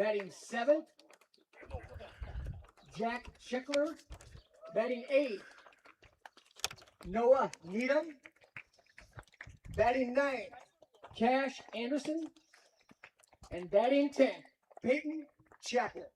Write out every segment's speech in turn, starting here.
Batting 7th, Jack Schickler. Batting 8th, Noah Needham. Batting 9th, Cash Anderson. And batting 10th, Peyton Chappell.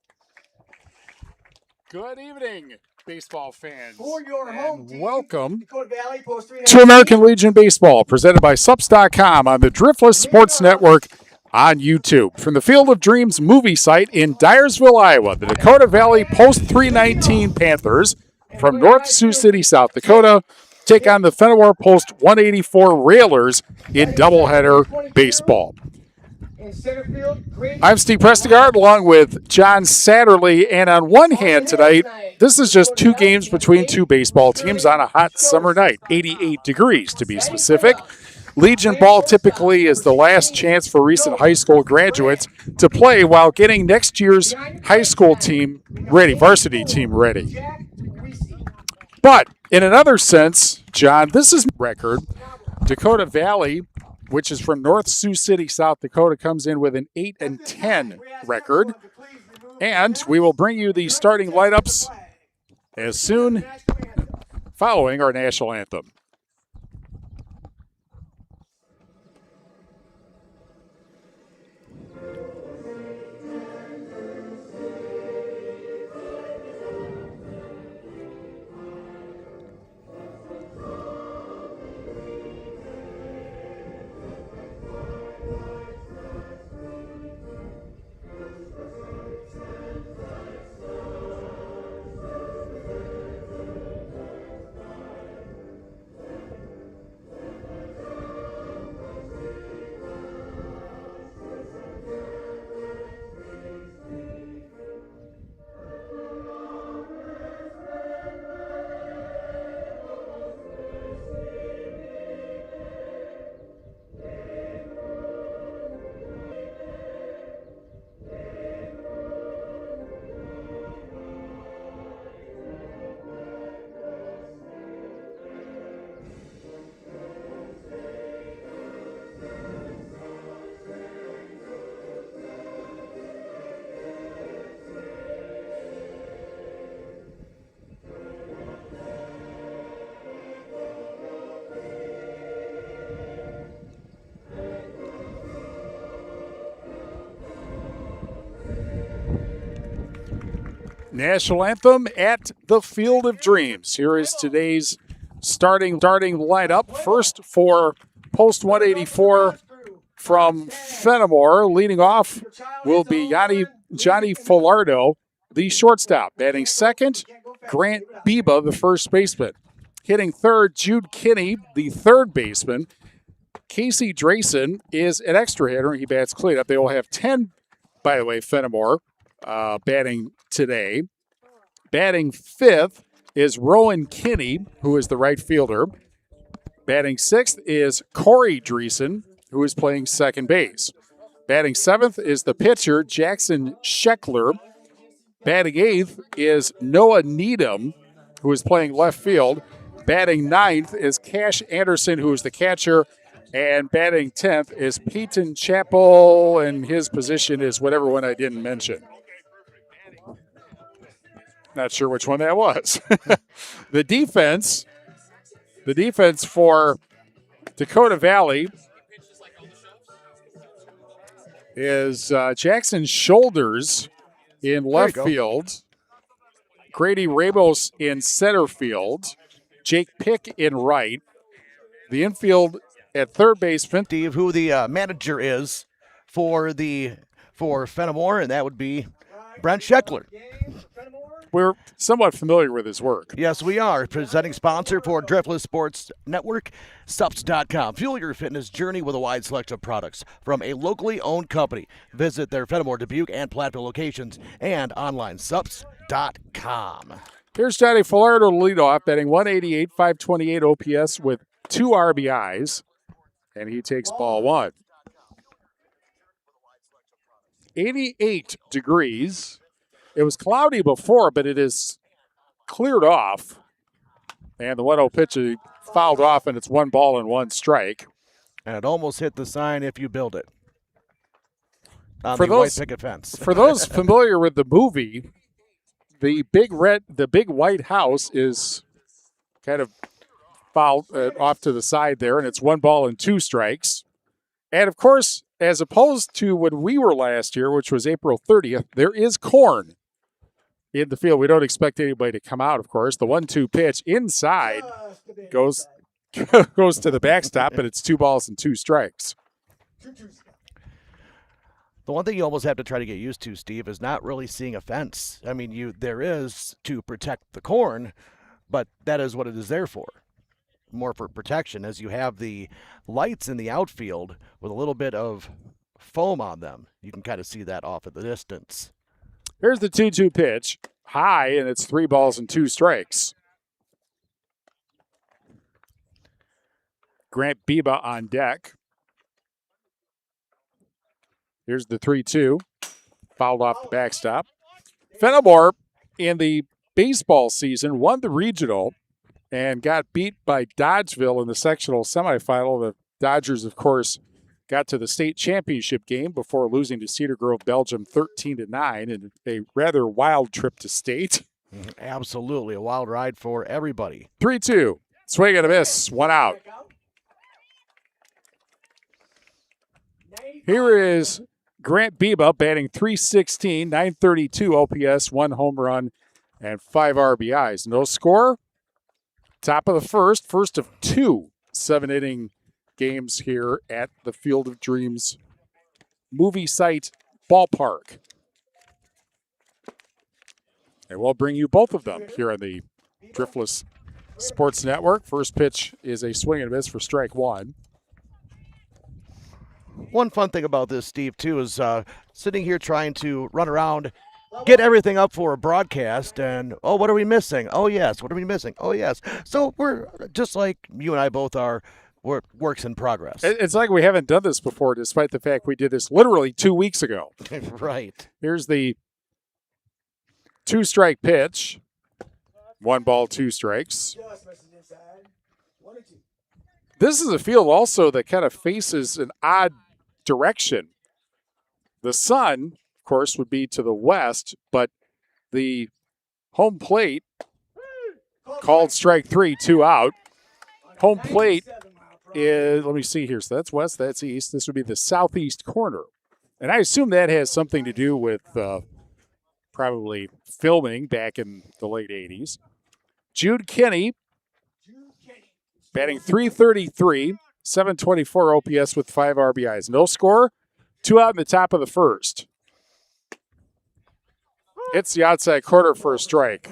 Good evening, baseball fans. For your home team, welcome Dakota Valley, Post 319. to American Legion Baseball, presented by Suppz.com on the Driftless Sports Network on YouTube. From the Field of Dreams movie site in Dyersville, Iowa, the Dakota Valley Post 319 Panthers from North Sioux City, South Dakota, take on the Fennimore Post 184 Railers in doubleheader baseball. I'm Steve Prestigard along with John Satterley, and on one hand tonight, this is just two games between two baseball teams on a hot summer night, 88 degrees to be specific. Legion ball typically is the last chance for recent high school graduates to play while getting next year's high school team ready, varsity team ready. But in another sense, John, this is record. Dakota Valley, which is from North Sioux City, South Dakota, comes in with an 8-10 record. And we will bring you the starting lineups as soon following our national anthem. National anthem at the Field of Dreams. Here is today's starting lineup. First for Post 184 from Fennimore. Leading off will be Johnny Filardo, the shortstop. Batting second, Grant Biba, the first baseman. Hitting third, Jude Kinney, the third baseman. Casey Drayson is an extra hitter. He bats cleanup. They will have 10, by the way, Fennimore batting today. Batting fifth is Rowan Kinney, who is the right fielder. Batting sixth is Corey Dreesen, who is playing second base. Batting seventh is the pitcher, Jackson Scheckler. Batting eighth is Noah Needham, who is playing left field. Batting ninth is Cash Anderson, who is the catcher. And batting 10th is Peyton Chappell, and his position is whatever one I didn't mention. Not sure which one that was. The defense for Dakota Valley is Jackson Shoulders in left field, Grady Ramos in center field, Jake Pick in right, the infield at third baseman. Steve, who the manager is for Fennimore, and that would be Brent Scheckler. We're somewhat familiar with his work. Yes, we are. Presenting sponsor for Driftless Sports Network, Suppz.com. Fuel your fitness journey with a wide selection of products from a locally owned company. Visit their Fennimore, Dubuque, and Platteville locations and online, Suppz.com. Here's Johnny Filardo to lead off, batting 188, 528 OPS with 2 RBIs, and he takes ball one. 88 degrees. It was cloudy before, but it is cleared off. And the 1-0 pitch fouled off, and it's 1 ball and 1 strike. And it almost hit the sign if you build it. on For the white those- picket fence. For those familiar with the movie, the big white house is kind of fouled off to the side there, and it's 1 ball and 2 strikes. And of course, as opposed to when we were last year, which was April 30th, there is corn in the field. We don't expect anybody to come out, of course. The 1-2 pitch inside Just a bit goes inside. goes to the backstop, and it's 2 balls and 2 strikes. 2-2 stop. The one thing you almost have to try to get used to, Steve, is not really seeing a fence. I mean, there is to protect the corn, but that is what it is there for. More for protection, as you have the lights in the outfield with a little bit of foam on them. You can kind of see that off at the distance. Here's the 2-2 pitch, high, and it's 3 balls and 2 strikes. Grant Biba on deck. Here's the 3-2, fouled off the backstop. Fennimore, in the baseball season, won the regional and got beat by Dodgeville in the sectional semifinal. The Dodgers, of course, got to the state championship game before losing to Cedar Grove, Belgium, 13-9, in a rather wild trip to state. Absolutely, a wild ride for everybody. 3-2, swing and a miss, 1 out. Here is Grant Biba batting .316, .932 OPS, 1 home run, and 5 RBIs. No score. Top of the first of 2 7-inning games here at the Field of Dreams movie site ballpark. And we'll bring you both of them here on the Driftless Sports Network. First pitch is a swing and a miss for strike 1. One fun thing about this, Steve, too, is sitting here trying to run around, get everything up for a broadcast, and, oh, what are we missing? Oh, yes. What are we missing? Oh, yes. So we're just like you and I both are, we're works in progress. It's like we haven't done this before, despite the fact we did this literally 2 weeks ago. Right. Here's the 2-strike pitch. 1 ball, 2 strikes. Just misses inside. 1-2. This is a field also that kind of faces an odd direction. The sun, of course, would be to the west, but the home plate called strike 3, 2 out. Home plate is, let me see here. So that's west, that's east. This would be the southeast corner. And I assume that has something to do with probably filming back in the late 80s. Jude Kinney, batting .333, .724 OPS with 5 RBIs. No score, 2 out in the top of the first. It's the outside corner for a strike.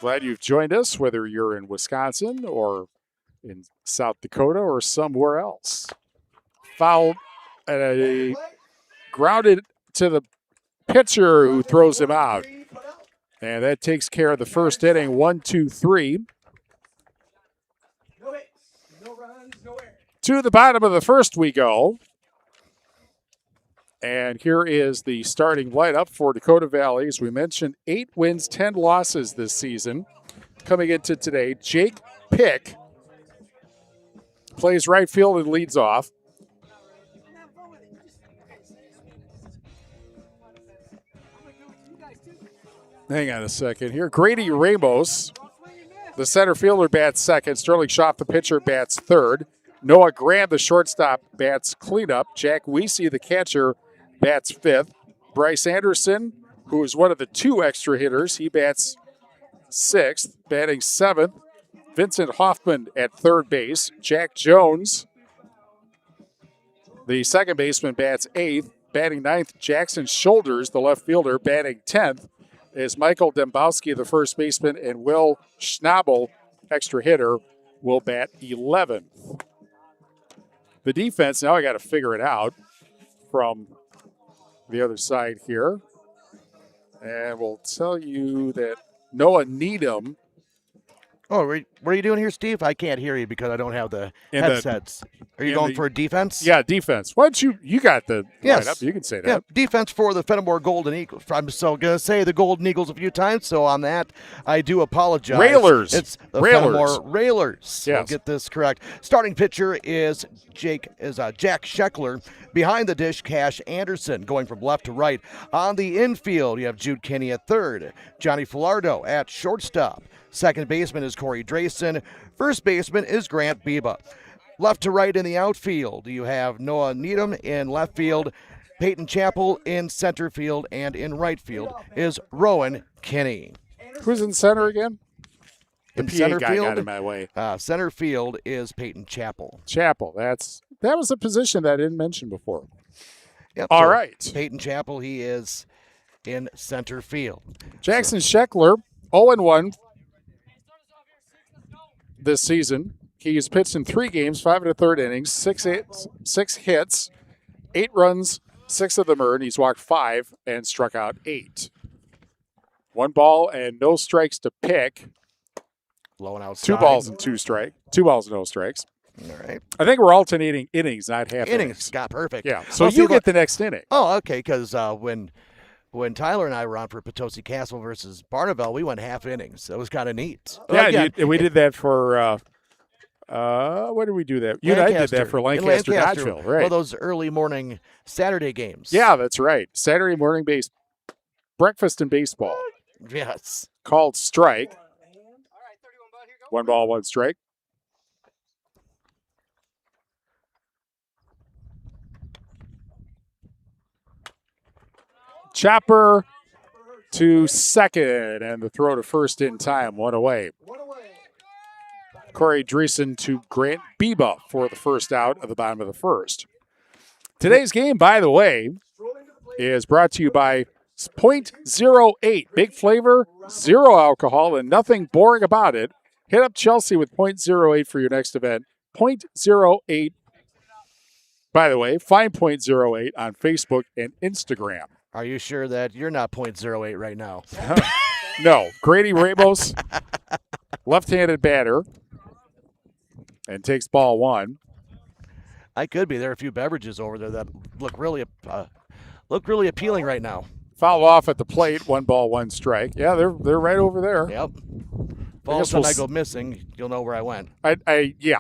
Glad you've joined us, whether you're in Wisconsin or in South Dakota or somewhere else. Foul, grounded to the pitcher who throws him out. And that takes care of the first inning, 1-2-3. No hits, no runs, no errors. To the bottom of the first we go. And here is the starting lineup for Dakota Valley. As we mentioned, 8 wins, 10 losses this season. Coming into today, Jake Pick plays right field and leads off. Hang on a second here. Grady Ramos, the center fielder, bats second. Sterling Schaff, the pitcher, bats third. Noah Graham, the shortstop, bats cleanup. Jack Weesey, the catcher, bats fifth. Bryce Anderson, who is one of the 2 extra hitters, he bats sixth. Batting seventh, Vincent Hoffman at third base. Jack Jones, the second baseman, bats eighth. Batting ninth, Jackson Shoulders, the left fielder, batting 10th. Is Michael Dembowski, the first baseman, and Will Schnabel, extra hitter, will bat 11th. The defense, now I got to figure it out from the other side here. And we'll tell you that Noah Needham. Oh, What are you doing here, Steve? I can't hear you because I don't have the In headsets. Are you in going the- for a defense? Yeah, defense. Why don't you got the Yes. lineup. You can say that. Yeah, defense for the Fennimore Golden Eagles. I'm so going to say the Golden Eagles a few times, so on that, I do apologize. Railers. It's the Railers. Fennimore Railers. We'll Yes. get this correct. Starting pitcher is Jack Scheckler. Behind the dish, Cash Anderson going from left to right. On the infield, you have Jude Kinney at third. Johnny Filardo at shortstop. Second baseman is Corey Drayson. First baseman is Grant Biba. Left to right in the outfield, you have Noah Needham in left field. Peyton Chappell in center field, and in right field is Rowan Kinney. Who's in center again? The In PA center guy field, got in my way. Center field is Peyton Chappell. Chapel. That was a position that I didn't mention before. Yep, All so right. Peyton Chappell, he is in center field. Jackson Scheckler, 0-1 this season. He's pitched in 3 games, 5 1/3 innings, 6 hits, 8 runs, 6 of them earned. He's walked 5 and struck out 8. 1 ball and no strikes to pick. Blowing outside. 2 balls and 2 no strikes. All right. I think we're alternating innings, not half innings. Got perfect. Yeah. So Well, see, you get the next inning. Oh, okay, because when Tyler and I were on for Potosi Castle versus Barneville, we went half innings. That was kind of neat. Yeah, Again, we did that for. What did we do that? You and I did that for in Lancaster Dodgeville, right? Well, those early morning Saturday games. Yeah, that's right. Saturday morning breakfast and baseball Yes. called strike. 1 ball, 1 strike. Chopper to second, and the throw to first in time, 1 away. Corey Dreesen to Grant Biba for the first out of the bottom of the first. Today's game, by the way, is brought to you by .08. Big flavor, 0 alcohol, and nothing boring about it. Hit up Chelsea with .08 for your next event. .08. By the way, find .08 on Facebook and Instagram. Are you sure that you're not .08 right now? No. Grady Ramos, left-handed batter, and takes ball 1. I could be. There are a few beverages over there that look really appealing right now. Foul off at the plate, 1 ball, 1 strike. Yeah, they're right over there. Yep. If all of a sudden I go missing, you'll know where I went. Yeah.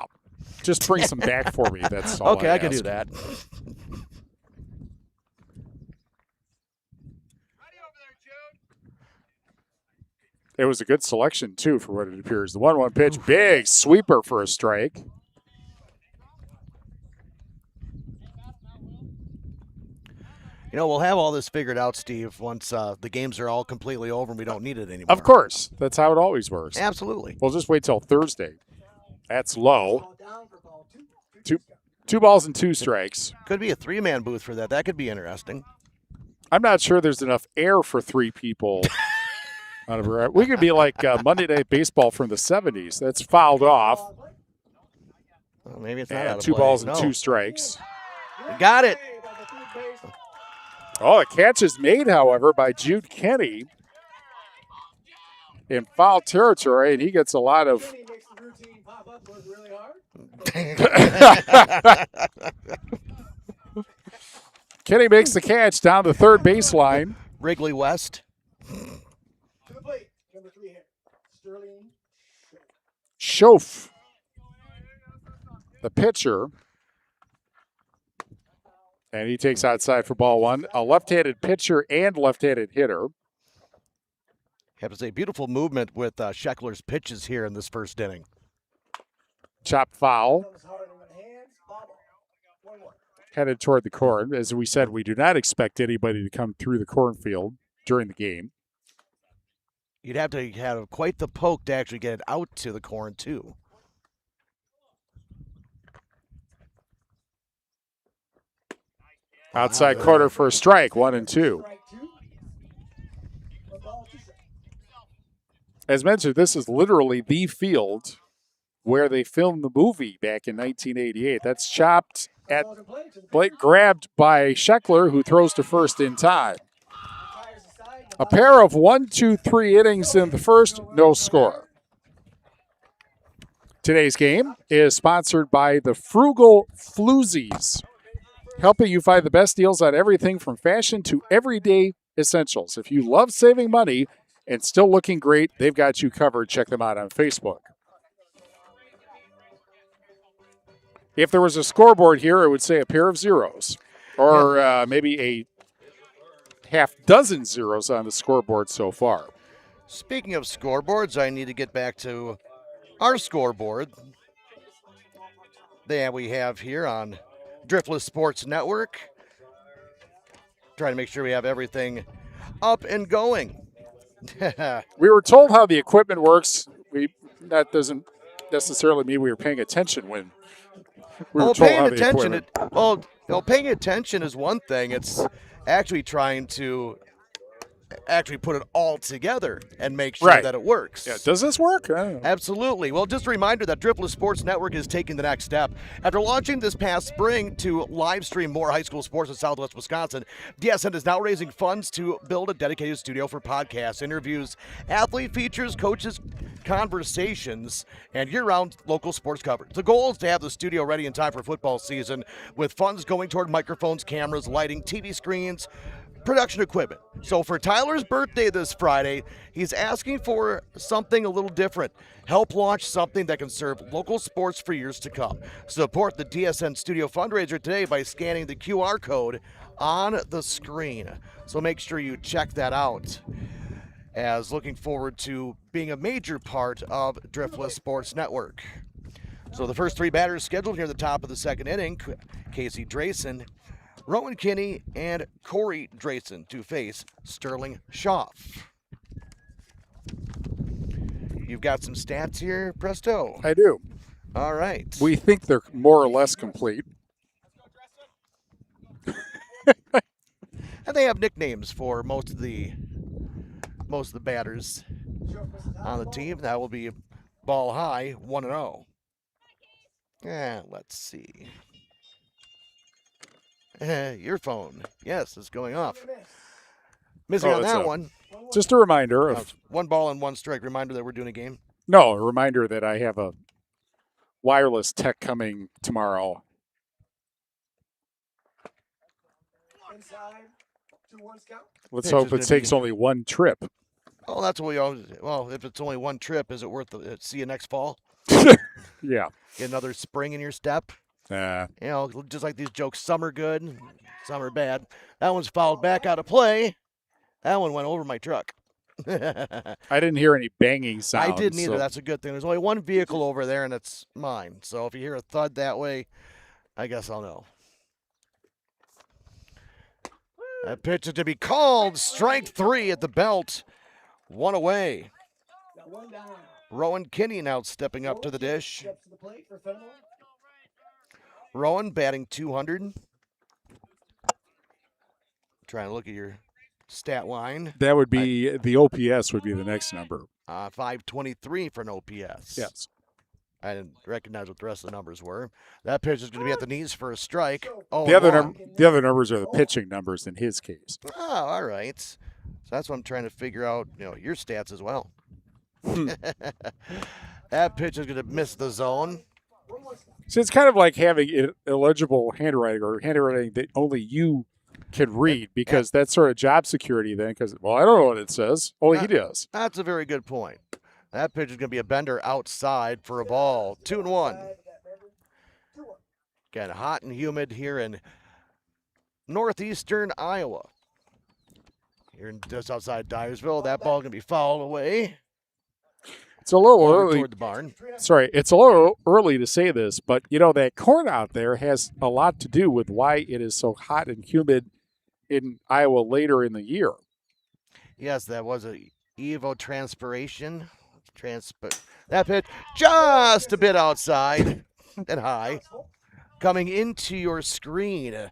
Just bring some back for me. That's all. Okay, I can do that. It was a good selection, too, for what it appears. The 1-1 pitch, big sweeper for a strike. You know, we'll have all this figured out, Steve, once the games are all completely over and we don't need it anymore. Of course. That's how it always works. Absolutely. We'll just wait till Thursday. That's low. 2 balls and 2 strikes. Could be a 3-man booth for that. That could be interesting. I'm not sure there's enough air for 3 people. We could be like Monday Night Baseball from the 70s. That's fouled off. Well, maybe it's not out And of 2 play. balls and No. 2 strikes. Got it. Oh, a catch is made, however, by Jude Kinney in foul territory, and he gets a lot of. Kinney makes the catch down the third baseline. Wrigley West. Schoaf, the pitcher, and he takes outside for ball 1. A left-handed pitcher and left-handed hitter. Have to say, beautiful movement with Scheckler's pitches here in this first inning. Chop foul. Headed toward the corn. As we said, we do not expect anybody to come through the cornfield during the game. You'd have to have quite the poke to actually get it out to the corn, too. Outside corner for a strike, 1 and 2. As mentioned, this is literally the field where they filmed the movie back in 1988. That's chopped at Blake, grabbed by Scheckler, who throws to first in time. A pair of 1, 2, 3 innings in the first, no score. Today's game is sponsored by the Frugal Floozies, helping you find the best deals on everything from fashion to everyday essentials. If you love saving money and still looking great, they've got you covered. Check them out on Facebook. If there was a scoreboard here, it would say a pair of zeros, or maybe a half dozen zeros on the scoreboard so far. Speaking of scoreboards, I need to get back to our scoreboard that we have here on Driftless Sports Network. Trying to make sure we have everything up and going. We were told how the equipment works. That doesn't necessarily mean we were paying attention when we were told how the equipment. Paying attention is one thing. It's actually trying to put it all together and make sure that it works. Yeah, does this work? I don't know. Absolutely. Well, just a reminder that Driftless Sports Network is taking the next step. After launching this past spring to live stream more high school sports in Southwest Wisconsin, DSN is now raising funds to build a dedicated studio for podcasts, interviews, athlete features, coaches, conversations, and year-round local sports coverage. The goal is to have the studio ready in time for football season, with funds going toward microphones, cameras, lighting, TV screens, production equipment. So for Tyler's birthday this Friday, he's asking for something a little different. Help launch something that can serve local sports for years to come. Support the DSN Studio fundraiser today by scanning the QR code on the screen. So make sure you check that out, as looking forward to being a major part of Driftless Sports Network. So the first three batters scheduled here at the top of the second inning: Casey Drayson, Rowan Kinney, and Corey Drayson to face Sterling Schaff. You've got some stats here, Presto? I do. All right. We think they're more or less complete. And they have nicknames for most of the batters on the team. That will be ball high, 1-0. Let's see. Your phone, yes, is going off. Missing on that one. Just a reminder of 1 ball and 1 strike. Reminder that we're doing a game. No, a reminder that I have a wireless tech coming tomorrow. Inside, 2-1 scout. Let's hope it takes only one trip. Oh, that's what we always. Well, if it's only one trip, is it worth it? See you next fall. Yeah. Get another spring in your step. You know, just like these jokes, some are good, some are bad. That one's fouled back out of play. That one went over my truck. I didn't hear any banging sounds. I didn't either. That's a good thing. There's only one vehicle over there, and it's mine. So if you hear a thud that way, I guess I'll know. That pitch is to be called. Strike 3 at the belt. 1 away. Got 1 down. Rowan Kinney now stepping up to the dish. Steps to the plate for Fennimore. Rowan batting 200. Trying to look at your stat line. That would be the OPS would be the next number. 523 for an OPS. Yes. I didn't recognize what the rest of the numbers were. That pitch is going to be at the knees for a strike. The other numbers are the pitching numbers in his case. Oh, all right. So that's what I'm trying to figure out, your stats as well. That pitch is going to miss the zone. So it's kind of like having illegible handwriting, or handwriting that only you can read, because that's sort of job security then, because, well, I don't know what it says. Only he does. That's a very good point. That pitch is going to be a bender outside for a ball. 2-1. Again, hot and humid here in northeastern Iowa. Here just outside Dyersville, that ball going to be fouled away. It's a little early. Toward the barn. Sorry, it's a little early to say this, but that corn out there has a lot to do with why it is so hot and humid in Iowa later in the year. Yes, that was a evotranspiration. That pitch just a bit outside and high. Coming into your screen.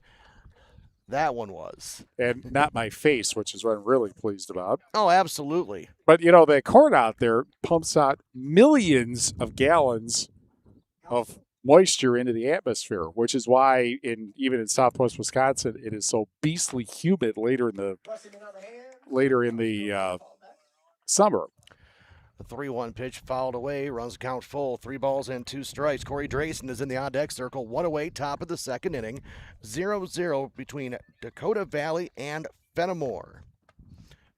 That one was. And not my face, which is what I'm really pleased about. Oh, absolutely. But, that corn out there pumps out millions of gallons of moisture into the atmosphere, which is why even in Southwest Wisconsin, it is so beastly humid later in the summer. The 3-1 pitch fouled away, runs count full, 3 balls and 2 strikes. Corey Drayson is in the on-deck circle, 1 away, top of the second inning. 0-0 between Dakota Valley and Fennimore.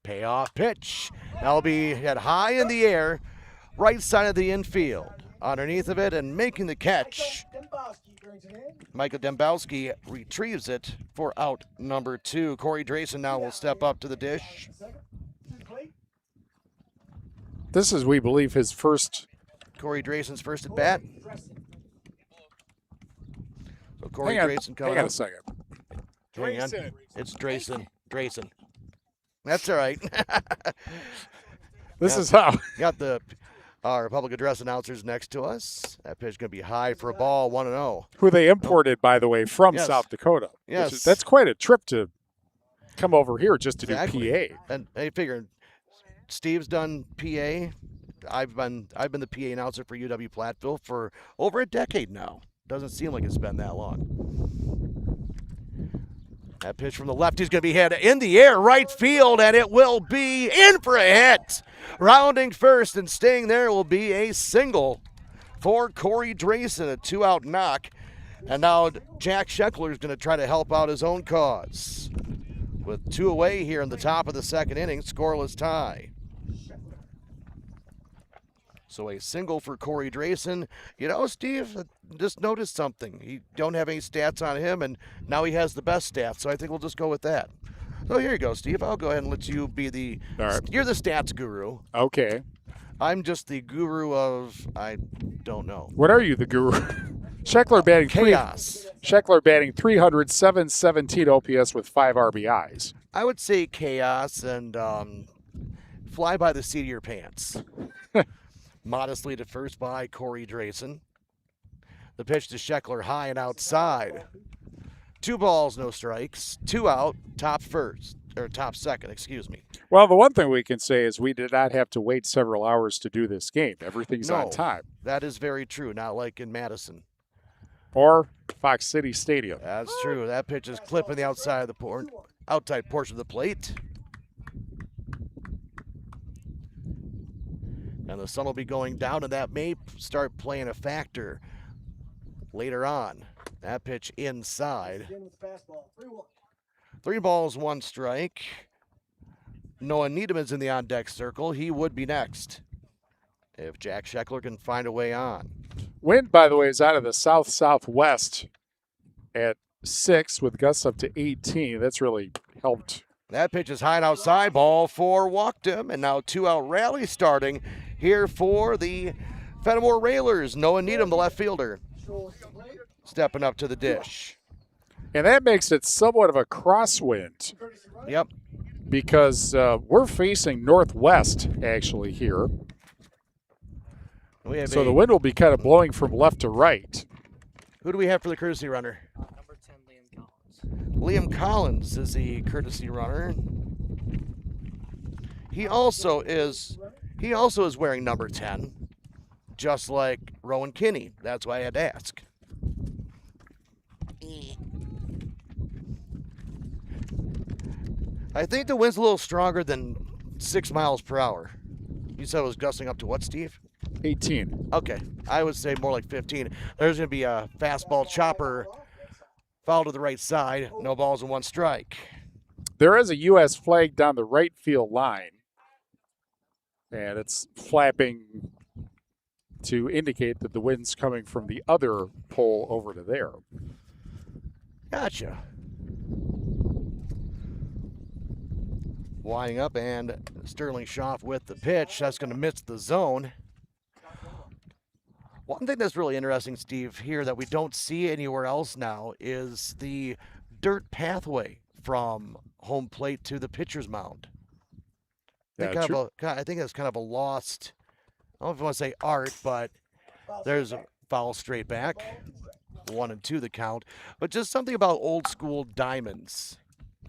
Payoff pitch. That'll be hit high in the air, right side of the infield. Underneath of it and making the catch, Michael Dembowski retrieves it for out number 2. Corey Drayson now will step up to the dish. This is, we believe, his first. Corey Drayson's first at bat. So Corey Drayson coming Hang on up. a second. Hang on. It's Drayson. That's all right. This is how. Got our public address announcers next to us. That pitch going to be high for a ball, 1-0. Who they imported, by the way, from Yes. South Dakota. Yes. That's quite a trip to come over here just to do PA. And I figure Steve's done PA. I've been the PA announcer for UW Platteville for over a decade now. Doesn't seem like it's been that long. That pitch from the left is going to be hit in the air, right field, and it will be in for a hit. Rounding first and staying there will be a single for Corey Drayson, a 2-out knock. And now Jack Scheckler is going to try to help out his own cause. With 2 away here in the top of the second inning, scoreless tie. So a single for Corey Drayson. You know, Steve, just noticed something. You don't have any stats on him, and now he has the best stats, so I think we'll just go with that. So here you go, Steve. I'll go ahead and let you be the... All right. You're the stats guru. Okay. I'm just the guru of... I don't know. What are you, the guru? Scheckler batting Chaos. Scheckler batting 300, 717 OPS with 5 RBIs. I would say chaos and fly by the seat of your pants. Modestly to first by Corey Drayson. The pitch to Scheckler high and outside. 2 balls, no strikes. 2 out, top second, excuse me. Well, the one thing we can say is we did not have to wait several hours to do this game. Everything's on time. That is very true, not like in Madison. Or Fox City Stadium. That's true. That pitch is clipping the outside of the outside portion of the plate. And the sun will be going down, and that may start playing a factor later on. That pitch inside. 3 balls, 1 strike. Noah Needham's in the on-deck circle. He would be next if Jack Scheckler can find a way on. Wind, by the way, is out of the south-southwest at 6 with gusts up to 18. That's really helped. That pitch is high and outside. Ball 4 walked him, and now 2-out rally starting here for the Fennimore Railers. Noah Needham, the left fielder, stepping up to the dish. And that makes it somewhat of a crosswind. Yep. Because we're facing northwest, actually, here. So the wind will be kind of blowing from left to right. Who do we have for the courtesy runner? Number 10, Liam Collins. Liam Collins is the courtesy runner. He also is wearing number 10, just like Rowan Kinney. That's why I had to ask. I think the wind's a little stronger than 6 miles per hour. You said it was gusting up to what, Steve? 18. Okay, I would say more like 15. There's going to be a fastball chopper foul to the right side. No balls and 1 strike. There is a U.S. flag down the right field line. And it's flapping to indicate that the wind's coming from the other pole over to there. Gotcha. Winding up, and Sterling Schaff with the pitch. That's going to miss the zone. One thing that's really interesting, Steve, here that we don't see anywhere else now is the dirt pathway from home plate to the pitcher's mound. I think that's kind of a lost, I don't know if I want to say art, but there's a foul straight back. 1 and 2 the count. But just something about old school diamonds,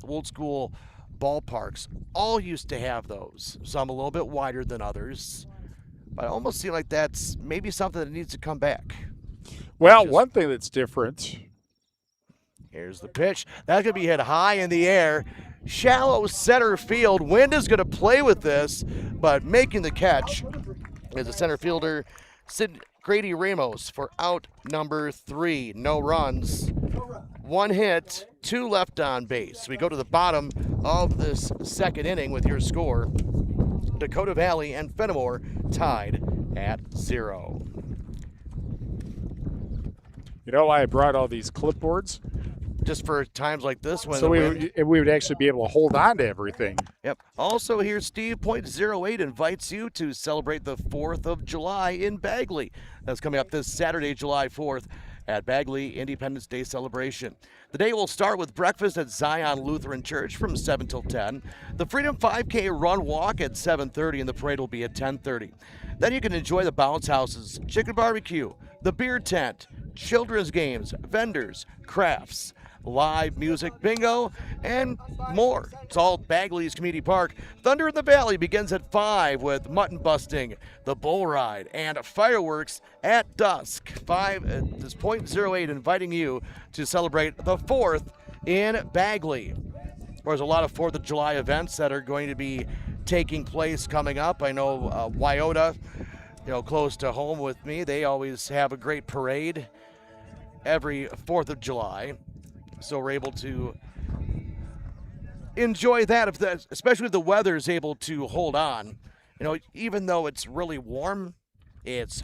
old school ballparks, all used to have those. Some a little bit wider than others. But I almost feel like that's maybe something that needs to come back. Well, one thing that's different. Here's the pitch. That's going to be hit high in the air. Shallow center field. Wind is going to play with this, but making the catch is the center fielder, Grady Ramos, for out number 3. No runs, 1 hit, 2 left on base. We go to the bottom of this second inning with your score. Dakota Valley and Fennimore tied at 0. You know why I brought all these clipboards? Just for times like this when So we would actually be able to hold on to everything. Yep. Also here, Steve, .08 invites you to celebrate the 4th of July in Bagley. That's coming up this Saturday, July 4th at Bagley Independence Day celebration. The day will start with breakfast at Zion Lutheran Church from 7 till 10. The Freedom 5K run walk at 7:30 and the parade will be at 10:30. Then you can enjoy the bounce houses, chicken barbecue, the beer tent, children's games, vendors, crafts, live music, bingo, and more. It's all Bagley's Community Park. Thunder in the Valley begins at 5 with mutton busting, the bull ride, and fireworks at dusk. 5 is .08 inviting you to celebrate the 4th in Bagley. There's a lot of 4th of July events that are going to be taking place coming up. I know Wyota, close to home with me, they always have a great parade every 4th of July. So we're able to enjoy that, especially if the weather is able to hold on. Even though it's really warm, it's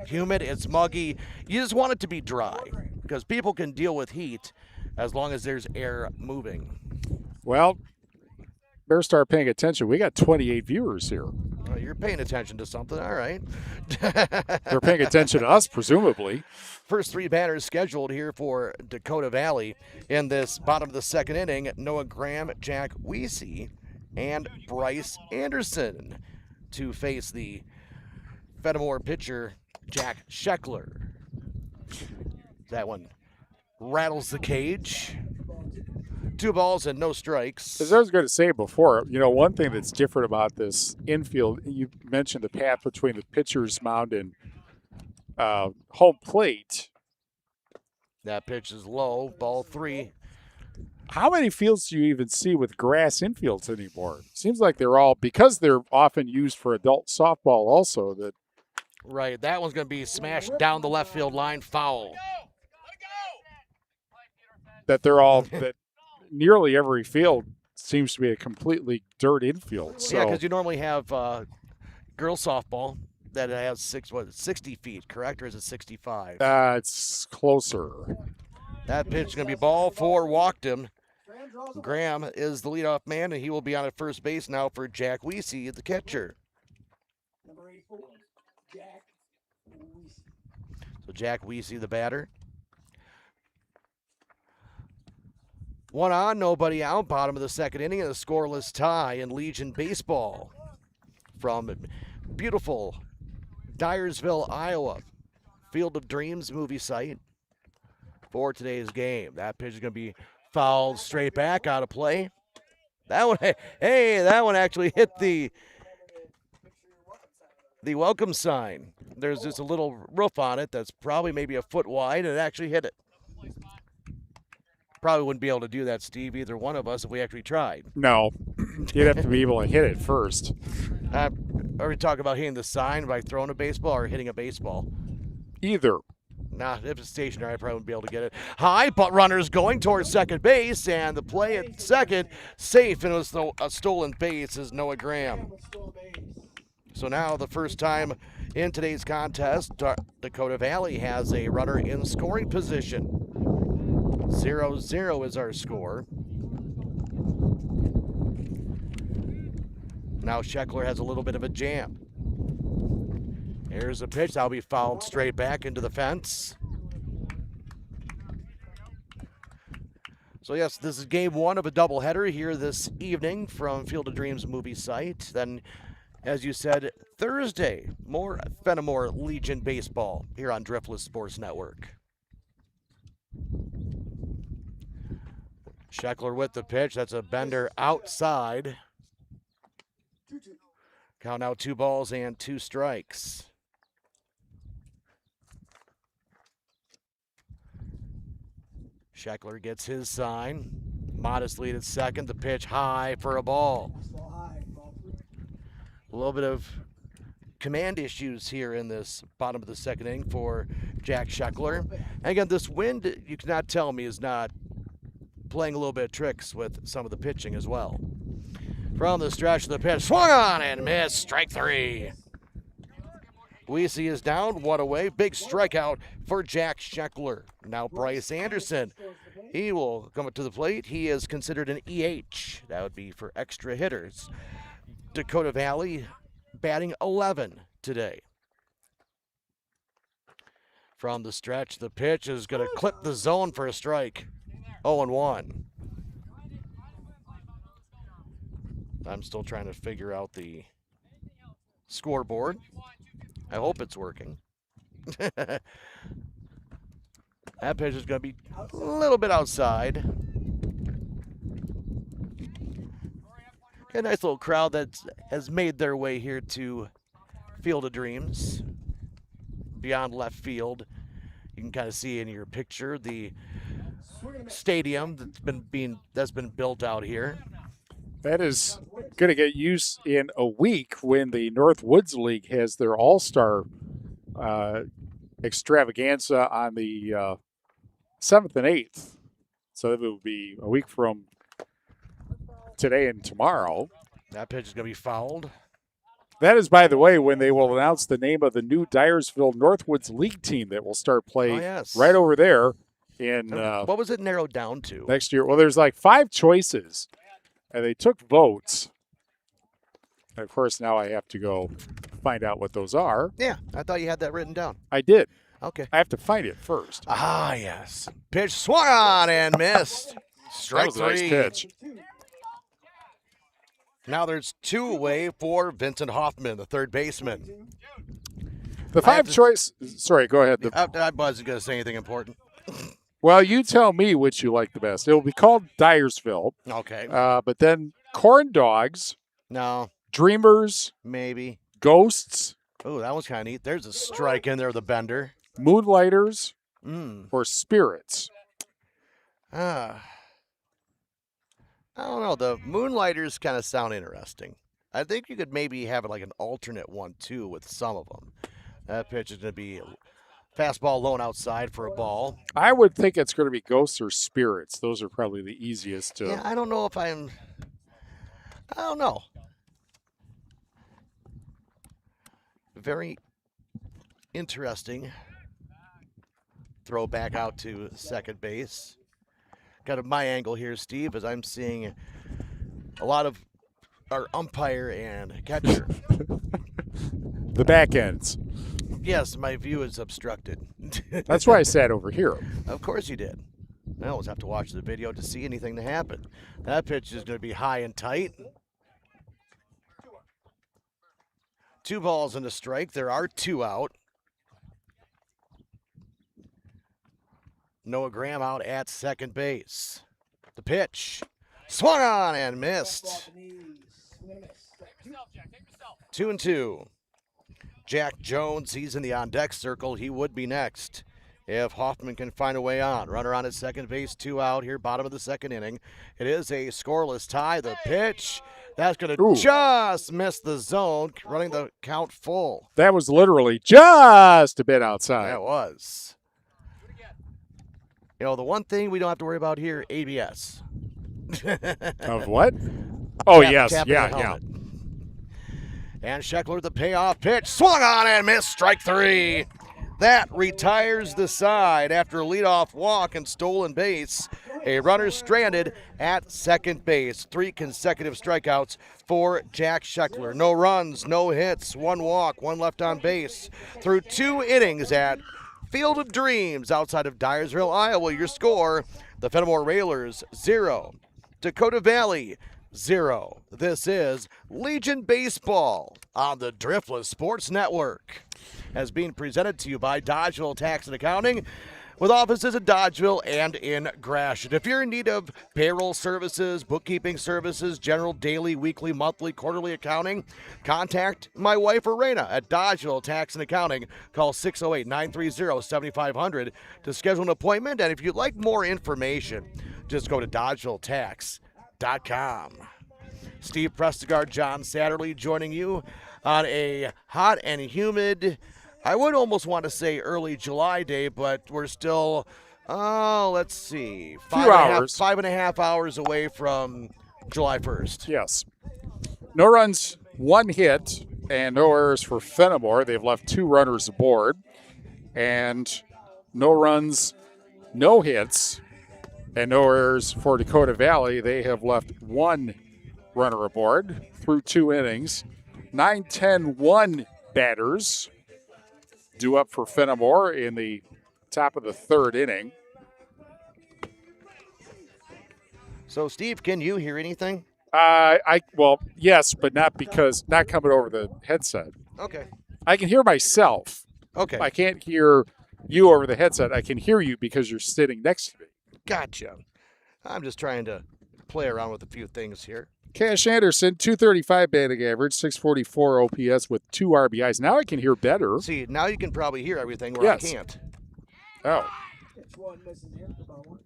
humid, it's muggy, you just want it to be dry because people can deal with heat as long as there's air moving. Well, better start paying attention. We got 28 viewers here. Oh, you're paying attention to something, all right. They're paying attention to us, presumably. First 3 batters scheduled here for Dakota Valley in this bottom of the second inning. Noah Graham, Jack Weesey, and Bryce Anderson to face the Fennimore pitcher, Jack Scheckler. That one rattles the cage. 2 balls and no strikes. As I was going to say before, one thing that's different about this infield, you mentioned the path between the pitcher's mound and home plate. That pitch is low, ball 3. How many fields do you even see with grass infields anymore? Seems like they're all, because they're often used for adult softball also. Right, that one's going to be smashed down the left field line, foul. That they're all, that nearly every field seems to be a completely dirt infield. So. Yeah, because you normally have girls softball that has 60 feet, correct? Or is it 65? It's closer. That pitch is going to be ball 4, walked him. Graham is the leadoff man, and he will be on at first base now for Jack Weesey, the catcher. Number 84, Jack Weesey. So Jack Weesey, the batter. 1 on, nobody out. Bottom of the second inning, and a scoreless tie in Legion baseball from beautiful Dyersville, Iowa. Field of Dreams movie site for today's game. That pitch is going to be fouled straight back, out of play. That one, that one actually hit the welcome sign. There's just a little roof on it that's probably maybe a foot wide, and it actually hit it. Probably wouldn't be able to do that, Steve, either one of us, if we actually tried. No, you'd have to be able to hit it first. Are we talking about hitting the sign by throwing a baseball or hitting a baseball? Either. Nah, if it's stationary, I probably wouldn't be able to get it. High, but runners going towards second base, and the play at second, safe, and it was a stolen base is Noah Graham. So now the first time in today's contest, Dakota Valley has a runner in scoring position. 0-0 is our score. Now Scheckler has a little bit of a jam. Here's a pitch. That'll be fouled straight back into the fence. So yes, this is game 1 of a doubleheader here this evening from Field of Dreams movie site. Then, as you said, Thursday, more Fennimore Legion baseball here on Driftless Sports Network. Scheckler with the pitch. That's a bender outside. Count now 2 balls and 2 strikes. Scheckler gets his sign. Modest lead at second. The pitch high for a ball. A little bit of command issues here in this bottom of the second inning for Jack Scheckler. And again, this wind, you cannot tell me, is not playing a little bit of tricks with some of the pitching as well. From the stretch of the pitch, swung on and missed, strike 3. Weesey is down, 1 away. Big strikeout for Jack Scheckler. Now Bryce Anderson. He will come up to the plate. He is considered an EH. That would be for extra hitters. Dakota Valley batting 11 today. From the stretch, the pitch is going to clip the zone for a strike. 0-1. I'm still trying to figure out the scoreboard. I hope it's working. That pitch is going to be a little bit outside. A nice little crowd that has made their way here to Field of Dreams. Beyond left field, you can kind of see in your picture the stadium that's been built out here. That is going to get used in a week when the North Woods League has their All-Star extravaganza on the 7th and 8th. So it will be a week from today and tomorrow. That pitch is going to be fouled. That is, by the way, when they will announce the name of the new Dyersville Northwoods League team that will start play right over there in what was it narrowed down to? Next year. Well, there's like 5 choices, and they took votes. And of course, now I have to go find out what those are. Yeah, I thought you had that written down. I did. Okay. I have to find it first. Ah, yes. Pitch swung on and missed. Strike That was a nice 3. pitch. Now there's 2 away for Vincent Hoffman, the third baseman. The 5 choice. Sorry, go ahead. I wasn't going to say anything important. Well, you tell me which you like the best. It will be called Dyersville. Okay. But then Corn Dogs, No, Dreamers, maybe. Ghosts, Oh, that was kind of neat. There's a strike in there, the bender. Moonlighters, Mm. or Spirits. I don't know. The Moonlighters kind of sound interesting. I think you could maybe have it like an alternate one, too, with some of them. That pitch is going to be fastball low and outside for a ball. I would think it's going to be Ghosts or Spirits. Those are probably the easiest to. Yeah, I don't know if I don't know. Very interesting. Throw back out to second base. Got my angle here, Steve, as I'm seeing a lot of our umpire and catcher. The back ends. Yes, my view is obstructed. That's why I sat over here. Of course you did. I always have to watch the video to see anything that happened. That pitch is going to be high and tight. 2 balls and a strike. There are 2 out. Noah Graham out at second base. The pitch. Swung on and missed. 2-2. Jack Jones, he's in the on-deck circle. He would be next if Hoffman can find a way on. Runner on at second base, 2 out here, bottom of the second inning. It is a scoreless tie. The pitch, that's going to just miss the zone, running the count full. That was literally just a bit outside. That was. You know, the one thing we don't have to worry about here, ABS. Of what? Oh, yes. Yeah. And Scheckler, the payoff pitch, swung on and missed, strike 3. That retires the side after a leadoff walk and stolen base. A runner stranded at second base. 3 consecutive strikeouts for Jack Scheckler. No runs, no hits, 1 walk, 1 left on base. Through 2 innings at Field of Dreams outside of Dyersville, Iowa. Your score, the Fennimore Railers 0, Dakota Valley 0. This is Legion Baseball on the Driftless Sports Network. As being presented to you by Dodgeville Tax and Accounting, with offices in Dodgeville and in Gratiot. If you're in need of payroll services, bookkeeping services, general daily, weekly, monthly, quarterly accounting, contact my wife, Arena, at Dodgeville Tax and Accounting. Call 608-930-7500 to schedule an appointment. And if you'd like more information, just go to DodgevilleTax.com. Steve Prestigard, John Satterley joining you on a hot and humid, I would almost want to say early July day, but we're still, let's see, five and a half hours away from July 1st. Yes. No runs, 1 hit, and no errors for Fennimore. They've left 2 runners aboard. And no runs, no hits, and no errors for Dakota Valley. They have left 1 runner aboard through 2 innings. 9-10-1 batters due up for Fennimore in the top of the 3rd inning. So, Steve, can you hear anything? Well, yes, but not coming over the headset. Okay. I can hear myself. Okay. I can't hear you over the headset. I can hear you because you're sitting next to me. Gotcha. I'm just trying to play around with a few things here. Cash Anderson, 235 batting average, 644 OPS with 2 RBIs. Now I can hear better. See, now you can probably hear everything where Yes. I can't. Oh.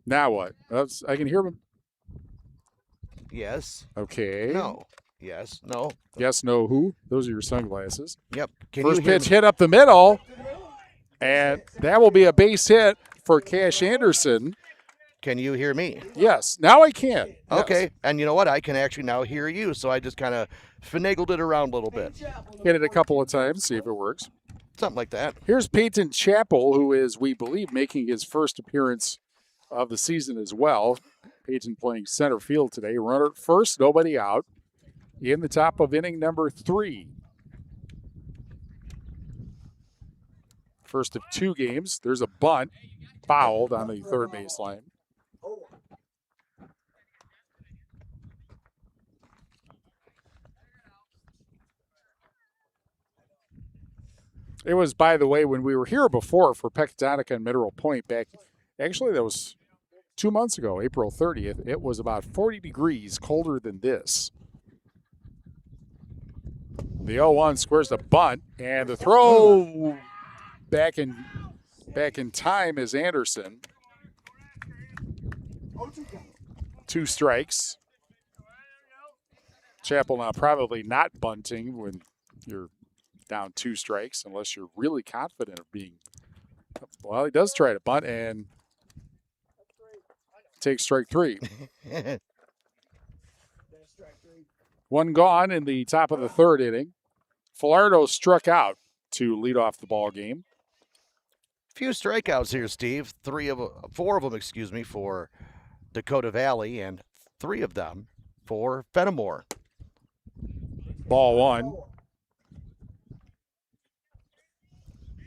Now what? I can hear him. Yes. Okay. No. Yes. No. Yes, no, who? Those are your sunglasses. Yep. Can First you hear pitch hit up the middle, and that will be a base hit for Cash Anderson. Can you hear me? Yes, now I can. Yes. Okay. And you know what? I can actually now hear you, so I just kind of finagled it around a little bit. Hit it a couple of times, see if it works. Something like that. Here's Peyton Chappell, who is, we believe, making his first appearance of the season as well. Peyton playing center field today. Runner at first, nobody out. In the top of inning number 3. First of 2 games. There's a bunt fouled on the third baseline. It was, by the way, when we were here before for Pecatonica and Mineral Point back, actually that was 2 months ago, April 30th. It was about 40 degrees colder than this. The 0-1 squares the bunt, and the throw back in time is Anderson. 2 strikes. Chappell now probably not bunting when you're down 2 strikes, unless you're really confident of being. Well, he does try to bunt and takes strike 3. 1 gone in the top of the 3rd inning. Falardo struck out to lead off the ball game. Few strikeouts here, Steve. 4 of them, for Dakota Valley, and 3 of them for Fennimore. Ball 1.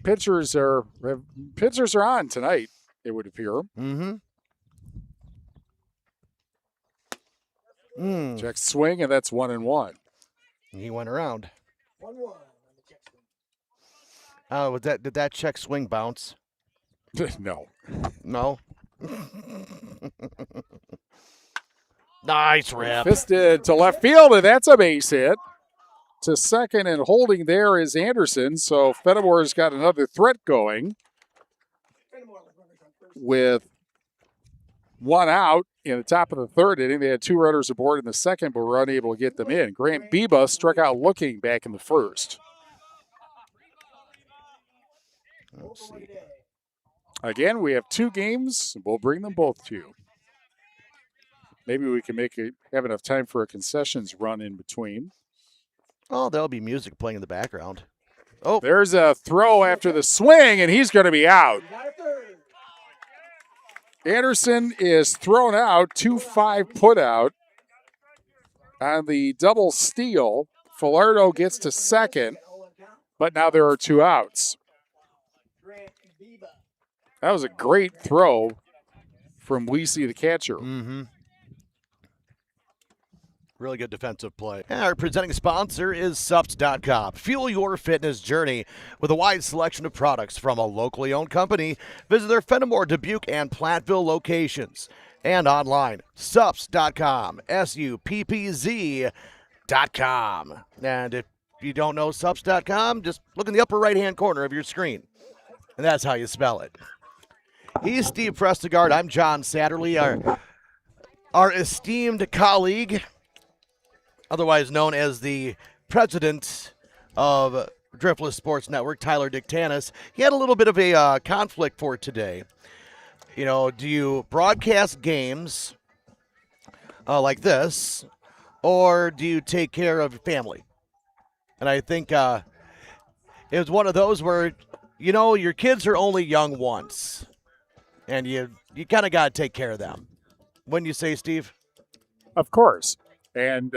Pitchers are on tonight, it would appear. Check swing, and that's 1-1. He went around. 1-1 on the check swing. Oh, did that check swing bounce? No. No. Nice rip. Fisted to left field, and that's a base hit. To second, and holding there is Anderson. So Fennimore's got another threat going with 1 out in the top of the 3rd inning. They had 2 runners aboard in the 2nd, but were unable to get them in. Grant Biba struck out looking back in the 1st. Let's see. Again, we have 2 games. We'll bring them both to you. Maybe we can have enough time for a concessions run in between. Oh, there'll be music playing in the background. Oh, There's a throw after the swing, and he's going to be out. Anderson is thrown out, 2-5 put out on the double steal. Falardo gets to second, but now there are 2 outs. That was a great throw from Weesey, the catcher. really good defensive play. And our presenting sponsor is Suppz.com. Fuel your fitness journey with a wide selection of products from a locally owned company. Visit their Fennimore, Dubuque, and Platteville locations. And online, Suppz.com, Suppz.com. And if you don't know Suppz.com, just look in the upper right-hand corner of your screen. And that's how you spell it. He's Steve Prestegard. I'm John Satterley, our esteemed colleague, otherwise known as the president of Driftless Sports Network, Tyler Dictanis. He had a little bit of a conflict for today. You know, do you broadcast games like this, or do you take care of family? And I think it was one of those where, you know, your kids are only young once, and you kind of got to take care of them. Wouldn't you say, Steve? Of course. And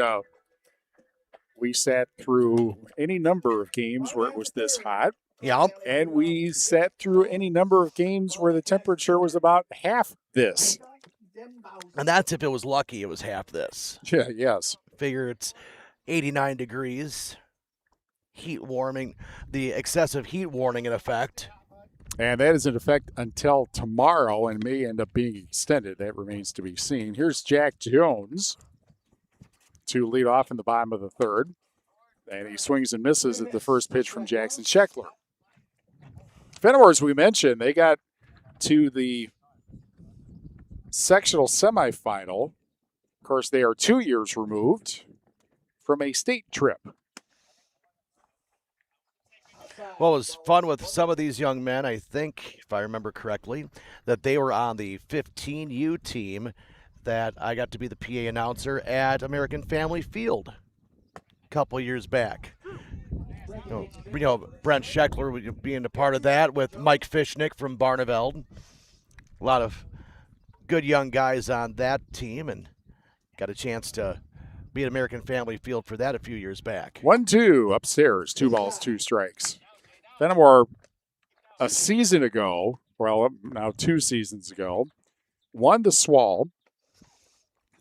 we sat through any number of games where it was this hot. Yeah. And we sat through any number of games where the temperature was about half this. And that's if it was lucky it was half this. Yeah, yes. Figure it's 89 degrees, heat warming, the excessive heat warning in effect. And that is in effect until tomorrow and may end up being extended. That remains to be seen. Here's Jack Jones to lead off in the bottom of the third. And he swings and misses at the first pitch from Jackson Scheckler. Fennimore, as we mentioned, they got to the sectional semifinal. Of course, they are 2 years removed from a state trip. What was fun with some of these young men, I think, if I remember correctly, that they were on the 15U team that I got to be the PA announcer at American Family Field a couple years back. You know, Brent Scheckler being a part of that with Mike Fishnick from Barneveld. A lot of good young guys on that team, and got a chance to be at American Family Field for that a few years back. 1-2 upstairs, 2 balls, 2 strikes. Fennimore, a season ago, well, now 2 seasons ago, won the Swall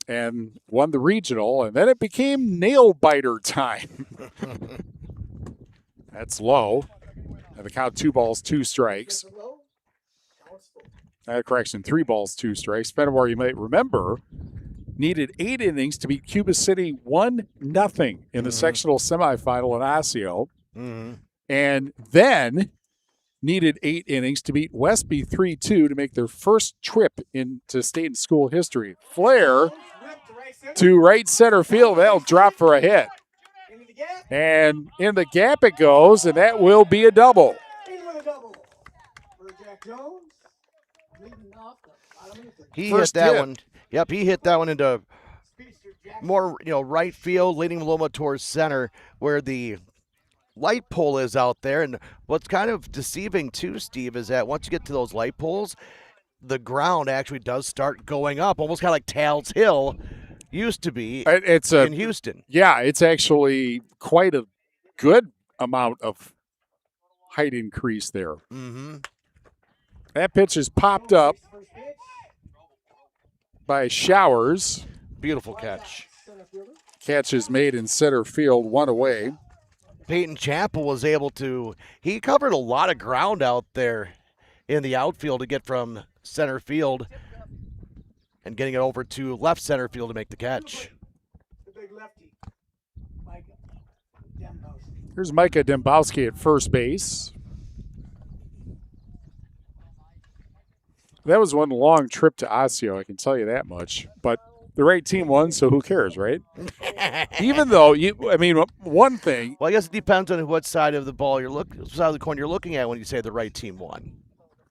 and won the regional, and then it became nail biter time. That's low. And the count 2 balls, 2 strikes. Correction, 3 balls, 2 strikes. Fennimore, you might remember, needed 8 innings to beat Cuba City 1-0 in the sectional semifinal in Osseo. And then needed 8 innings to beat Westby 3-2 to make their first trip into state and school history. Flare to right center field. That'll drop for a hit. And in the gap it goes, and that will be a double. He First hit that hit. one. Yep, he hit that one into more, right field, leading Loma towards center, where the light pole is out there. And what's kind of deceiving too, Steve, is that once you get to those light poles, the ground actually does start going up, almost kind of like Tal's Hill used to be in Houston. Yeah, it's actually quite a good amount of height increase there. That pitch is popped up by Showers. Beautiful catch. Catch is made in center field, 1 away. Peyton Chappell was able to, he covered a lot of ground out there in the outfield to get from center field and getting it over to left center field to make the catch. Here's Micah Dembowski at first base. That was one long trip to Osseo, I can tell you that much. But the right team won, so who cares, right? Even though, one thing. Well, I guess it depends on what side of the ball side of the coin you're looking at when you say the right team won.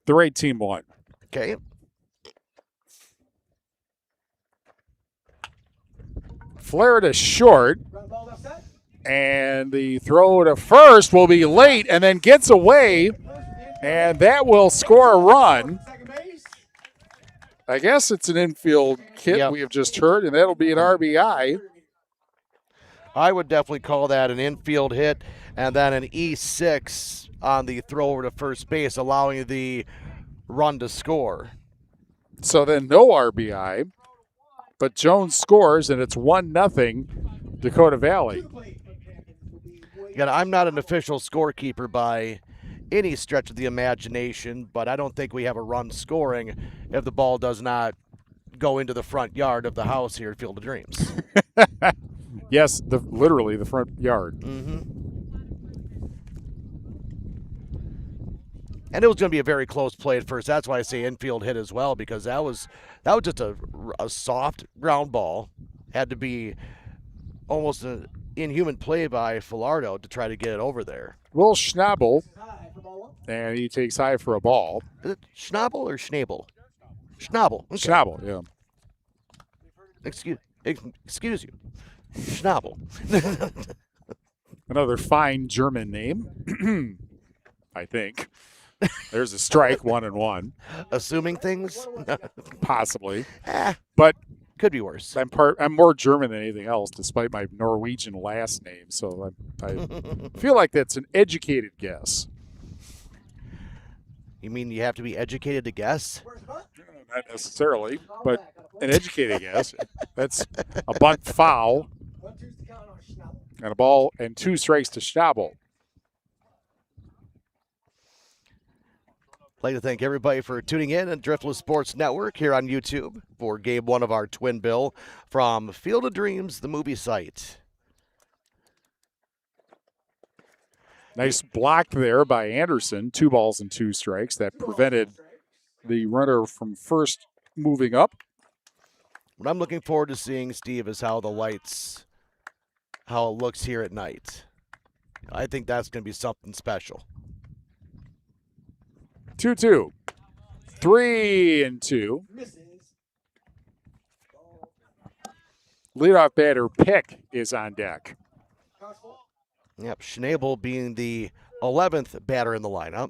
The right team won. Okay. Flare to short. And the throw to first will be late and then gets away. And that will score a run. I guess it's an infield hit we have just heard, and that'll be an RBI. I would definitely call that an infield hit, and then an E6 on the throw over to first base, allowing the run to score. So then no RBI, but Jones scores, and it's 1-0 Dakota Valley. Again, I'm not an official scorekeeper by any stretch of the imagination, but I don't think we have a run scoring if the ball does not go into the front yard of the house here at Field of Dreams. Yes, literally the front yard. And it was going to be a very close play at first. That's why I say infield hit as well, because that was just a soft ground ball. Had to be almost inhuman play by Falardo to try to get it over there. Will Schnabel, High for ball 1. and he takes high for a ball. Is it Schnabel or Schnabel? Schnabel. Okay. Schnabel, yeah. Excuse you. Schnabel. Another fine German name, I think. There's a strike, 1-1, Assuming things? possibly. Eh, But could be worse. I'm more German than anything else, despite my Norwegian last name. So I feel like that's an educated guess. You mean you have to be educated to guess? Where's Hunt? Not necessarily, Foul but back on the play. an educated guess. That's a bunt foul 1-2's the count on Schnabel. and a ball and 2 strikes to Schnabel. I'd like to thank everybody for tuning in on Driftless Sports Network here on YouTube for Game 1 of our twin bill from Field of Dreams, the movie site. Nice block there by Anderson. 2 balls and 2 strikes. That prevented the runner from first moving up. What I'm looking forward to seeing, Steve, is how it looks here at night. I think that's going to be something special. 2-2. 3-2. Misses. Ball. Leadoff batter Pick is on deck. Counts full. Yep, Schnabel being the 11th batter in the lineup.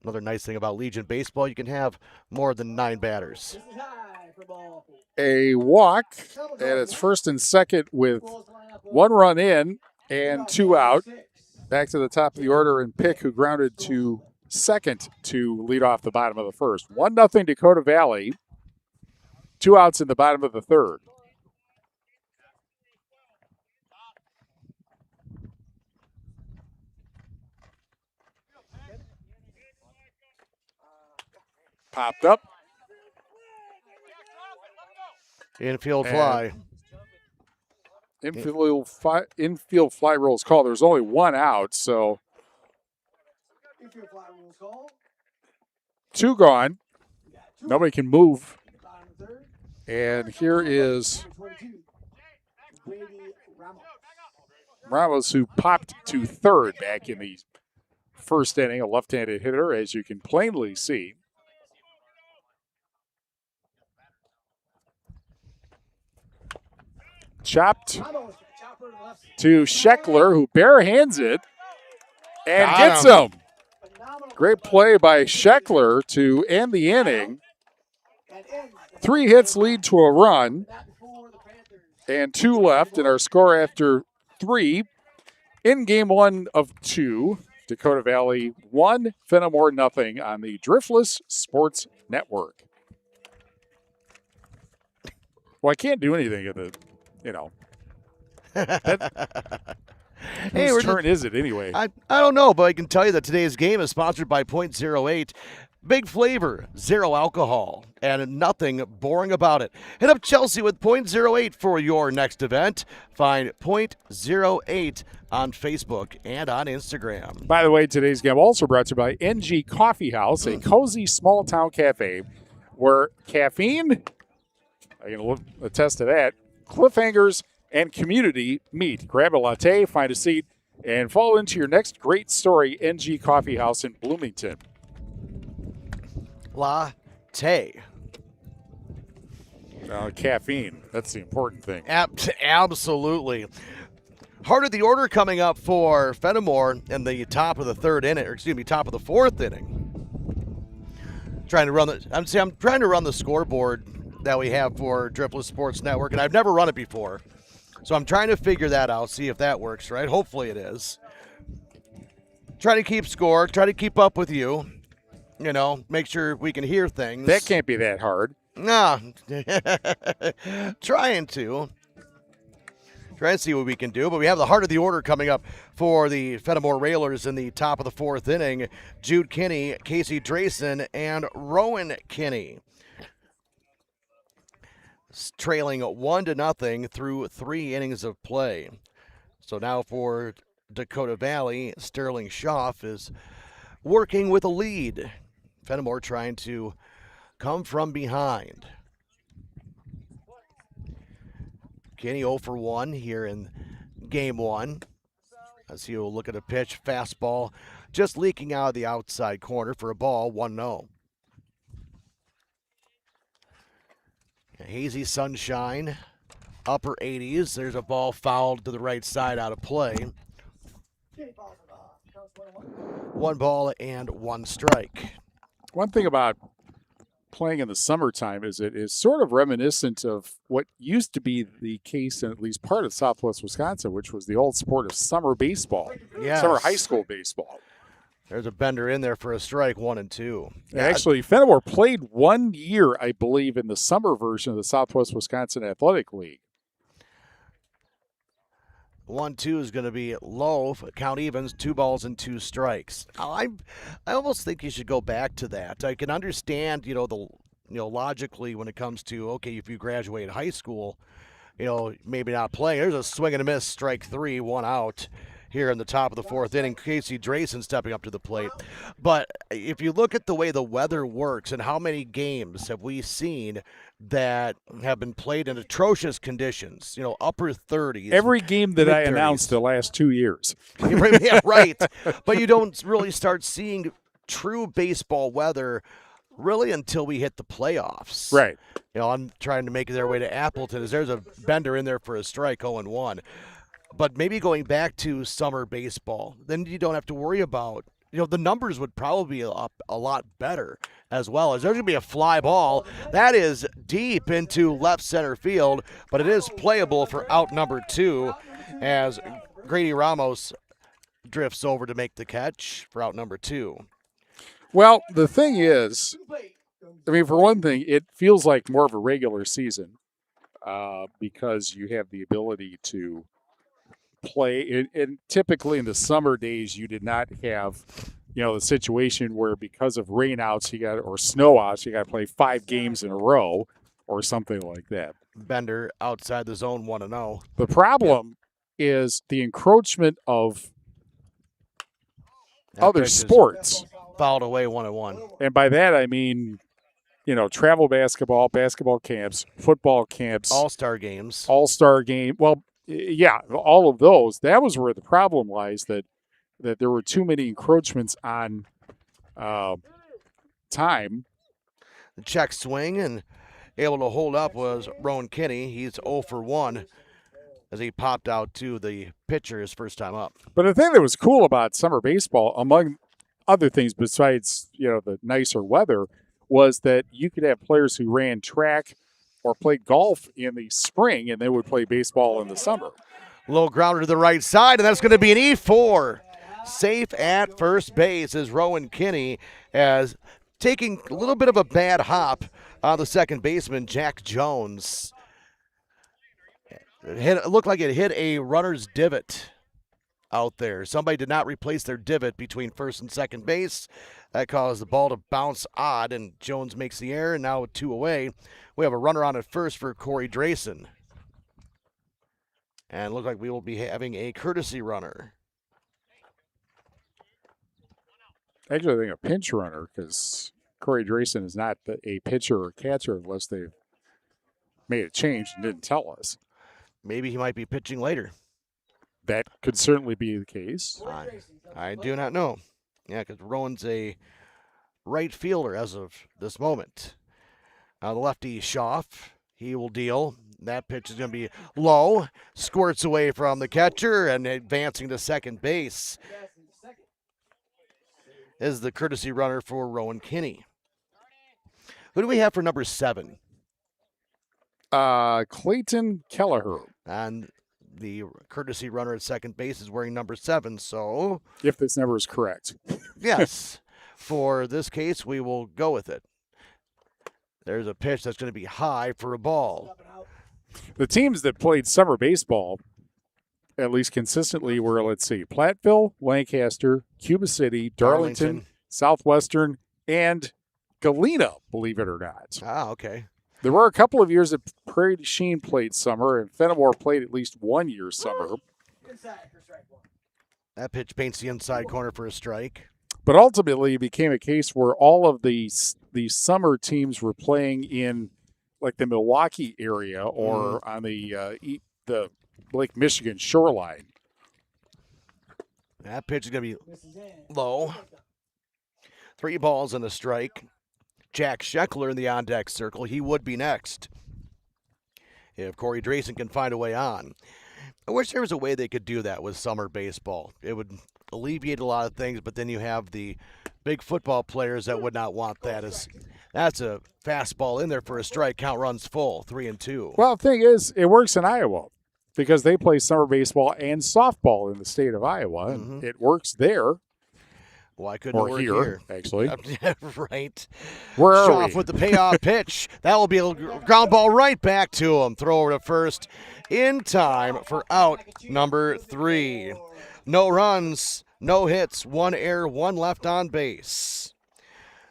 Another nice thing about Legion Baseball, you can have more than 9 batters. This is high for ball 4. A walk, and it's first and second with Balls line up 1 run in and 2 out. 6. Back to the top of the order, and Pick, who grounded to second to lead off the bottom of the first. 1-0 Dakota Valley. 2 outs in the bottom of the third. Popped up. Infield And fly. Infield fly roll is called. There's only 1 out, so Infield fly rules call. 2 gone. We got 2 Nobody can move. bottom of the third. And here is 22. Grady Ramos. Ramos, who popped to third back in the first inning, a left-handed hitter, as you can plainly see. Chopped Ramos with the chopper to the left. to Scheckler, who barehands it and Got gets him. him. Phenomenal Great play by Scheckler to end the inning. and ends the 3 hits lead to a run, bat before the Panthers. and 2 left in our score after 3. In game 1 of 2, Dakota Valley 1, Fennimore 0 on the Driftless Sports Network. Well, I can't do anything at the, Hey, whose we're turn is it anyway? I don't know, but I can tell you that today's game is sponsored by .08. Big flavor, 0 alcohol, and nothing boring about it. Hit up Chelsea with .08 for your next event. Find .08 on Facebook and on Instagram. By the way, today's game also brought to you by NG Coffee House, a cozy small town cafe where caffeine, I can attest to that, cliffhangers, and community meet. Grab a latte, find a seat, and fall into your next great story, NG Coffee House in Bloomington. Latte. Caffeine, that's the important thing. Absolutely. Heart of the order coming up for Fennimore in the top of the third inning, or excuse me, top of the fourth inning. I'm trying to run the scoreboard that we have for Driftless Sports Network, and I've never run it before. So I'm trying to figure that out, see if that works, right? Hopefully it is. Try to keep score, try to keep up with you. Make sure we can hear things. That can't be that hard. Nah. Trying to. Try and see what we can do. But we have the heart of the order coming up for the Fennimore Railers in the top of the fourth inning. Jude Kinney, Casey Drayson, and Rowan Kinney. Trailing 1-0 through 3 innings of play. So now for Dakota Valley, Sterling Schaff is working with a lead. Fennimore trying to come from behind. Kinney 0 for 1 here in game one. As he will look at a pitch, fastball, just leaking out of the outside corner for a ball, 1-0. Hazy sunshine, upper 80s. There's a ball fouled to the right side out of play. 1 ball and 1 strike. One thing about playing in the summertime is it is sort of reminiscent of what used to be the case in at least part of Southwest Wisconsin, which was the old sport of summer baseball, summer high school baseball. There's a bender in there for a strike, 1-2. Actually, Fennimore played 1 year, I believe, in the summer version of the Southwest Wisconsin Athletic League. 1-2 is going to be low. Count evens, 2 balls and 2 strikes. I almost think you should go back to that. I can understand, logically when it comes to, okay, if you graduate high school, maybe not playing. There's a swing and a miss, strike 3, 1 out here in the top of the 4th inning. Casey Drayson stepping up to the plate. But if you look at the way the weather works and how many games have we seen that have been played in atrocious conditions, upper 30s. Every game that I mid-30s. announced the last 2 years. Yeah, right. But you don't really start seeing true baseball weather really until we hit the playoffs. Right. I'm trying to make their way to Appleton. There's a bender in there for a strike, 0-1. But maybe going back to summer baseball, then you don't have to worry about, the numbers would probably be up a lot better as well. As there's going to be a fly ball that is deep into left center field, but it is playable for out number 2 as Grady Ramos drifts over to make the catch for out number 2. Well, the thing is, for one thing, it feels like more of a regular season because you have the ability to play. And typically in the summer days, you did not have, the situation where because of rainouts or snowouts, you got to play 5 games in a row or something like that. Bender outside the zone, 1-0. The problem is the encroachment of other sports. Fouled away, 1-1. And by that, I mean, travel basketball camps, football camps. All-star games. All-star game. Well, yeah, all of those. That was where the problem lies, that there were too many encroachments on time. The check swing and able to hold up was Rowan Kinney. He's 0 for 1 as he popped out to the pitcher his first time up. But the thing that was cool about summer baseball, among other things besides, the nicer weather, was that you could have players who ran track or played golf in the spring, and they would play baseball in the summer. Low grounder to the right side, and that's going to be an E4. Safe at first base is Rowan Kinney, as taking a little bit of a bad hop on the second baseman, Jack Jones. It looked like it hit a runner's divot out there. Somebody did not replace their divot between first and second base. That caused the ball to bounce odd, and Jones makes the error, and now with 2 away. We have a runner on at first for Corey Drayson. And it looks like we will be having a courtesy runner. Actually, I think a pinch runner, because Corey Drayson is not a pitcher or catcher unless they've made a change and didn't tell us. Maybe he might be pitching later. That could certainly be the case. I do not know. Yeah, because Rowan's a right fielder as of this moment. The lefty Schaff, he will deal. That pitch is going to be low, squirts away from the catcher, and advancing to second base is the courtesy runner for Rowan Kinney. Who do we have for number 7? Clayton Kelleher. And the courtesy runner at second base is wearing number 7, so... If this number is correct. Yes. For this case, we will go with it. There's a pitch that's going to be high for a ball. The teams that played summer baseball, at least consistently, were, let's see, Platteville, Lancaster, Cuba City, Darlington, Southwestern, and Galena, believe it or not. Ah, okay. There were a couple of years that Prairie du Chien played summer, and Fennimore played at least 1 year summer. That pitch paints the inside corner for a strike. But ultimately, it became a case where all of the summer teams were playing in, like, the Milwaukee area or on the the Lake Michigan shoreline. That pitch is going to be This is in. low. 3 balls and a strike. Jack Scheckler in the on-deck circle. He would be next if Corey Drayson can find a way on. I wish there was a way they could do that with summer baseball. It would alleviate a lot of things, but then you have the big football players that would not want that. That's a fastball in there for a strike. Count runs full, 3-2. Well, the thing is, it works in Iowa because they play summer baseball and softball in the state of Iowa, and it works there. Why couldn't it Or work here, actually. Right. Where are Schaff we? with the payoff pitch. That will be a ground ball right back to him. Throw over to first in time for out number 3. No runs, no hits, 1 error, 1 left on base.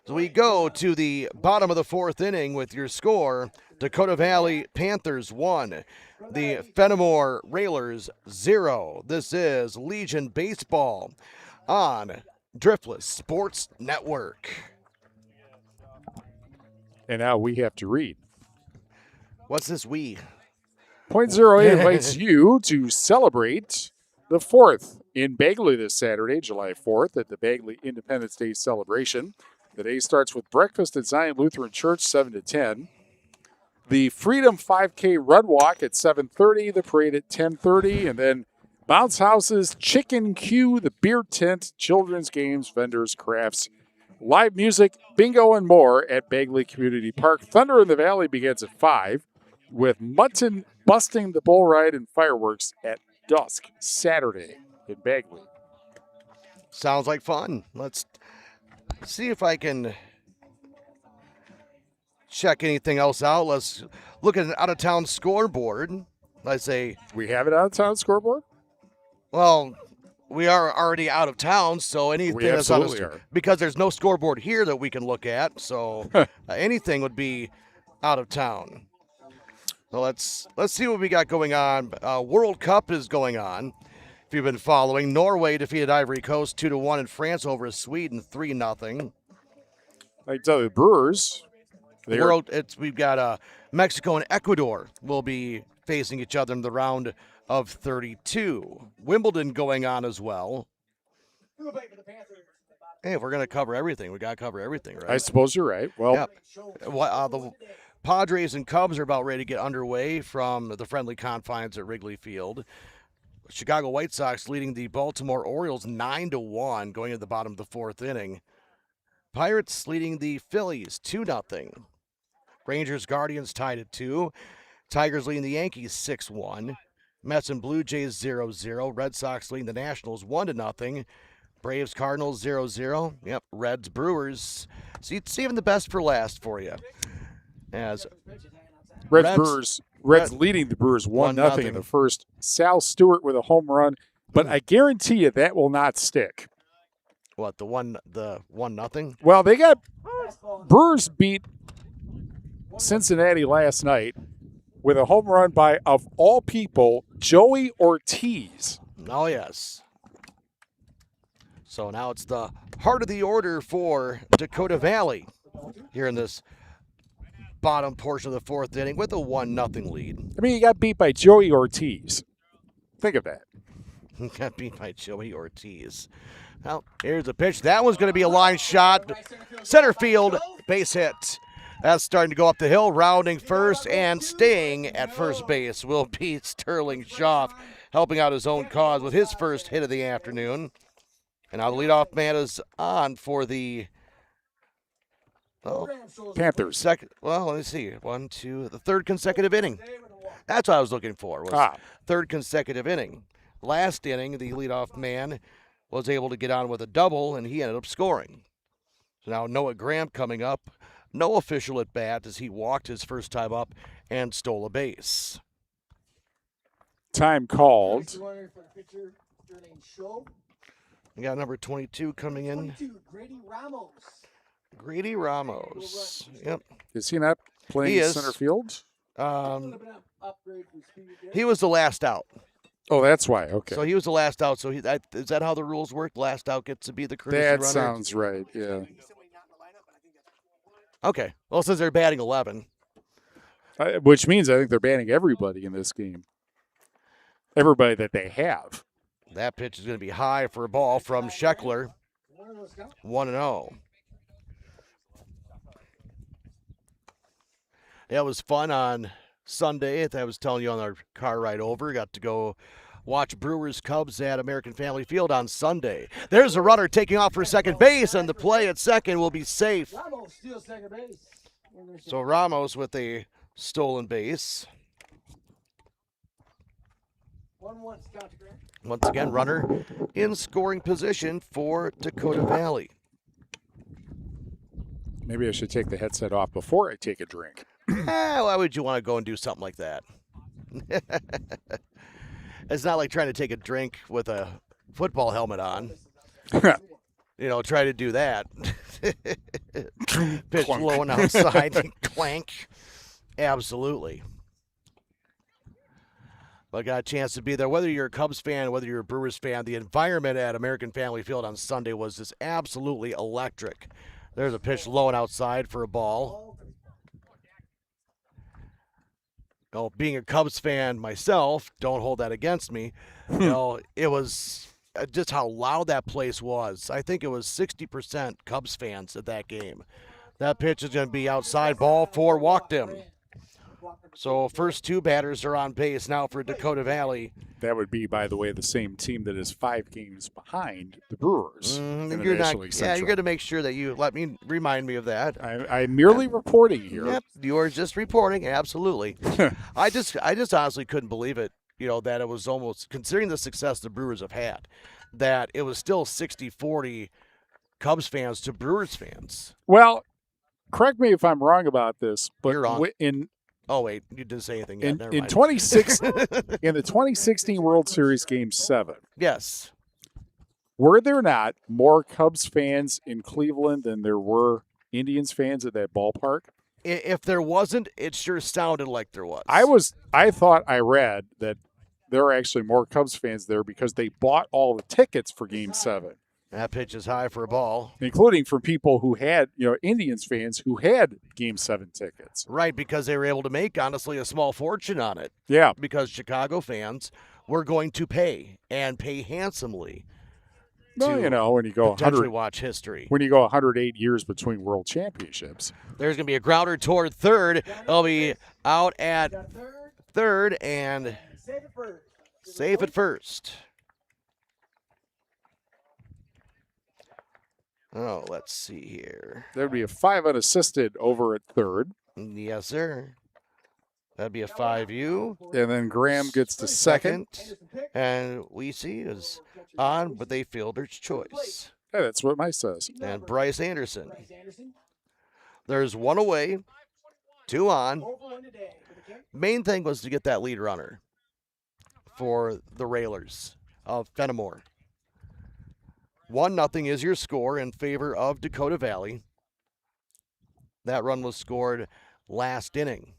So we go to the bottom of the 4th inning with your score. Dakota Valley Panthers 1. The Fennimore Railers 0. This is Legion Baseball on Driftless Sports Network. And now we have to read. What's this we? .08 invites you to celebrate the 4th in Bagley this Saturday, July 4th, at the Bagley Independence Day celebration. The day starts with breakfast at Zion Lutheran Church, 7 to 10. The Freedom 5K Run Walk at 7:30, the parade at 10:30, and then Bounce Houses, Chicken Q, the beer tent, children's games, vendors, crafts, live music, bingo, and more at Bagley Community Park. Thunder in the Valley begins at 5, with Mutton busting the bull ride and fireworks at dusk Saturday in Bagley. Sounds like fun. Let's see if I can check anything else out. Let's look at an out-of-town scoreboard. Let's say, We have it on the town scoreboard? well, we are already out of town, so anything We that's on absolutely are. because there's no scoreboard here that we can look at, so anything would be out of town. So let's see what we got going on. World Cup is going on. If you've been following, Norway defeated Ivory Coast 2-1, and France over Sweden 3-0. I can tell you, the Brewers, We've got Mexico and Ecuador will be facing each other in the round of 32. Wimbledon going on as well. Who will play for the Panthers? Hey, if we're going to cover everything, we got to cover everything, right? I suppose you're right. Well, Yep. The Padres and Cubs are about ready to get underway from the friendly confines at Wrigley Field. Chicago White Sox leading the Baltimore Orioles 9-1 going to the bottom of the 4th inning. Pirates leading the Phillies 2-0. Rangers Guardians tied at 2. Tigers leading the Yankees 6-1. Mets and Blue Jays 0-0. Red Sox leading the Nationals 1-0. Braves Cardinals 0-0. Yep, Reds Brewers. See, saving the best for last for you. As Reds leading the Brewers 1-0 in the first. Sal Stewart with a home run, but I guarantee you that will not stick. what, the 1-0? Well, they got Brewers beat Cincinnati last night with a home run by, of all people, Joey Ortiz. Oh, yes. So now it's the heart of the order for Dakota Valley here in this bottom portion of the 4th inning with a 1-0 lead. I mean, you got beat by Joey Ortiz. Think of that. Got beat by Joey Ortiz. Well, here's a pitch. That one's going to be a line shot. Center field, base hit. That's starting to go up the hill, rounding first and staying at first base will be Sterling Schaff, helping out his own cause with his first hit of the afternoon. And now the leadoff man is on for the Panthers. second. Well, let me see. 1, 2, the 3rd consecutive inning. That's what I was looking for. Was 3rd consecutive inning. Last inning, the leadoff man was able to get on with a double, and he ended up scoring. So now Noah Graham coming up. No official at bat as he walked his first time up and stole a base. Time called. We got number 22 coming in. Grady Ramos. Yep. Is he not playing He is. center field? He was the last out. Oh, that's why. Okay. So he was the last out. So is that how the rules work? Last out gets to be the courtesy That runner? sounds right, yeah. Okay. Well, since they're batting 11. Which means I think they're banning everybody in this game. everybody that they have. That pitch is going to be high for a ball from Scheckler. 1-0. It was fun on Sunday. I was telling you on our car ride over. Got to go watch Brewers Cubs at American Family Field on Sunday. There's a runner taking off for second base, and the play at second will be safe. Ramos steals second base. So Ramos with a stolen base. 1-1 Scott Grant. Once again, runner in scoring position for Dakota Valley. Maybe I should take the headset off before I take a drink. Why would you want to go and do something like that? It's not like trying to take a drink with a football helmet on. Try to do that. Pitch Clunk. low and outside. Clank. Absolutely. But got a chance to be there. Whether you're a Cubs fan, whether you're a Brewers fan, the environment at American Family Field on Sunday was just absolutely electric. There's a pitch low and outside for a ball. Being a Cubs fan myself, don't hold that against me. It was just how loud that place was. I think it was 60% Cubs fans at that game. That pitch is going to be outside, ball four, walked him. So first two batters are on base now for Dakota Valley. That would be, by the way, the same team that is 5 games behind the Brewers. in the You're National not. League Yeah, Central. you're going to make sure that you remind me of that. I'm merely reporting here. Yep, you are just reporting. Absolutely. I just honestly couldn't believe it. That it was almost, considering the success the Brewers have had, that it was still 60-40 Cubs fans to Brewers fans. Well, correct me if I'm wrong about this, but You're wrong. in Oh wait, you didn't say anything yet. Never mind. 2016 in the 2016 World Series Game 7, Yes. were there not more Cubs fans in Cleveland than there were Indians fans at that ballpark? If there wasn't, it sure sounded like there was. I thought I read that there are actually more Cubs fans there because they bought all the tickets for Game 7. That pitch is high for a ball. Including for people who had, Indians fans who had Game 7 tickets. Right, because they were able to make, honestly, a small fortune on it. Yeah. Because Chicago fans were going to pay, and pay handsomely. Well, when you go potentially 100, watch history. when you go 108 years between world championships. There's going to be a grounder toward third. It'll be out at third and Save it first. safe at first. Oh, let's see here. There would be a 5 unassisted over at third. Yes, sir. That'd be a 5U. And then Graham gets to second. And we see is on, but they fielder's choice. Yeah, that's what Mike says. And Bryce Anderson. Bryce Anderson. There's 1 away, 2 on. Over 1 today. For the kick. Main thing was to get that lead runner for the Railers of Fennimore. 1-0 is your score in favor of Dakota Valley. That run was scored last inning.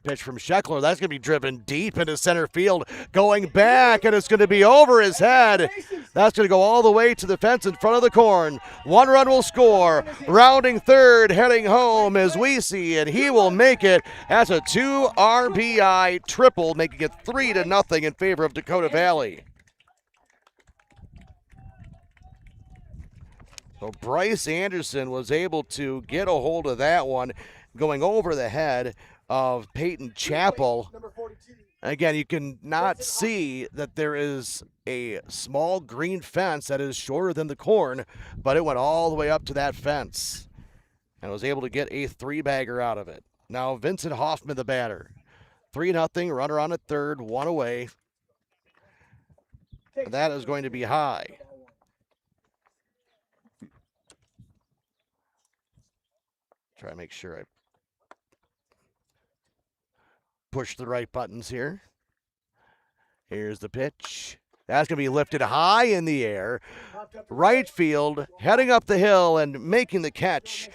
Pitch from Scheckler. That's going to be driven deep into center field. Going back, and it's going to be over his head. That's going to go all the way to the fence in front of the corn. 1 run will score. Rounding third, heading home is Weesey, and he will make it. That's a 2 RBI triple, making it 3-0 in favor of Dakota Valley. So Bryce Anderson was able to get a hold of that one, going over the head of Peyton Chappell. Number 42. Again, you can not see that there is a small green fence that is shorter than the corn, but it went all the way up to that fence and was able to get a 3-bagger out of it. Now Vincent Hoffman, the batter. 3-0, runner on at third, 1 away. That is going to be high. Try to make sure I push the right buttons here. Here's the pitch. That's going to be lifted high in the air. Right field, heading up the hill and making the catch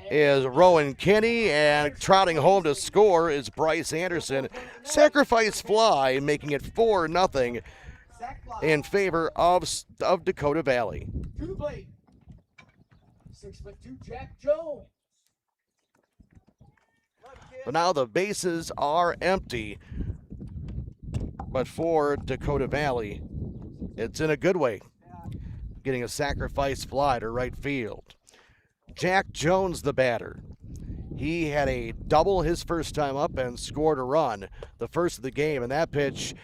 is Rowan Kinney, and trotting home to score is Bryce Anderson. Sacrifice fly, making it 4-0 in favor of Dakota Valley. To the plate. 6'2" Jack Jones. But now the bases are empty. but for Dakota Valley, it's in a good way. Getting a sacrifice fly to right field. Jack Jones, the batter. He had a double his first time up and scored a run the first of the game, and that pitch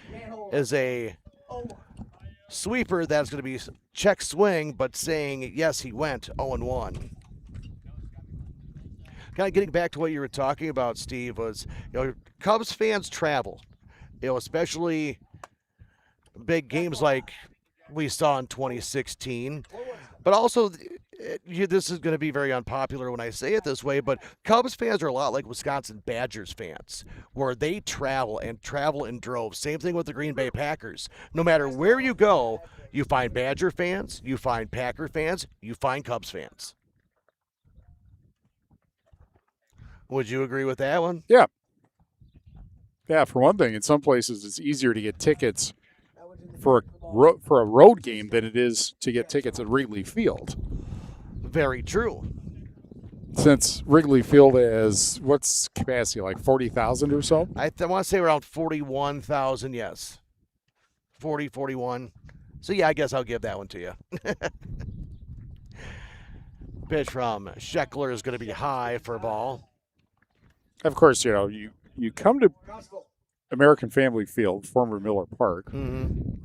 is a sweeper that's going to be check swing, but saying yes, he went 0-1. Kind of getting back to what you were talking about, Steve, was Cubs fans travel, especially big games like we saw in 2016, but also this is going to be very unpopular when I say it this way, but Cubs fans are a lot like Wisconsin Badgers fans, where they travel in droves. Same thing with the Green Bay Packers. No matter where you go, you find Badger fans, you find Packer fans, you find Cubs fans. Would you agree with that one? Yeah. Yeah, for one thing, in some places it's easier to get tickets for a road game than it is to get tickets at Wrigley Field. Very true. Since Wrigley Field has, what's capacity, like 40,000 or so? I want to say around 41,000, yes. 40, 41. So, yeah, I guess I'll give that one to you. Pitch from Scheckler is going to be high for a ball. Of course, you come to American Family Field, former Miller Park,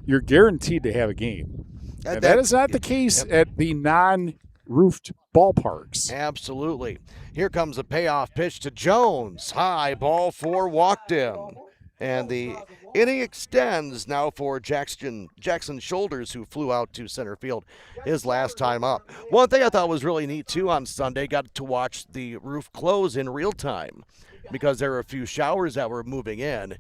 you're guaranteed to have a game. And that is not the case at the non-roofed ballparks. Absolutely. Here comes a payoff pitch to Jones. High ball for walked him. And the inning extends now for Jackson Shoulders, who flew out to center field his last time up. One thing I thought was really neat, too, on Sunday, got to watch the roof close in real time because there were a few showers that were moving in,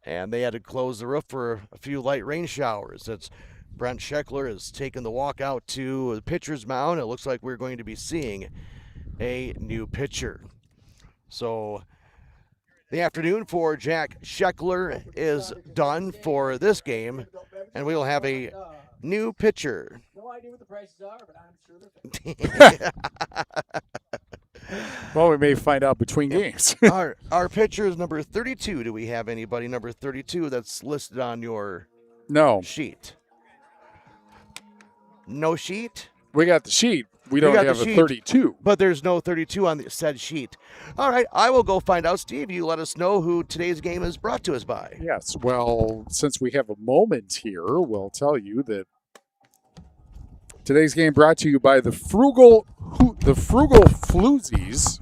and they had to close the roof for a few light rain showers. It's Brent Scheckler has taken the walk out to the pitcher's mound. It looks like we're going to be seeing a new pitcher. So the afternoon for Jack Scheckler is done for this game, and we will have a new pitcher. No idea what the prices are, but I'm sure they're Well, we may find out between games. Our pitcher is number 32. Do we have anybody number 32 that's listed on your sheet? No sheet? We got the sheet. We don't have a 32. But there's no 32 on the said sheet. All right, I will go find out. Steve, you let us know who today's game is brought to us by. Yes, well, since we have a moment here, we'll tell you that today's game brought to you by the Frugal Floozies,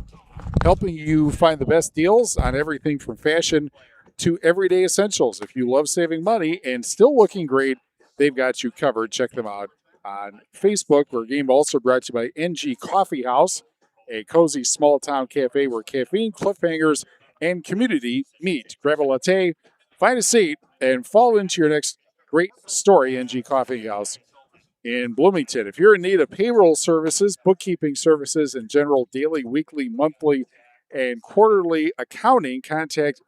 helping you find the best deals on everything from fashion to everyday essentials. If you love saving money and still looking great, they've got you covered. Check them out on Facebook. Our game also brought to you by NG Coffee House, a cozy small-town cafe where caffeine, cliffhangers, and community meet. Grab a latte, find a seat, and fall into your next great story, NG Coffee House in Bloomington. If you're in need of payroll services, bookkeeping services, and general daily, weekly, monthly, and quarterly accounting, contact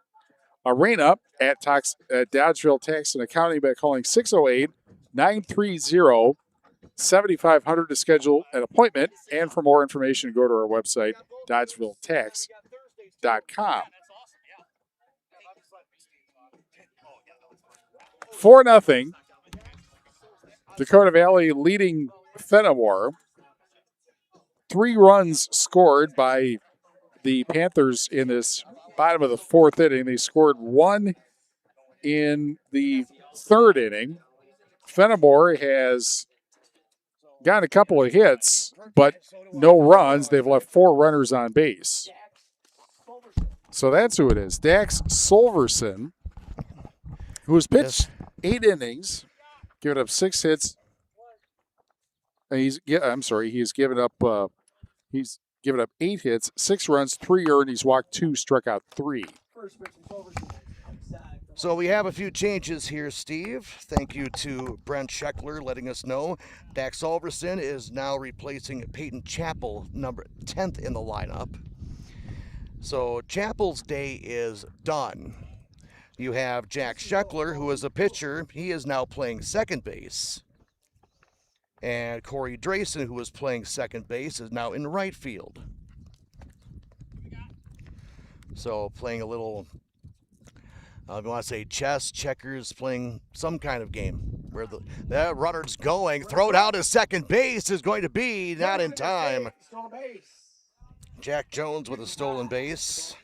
Arena at Dodgeville Tax and Accounting by calling 608-930-7500 to schedule an appointment. And for more information, go to our website, dodgevilletax.com. 4-0. Dakota Valley leading Fennimore. 3 runs scored by the Panthers in this bottom of the 4th inning. They scored 1 in the 3rd inning. Fennimore has gotten a couple of hits, but no runs. They've left 4 runners on base. So that's who it is. Dax Solverson, who has pitched 8 innings, given up 6 hits. He's given up 8 hits, 6 runs, 3 earned. He's walked 2, struck out 3. So we have a few changes here, Steve. Thank you to Brent Scheckler letting us know. Dax Solverson is now replacing Peyton Chappell, number 10th in the lineup. So Chappell's day is done. You have Jack Scheckler, who is a pitcher. He is now playing second base. And Corey Drayson, who was playing second base, is now in right field. So playing a little I want to say chess, checkers, playing some kind of game where that runner's going. Throw down to second base is going to be not in time. Stolen base. Jack Jones with a stolen base.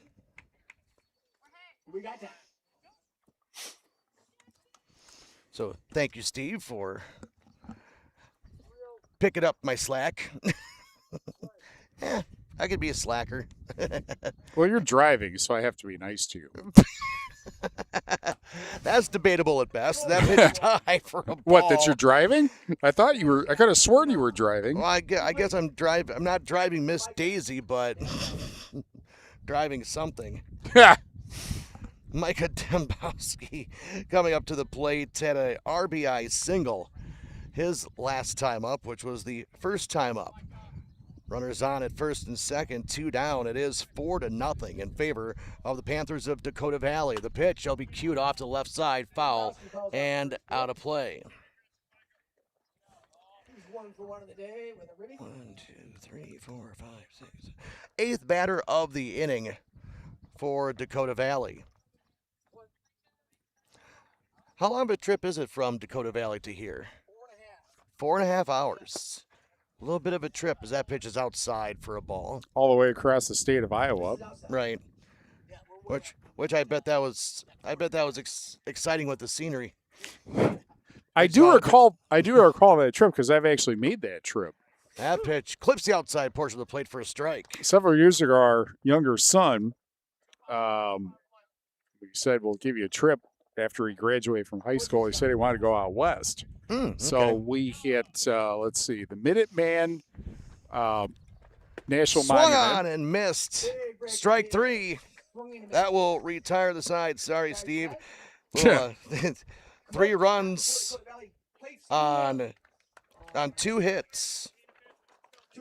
We got that. So thank you, Steve, for picking up my slack. I could be a slacker. Well, you're driving, so I have to be nice to you. That's debatable at best. That pitch is high for a ball. What, that you're driving? I thought you were. I could have sworn you were driving. Well, I guess I'm driving. I'm not driving Miss Daisy, but driving something. Yeah. Micah Dembowski coming up to the plate had a RBI single his last time up, which was the first time up. Runners on at first and second, 2 down. It is 4-0 in favor of the Panthers of Dakota Valley. The pitch shall be cued off to the left side, foul, and out of play. He's 1 for 1 of the day with a ribbon. 1, 2, 3, 4, 5, 6. 8th batter of the inning for Dakota Valley. How long of a trip is it from Dakota Valley to here? 4.5 hours. A little bit of a trip as that pitch is outside for a ball. All the way across the state of Iowa. Right. Which I bet that was exciting with the scenery. I do recall that trip because I've actually made that trip. That pitch clips the outside portion of the plate for a strike. Several years ago, our younger son, we said we'll give you a trip after he graduated from high school. He said he wanted to go out west. So we hit, let's see, the Minuteman National Swung Monument. on and missed. Strike 3. That will retire the side. Sorry, Steve. Well, 3 runs on 2 hits,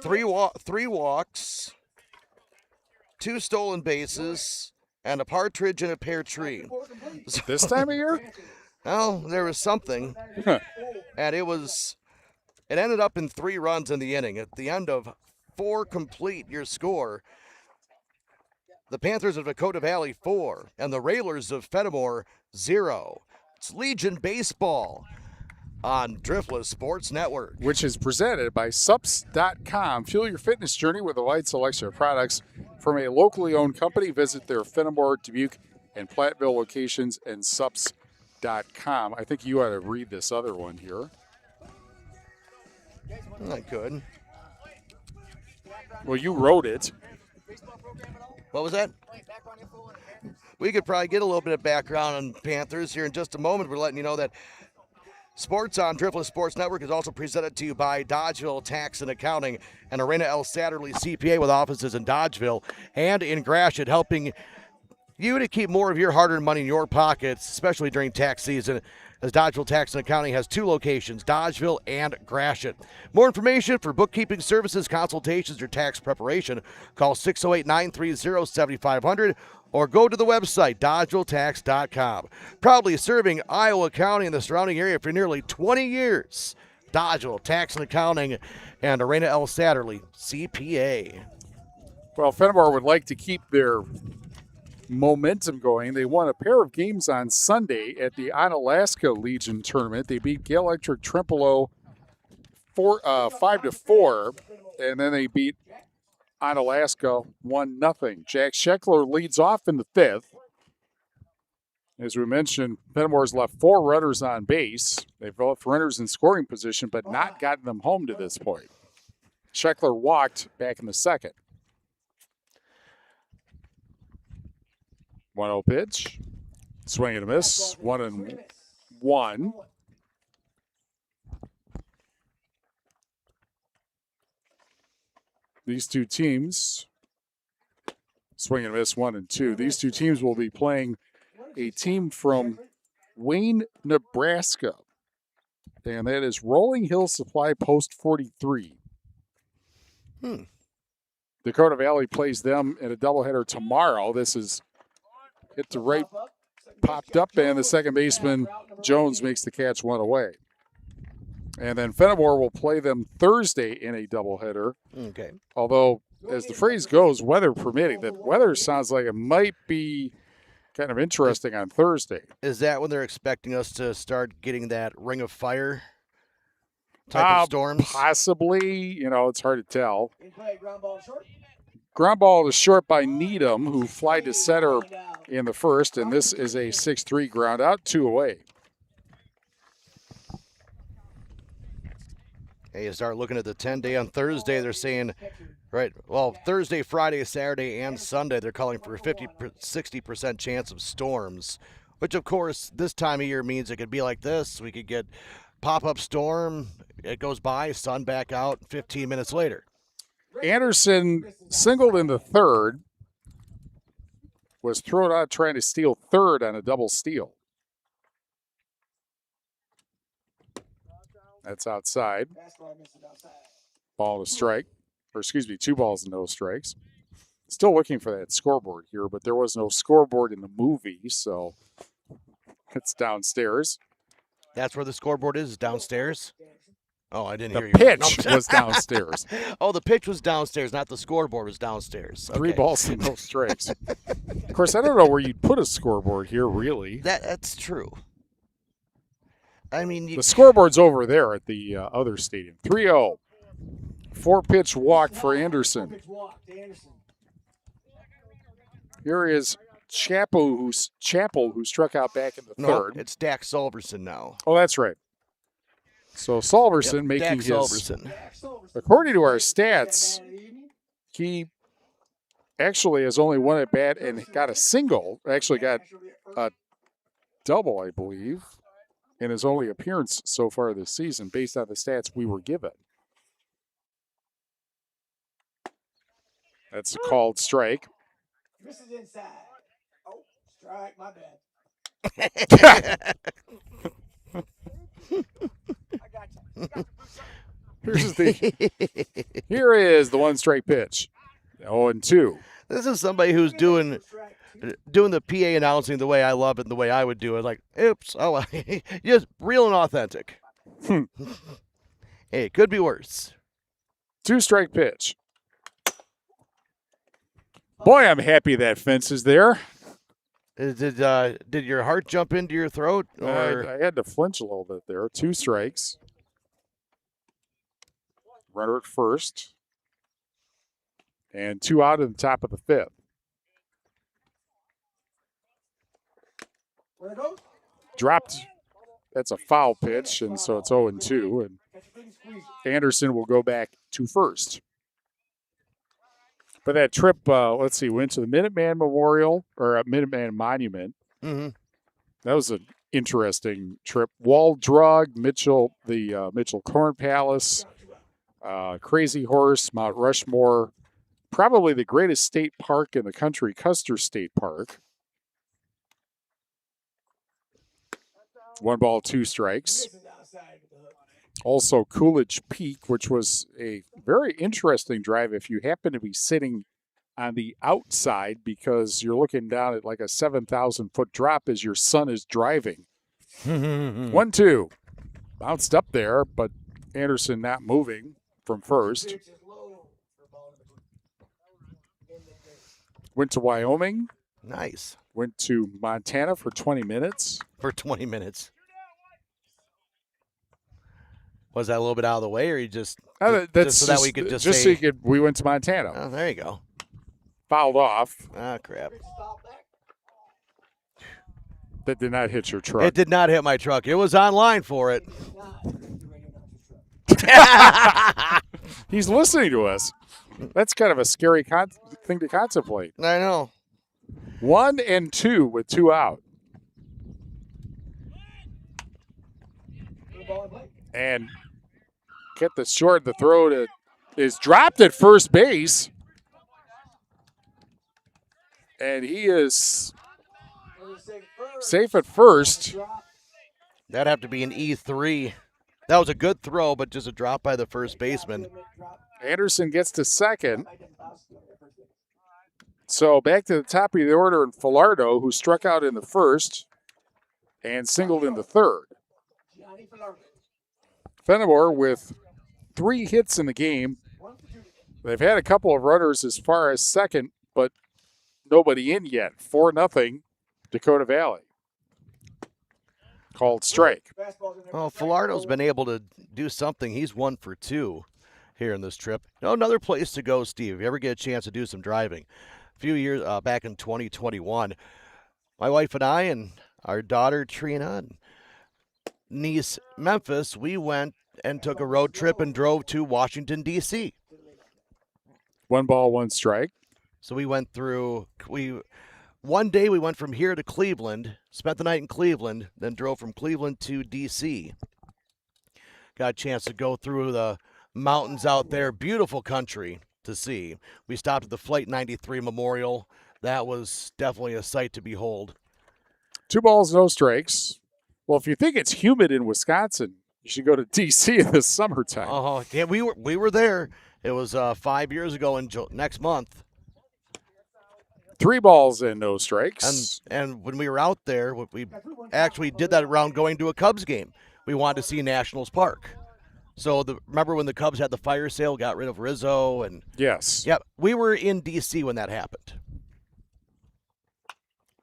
3 walks, 2 stolen bases, and a partridge in a pear tree. This time of year? Well, there was something, and it ended up in 3 runs in the inning. At the end of 4 complete, your score, the Panthers of Dakota Valley 4 and the Railers of Fennimore 0. It's Legion Baseball on Driftless Sports Network. Which is presented by Suppz.com. Fuel your fitness journey with a wide selection of products from a locally owned company. Visit their Fennimore, Dubuque, and Platteville locations and Suppz.com. I think you ought to read this other one here. I could. Well, you wrote it. What was that? We could probably get a little bit of background on Panthers here in just a moment. We're letting you know that Sports on Driftless Sports Network is also presented to you by Dodgeville Tax and Accounting and Arena L. Satterley CPA with offices in Dodgeville and in Gratiot, helping you to keep more of your hard-earned money in your pockets, especially during tax season, as Dodgeville Tax and Accounting has 2 locations, Dodgeville and Gratiot. More information for bookkeeping services, consultations, or tax preparation, call 608-930-7500 or go to the website, DodgevilleTax.com. Proudly serving Iowa County and the surrounding area for nearly 20 years. Dodgeville Tax and Accounting and Arena L. Satterley, CPA. Well, Fennimore would like to keep their momentum going. They won a pair of games on Sunday at the Onalaska Legion tournament. They beat Gale Electric Trempealeau 5-4, and then they beat Onalaska 1-0. Jack Scheckler leads off in the 5th. As we mentioned, Fennimore's left 4 runners on base. They've left runners in scoring position, but not gotten them home to this point. Scheckler walked back in the 2nd. 1-0 pitch. Swing and a miss. 1-1. These 2 teams, swing and miss 1-2. These 2 teams will be playing a team from Wayne, Nebraska. And that is Rolling Hill Supply Post 43. Dakota Valley plays them in a doubleheader tomorrow. This is hit the right, popped up, and the second baseman, Jones, makes the catch 1 away. And then Fennimore will play them Thursday in a doubleheader. Okay. Although, as the phrase goes, weather permitting. That weather sounds like it might be kind of interesting on Thursday. Is that when they're expecting us to start getting that ring of fire type of storms? Possibly. You know, it's hard to tell. In play, ground ball short. Ground ball is short by Needham, who flied to center in the first, and this is a 6-3 ground out, 2 away. Hey, you start looking at the 10-day on Thursday, they're saying, right, well, Thursday, Friday, Saturday, and Sunday, they're calling for a 60% chance of storms, which, of course, this time of year means it could be like this. We could get pop-up storm, it goes by, sun back out 15 minutes later. Anderson singled in the third, was thrown out trying to steal third on a double steal. That's outside. Ball to strike. Or excuse me, 2 balls and no strikes. Still looking for that scoreboard here, but there was no scoreboard in the movie, so it's downstairs. That's where the scoreboard is downstairs? Oh, I didn't hear you. The pitch was downstairs. Oh, the pitch was downstairs, not the scoreboard was downstairs. Okay. 3 balls and no strikes. Of course, I don't know where you'd put a scoreboard here, really. That's true. I mean, the scoreboard's over there at the other stadium. 3-0. 4-pitch walk for Anderson. Here is Chappell, who struck out back in the third. It's Dak Solverson now. Oh, that's right. So Solverson making Dak his. Solverson. According to our stats, he actually has only one at bat and got a single. Actually got a double, I believe, in his only appearance so far this season, based on the stats we were given. That's a called strike. This is inside. Oh, strike, my bad. Here is the 1-strike pitch. 0-2. This is somebody who's doing the PA announcing the way I love it and the way I would do it. Like, oops, oh, just real and authentic. Hey, it could be worse. 2-strike pitch. Boy, I'm happy that fence is there. Did your heart jump into your throat? Or? I had to flinch a little bit there. 2 strikes. Runner at first. And 2 out in the top of the 5th. Dropped. That's a foul pitch, and so it's 0-2. And Anderson will go back to first. But that trip, let's see, went to the Minuteman Memorial, or Minuteman Monument. Mm-hmm. That was an interesting trip. Wall Drug, Mitchell, the Mitchell Corn Palace, Crazy Horse, Mount Rushmore, probably the greatest state park in the country, Custer State Park. 1 ball, 2 strikes. Also Coolidge Peak, which was a very interesting drive if you happen to be sitting on the outside because you're looking down at like a 7,000-foot drop as your son is driving. 1-2. Bounced up there, but Anderson not moving from first. Went to Wyoming. Nice. Went to Montana for 20 minutes. For 20 minutes. Was that a little bit out of the way, or you just so that we could just say, so we went to Montana. Oh, there you go. Fouled off. Ah, crap. That did not hit your truck. It did not hit my truck. It was online for it. He's listening to us. That's kind of a scary thing to contemplate. I know. 1-2 with 2 out. And get the short, the throw is dropped at first base. And he is safe at first. That'd have to be an E3. That was a good throw, but just a drop by the first baseman. Anderson gets to second. So back to the top of the order in Falardo, who struck out in the first and singled in the third. Fennimore with 3 hits in the game. They've had a couple of runners as far as second, but nobody in yet. 4-0 Dakota Valley. Called strike. Fastball's in there. Well, Falardo's been able to do something. He's 1 for 2 here in this trip. Another place to go, Steve. If you ever get a chance to do some driving. A few years back in 2021, my wife and I and our daughter Trina and niece Memphis, we went and took a road trip and drove to Washington, D.C. 1 ball, 1 strike. So we went through, one day we went from here to Cleveland, spent the night in Cleveland, then drove from Cleveland to D.C. Got a chance to go through the mountains out there. Beautiful country to see. We stopped at the Flight 93 Memorial. That was definitely a sight to behold. 2 balls, no strikes. Well, if you think it's humid in Wisconsin, you should go to D.C. in the summertime. Oh, yeah, we were there. It was 5 years ago in next month. 3 balls and no strikes. And when we were out there, we actually did that around going to a Cubs game. We wanted to see Nationals Park. So remember when the Cubs had the fire sale, got rid of Rizzo, and Yes. yep, we were in D.C. when that happened.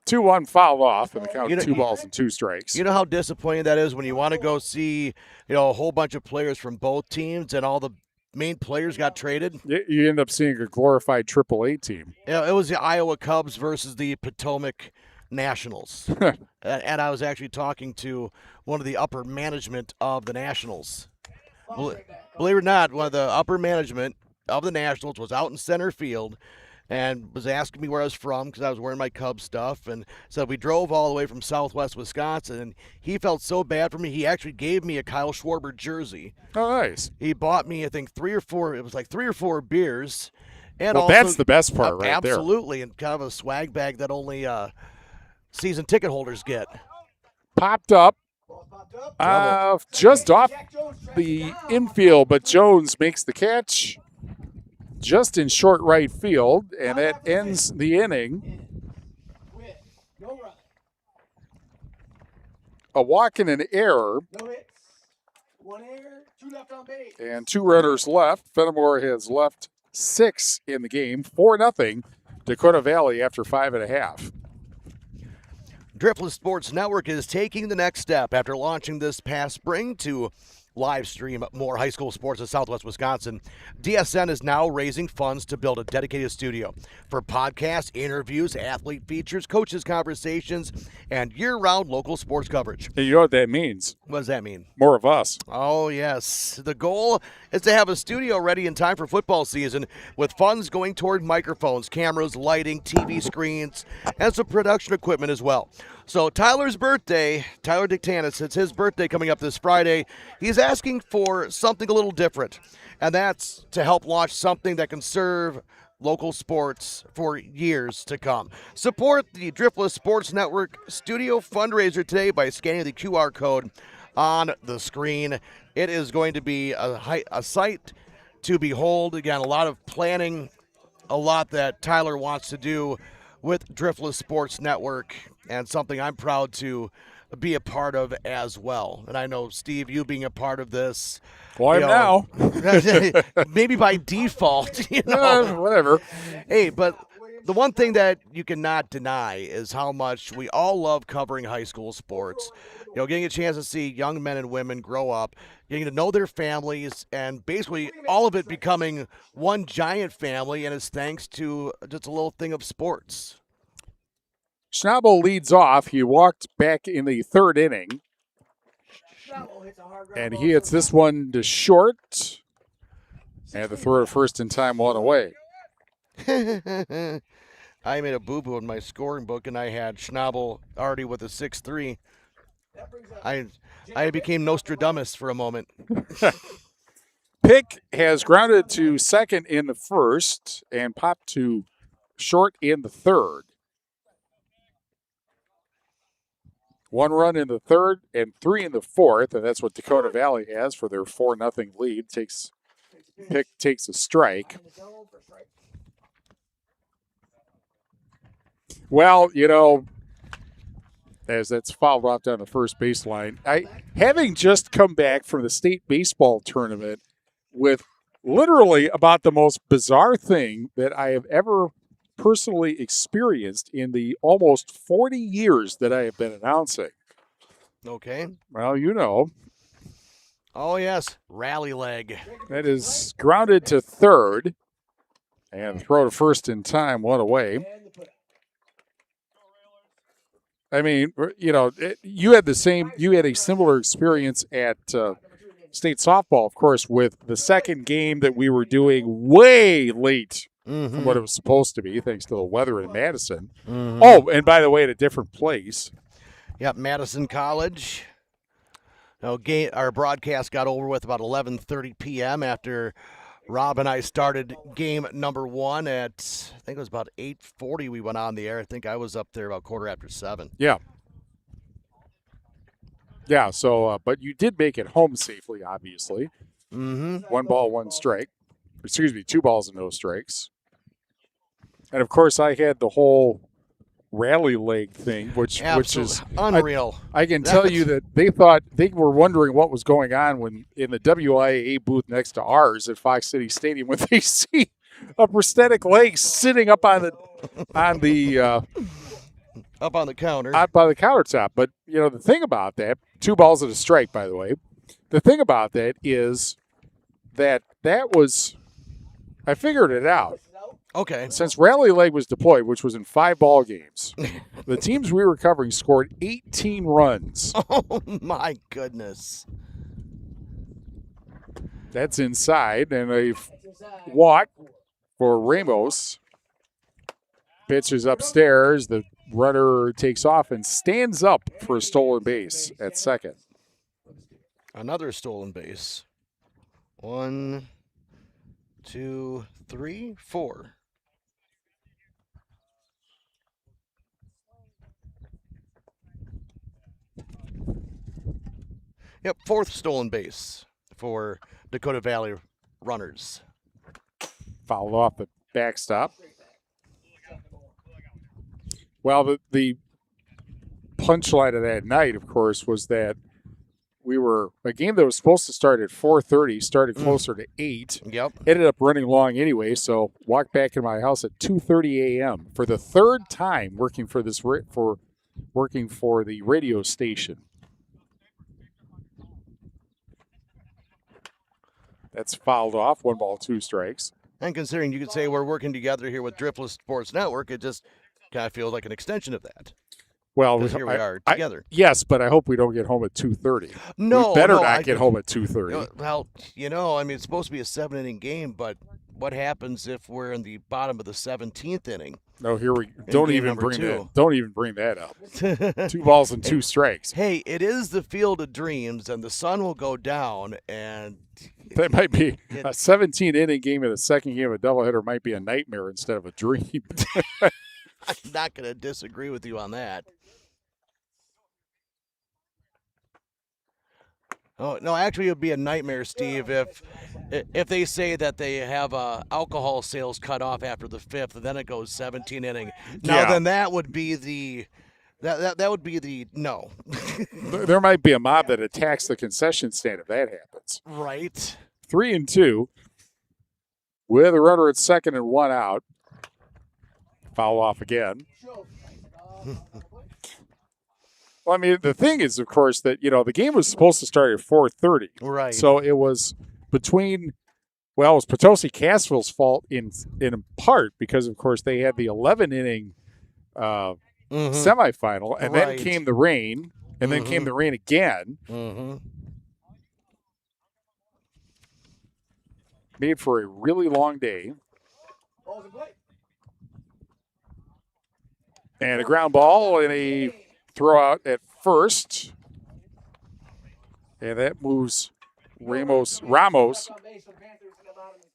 2-1 fouled off, and the count You know- 2 balls and 2 strikes. You know how disappointing that is when you want to go see, a whole bunch of players from both teams and all the main players got traded. You end up seeing a glorified AAA team. It was the Iowa Cubs versus the Potomac Nationals. And I was actually talking to one of the upper management of the Nationals. Believe it or not, one of the upper management of the Nationals was out in center field and was asking me where I was from because I was wearing my Cubs stuff, and said we drove all the way from southwest Wisconsin, and he felt so bad for me, he actually gave me a Kyle Schwarber jersey. Oh, nice. He bought me, I think, 3 or 4 beers. And Well, also, that's the best part right there. absolutely, and kind of a swag bag that only season ticket holders get. Popped up Ball's popped up. just off Jack Jones tracks the it down. infield, but Jones makes the catch just in short right field, and that ends the inning. Quit. No run. A walk and an error, No hits. 1 error. 2 left on base. and 2 runners left. Fennimore has left 6 in the game, 4-0. Dakota Valley after 5.5. Driftless Sports Network is taking the next step after launching this past spring to live stream more high school sports in southwest Wisconsin. DSN is now raising funds to build a dedicated studio for podcasts, interviews, athlete features, coaches' conversations, and year-round local sports coverage. And you know what that means? What does that mean? More of us. Oh, yes. The goal is to have a studio ready in time for football season with funds going toward microphones, cameras, lighting, TV screens, and some production equipment as well. So Tyler's birthday, Tyler Dictanis, it's his birthday coming up this Friday. He's asking for something a little different, and that's to help launch something that can serve local sports for years to come. Support the Driftless Sports Network studio fundraiser today by scanning the QR code on the screen. It is going to be a sight to behold. Again, a lot of planning, a lot that Tyler wants to do with Driftless Sports Network, and something I'm proud to be a part of as well. And I know, Steve, you being a part of this. Well, I'm now. Maybe by default, you know. Whatever. Hey, but the one thing that you cannot deny is how much we all love covering high school sports. Getting a chance to see young men and women grow up, getting to know their families, and basically all of it becoming one giant family, and it's thanks to just a little thing of sports. Schnabel leads off. He walked back in the 3rd inning, Schnabel hits a hard ground and ball. he hits this one to short. And the throw to first in time, 1 away. I made a boo-boo in my scoring book, and I had Schnabel already with a 6-3. That brings up I became Nostradamus for a moment. Pick has grounded to second in the 1st and popped to short in the 3rd. 1 run in the 3rd and 3 in the 4th, and that's what Dakota Valley has for their 4-0 lead. Pick takes a strike. in the zone for strike. Well, as that's fouled off down the first baseline. Having just come back from the state baseball tournament with literally about the most bizarre thing that I have ever personally experienced in the almost 40 years that I have been announcing. Okay. Well, you know, Oh, yes. Rally leg. that is grounded to third. And throw to first in time, one away. And the put. I mean, you know, you had a similar experience at state softball, of course, with the second game that we were doing way late from what it was supposed to be, thanks to the weather in Madison. Oh, and by the way, at a different place. Yep, Madison College. Now, our broadcast got over with about 11:30 p.m. after Rob and I started game number one at, I think it was about 8:40 we went on the air. I think I was up there about 7:15. Yeah. Yeah, so, but you did make it home safely, obviously. 1 ball, 1 strike. Excuse me, 2 balls and no strikes. And, of course, I had the whole rally leg thing, which is unreal. I can tell you that they were wondering what was going on when in the WIAA booth next to ours at Fox City Stadium when they see a prosthetic leg sitting up on the up on the counter, out by the countertop. But you know the thing about that, 2 balls and a strike, by the way. The thing about that is that was I figured it out. Okay. Since Rally Leg was deployed, which was in 5 ball games, the teams we were covering scored 18 runs. Oh, my goodness. That's inside, and a walk for Ramos. Pitch is upstairs. The runner takes off and stands up for a stolen base at second. Another stolen base. 1, 2, 3, 4. Yep, 4th stolen base for Dakota Valley runners. Fouled off the backstop. Well, the punchline of that night, of course, was that a game that was supposed to start at 4:30 started closer to 8. Yep. Ended up running long anyway, so walked back in my house at 2:30 a.m. for the 3rd time working for the radio station. That's fouled off. 1 ball, 2 strikes. And considering you could say we're working together here with Driftless Sports Network, it just kind of feels like an extension of that. Well, here we are together. Yes, but I hope we don't get home at 2:30. No, we better not get home at 2:30. Well, I mean, it's supposed to be a 7-inning game, but what happens if we're in the bottom of the 17th inning? No, don't even bring that up. 2 balls and 2 strikes. Hey, it is the Field of Dreams, and the sun will go down, and that might be a 17-inning game and a second game of a doubleheader might be a nightmare instead of a dream. I'm not going to disagree with you on that. Oh no! Actually, it would be a nightmare, Steve, if they say that they have alcohol sales cut off after the 5th, and then it goes 17 inning. Now, then that would be the that would be the no. There might be a mob that attacks the concession stand if that happens. Right. 3-2, with a runner at second and 1 out. Foul off again. Well, I mean, the thing is, of course, that, the game was supposed to start at 4:30. Right. So it was it was Potosi Cassville's fault in part because, of course, they had the 11-inning semifinal, and then came the rain, and then came the rain again. Made for a really long day. And a ground ball and a throw out at first. And that moves Ramos.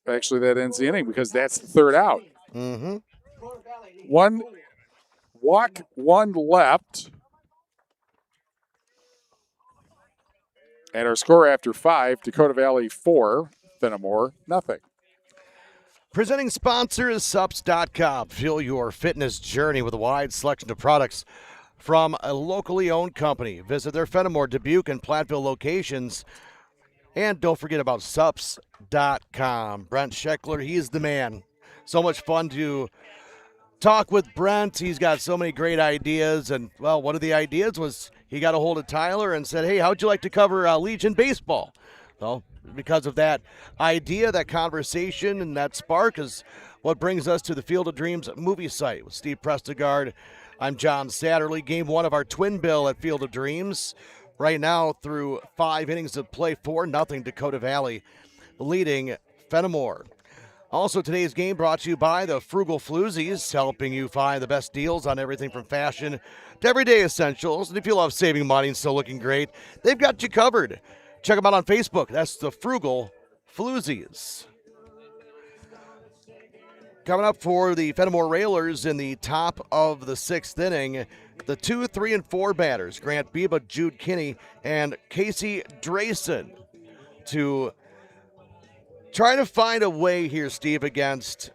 Actually, that ends the inning because that's the 3rd out. 1 walk, 1 left. And our score after 5, Dakota Valley 4, Fennimore, nothing. Presenting sponsor is Suppz.com. Fuel your fitness journey with a wide selection of products from a locally owned company. Visit their Fennimore, Dubuque, and Platteville locations. And don't forget about Suppz.com. Brent Scheckler, he is the man. So much fun to talk with Brent. He's got so many great ideas. And, well, one of the ideas was he got a hold of Tyler and said, hey, how'd you like to cover Legion baseball? Well, because of that idea, that conversation, and that spark is what brings us to the Field of Dreams movie site with Steve Prestegard. I'm John Satterley. Game 1 of our twin bill at Field of Dreams. Right now, through 5 innings of play, 4-0 Dakota Valley leading Fennimore. Also, today's game brought to you by the Frugal Floozies, helping you find the best deals on everything from fashion to everyday essentials. And if you love saving money and still looking great, they've got you covered. Check them out on Facebook. That's the Frugal Floozies. Coming up for the Fennimore Railers in the top of the 6th inning, the 2, 3, and 4 batters, Grant Biba, Jude Kinney, and Casey Drayson, to try to find a way here, Steve, against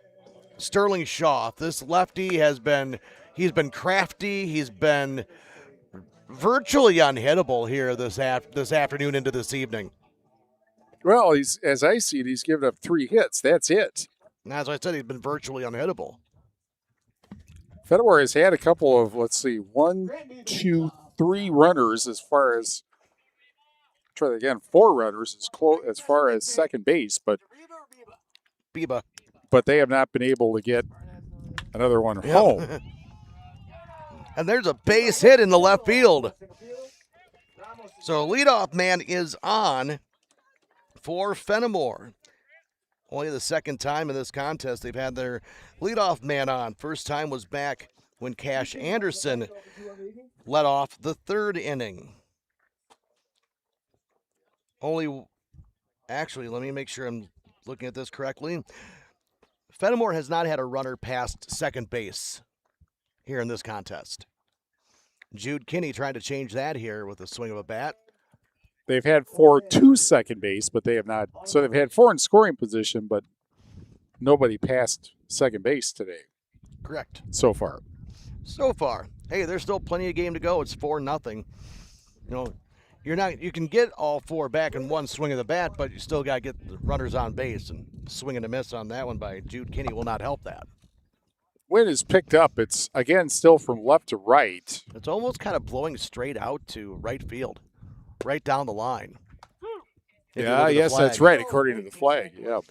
Sterling Shaw. This lefty he's been crafty. He's been virtually unhittable here this afternoon into this evening. Well, as I see it, he's given up 3 hits. That's it. And as I said, he's been virtually unhittable. Fennimore has had a couple of, 1, 2, 3 runners as far as, try that again, 4 runners as far as second base, but they have not been able to get another one home. And there's a base hit in the left field. So leadoff man is on for Fennimore. Only the second time in this contest they've had their leadoff man on. First time was back when Cash Anderson led off the 3rd inning. Actually, let me make sure I'm looking at this correctly. Fennimore has not had a runner past second base here in this contest. Jude Kinney trying to change that here with a swing of a bat. They've had 4 to second base, but they have not. So they've had 4 in scoring position, but nobody passed second base today. Correct. So far. Hey, there's still plenty of game to go. It's 4-0. You can get all 4 back in one swing of the bat, but you still got to get the runners on base, and swing and a miss on that one by Jude Kinney will not help that. Wind is picked up. It's, again, still from left to right. It's almost kind of blowing straight out to right field, right down the line. Yes, that's right, according to the flag. Yeah.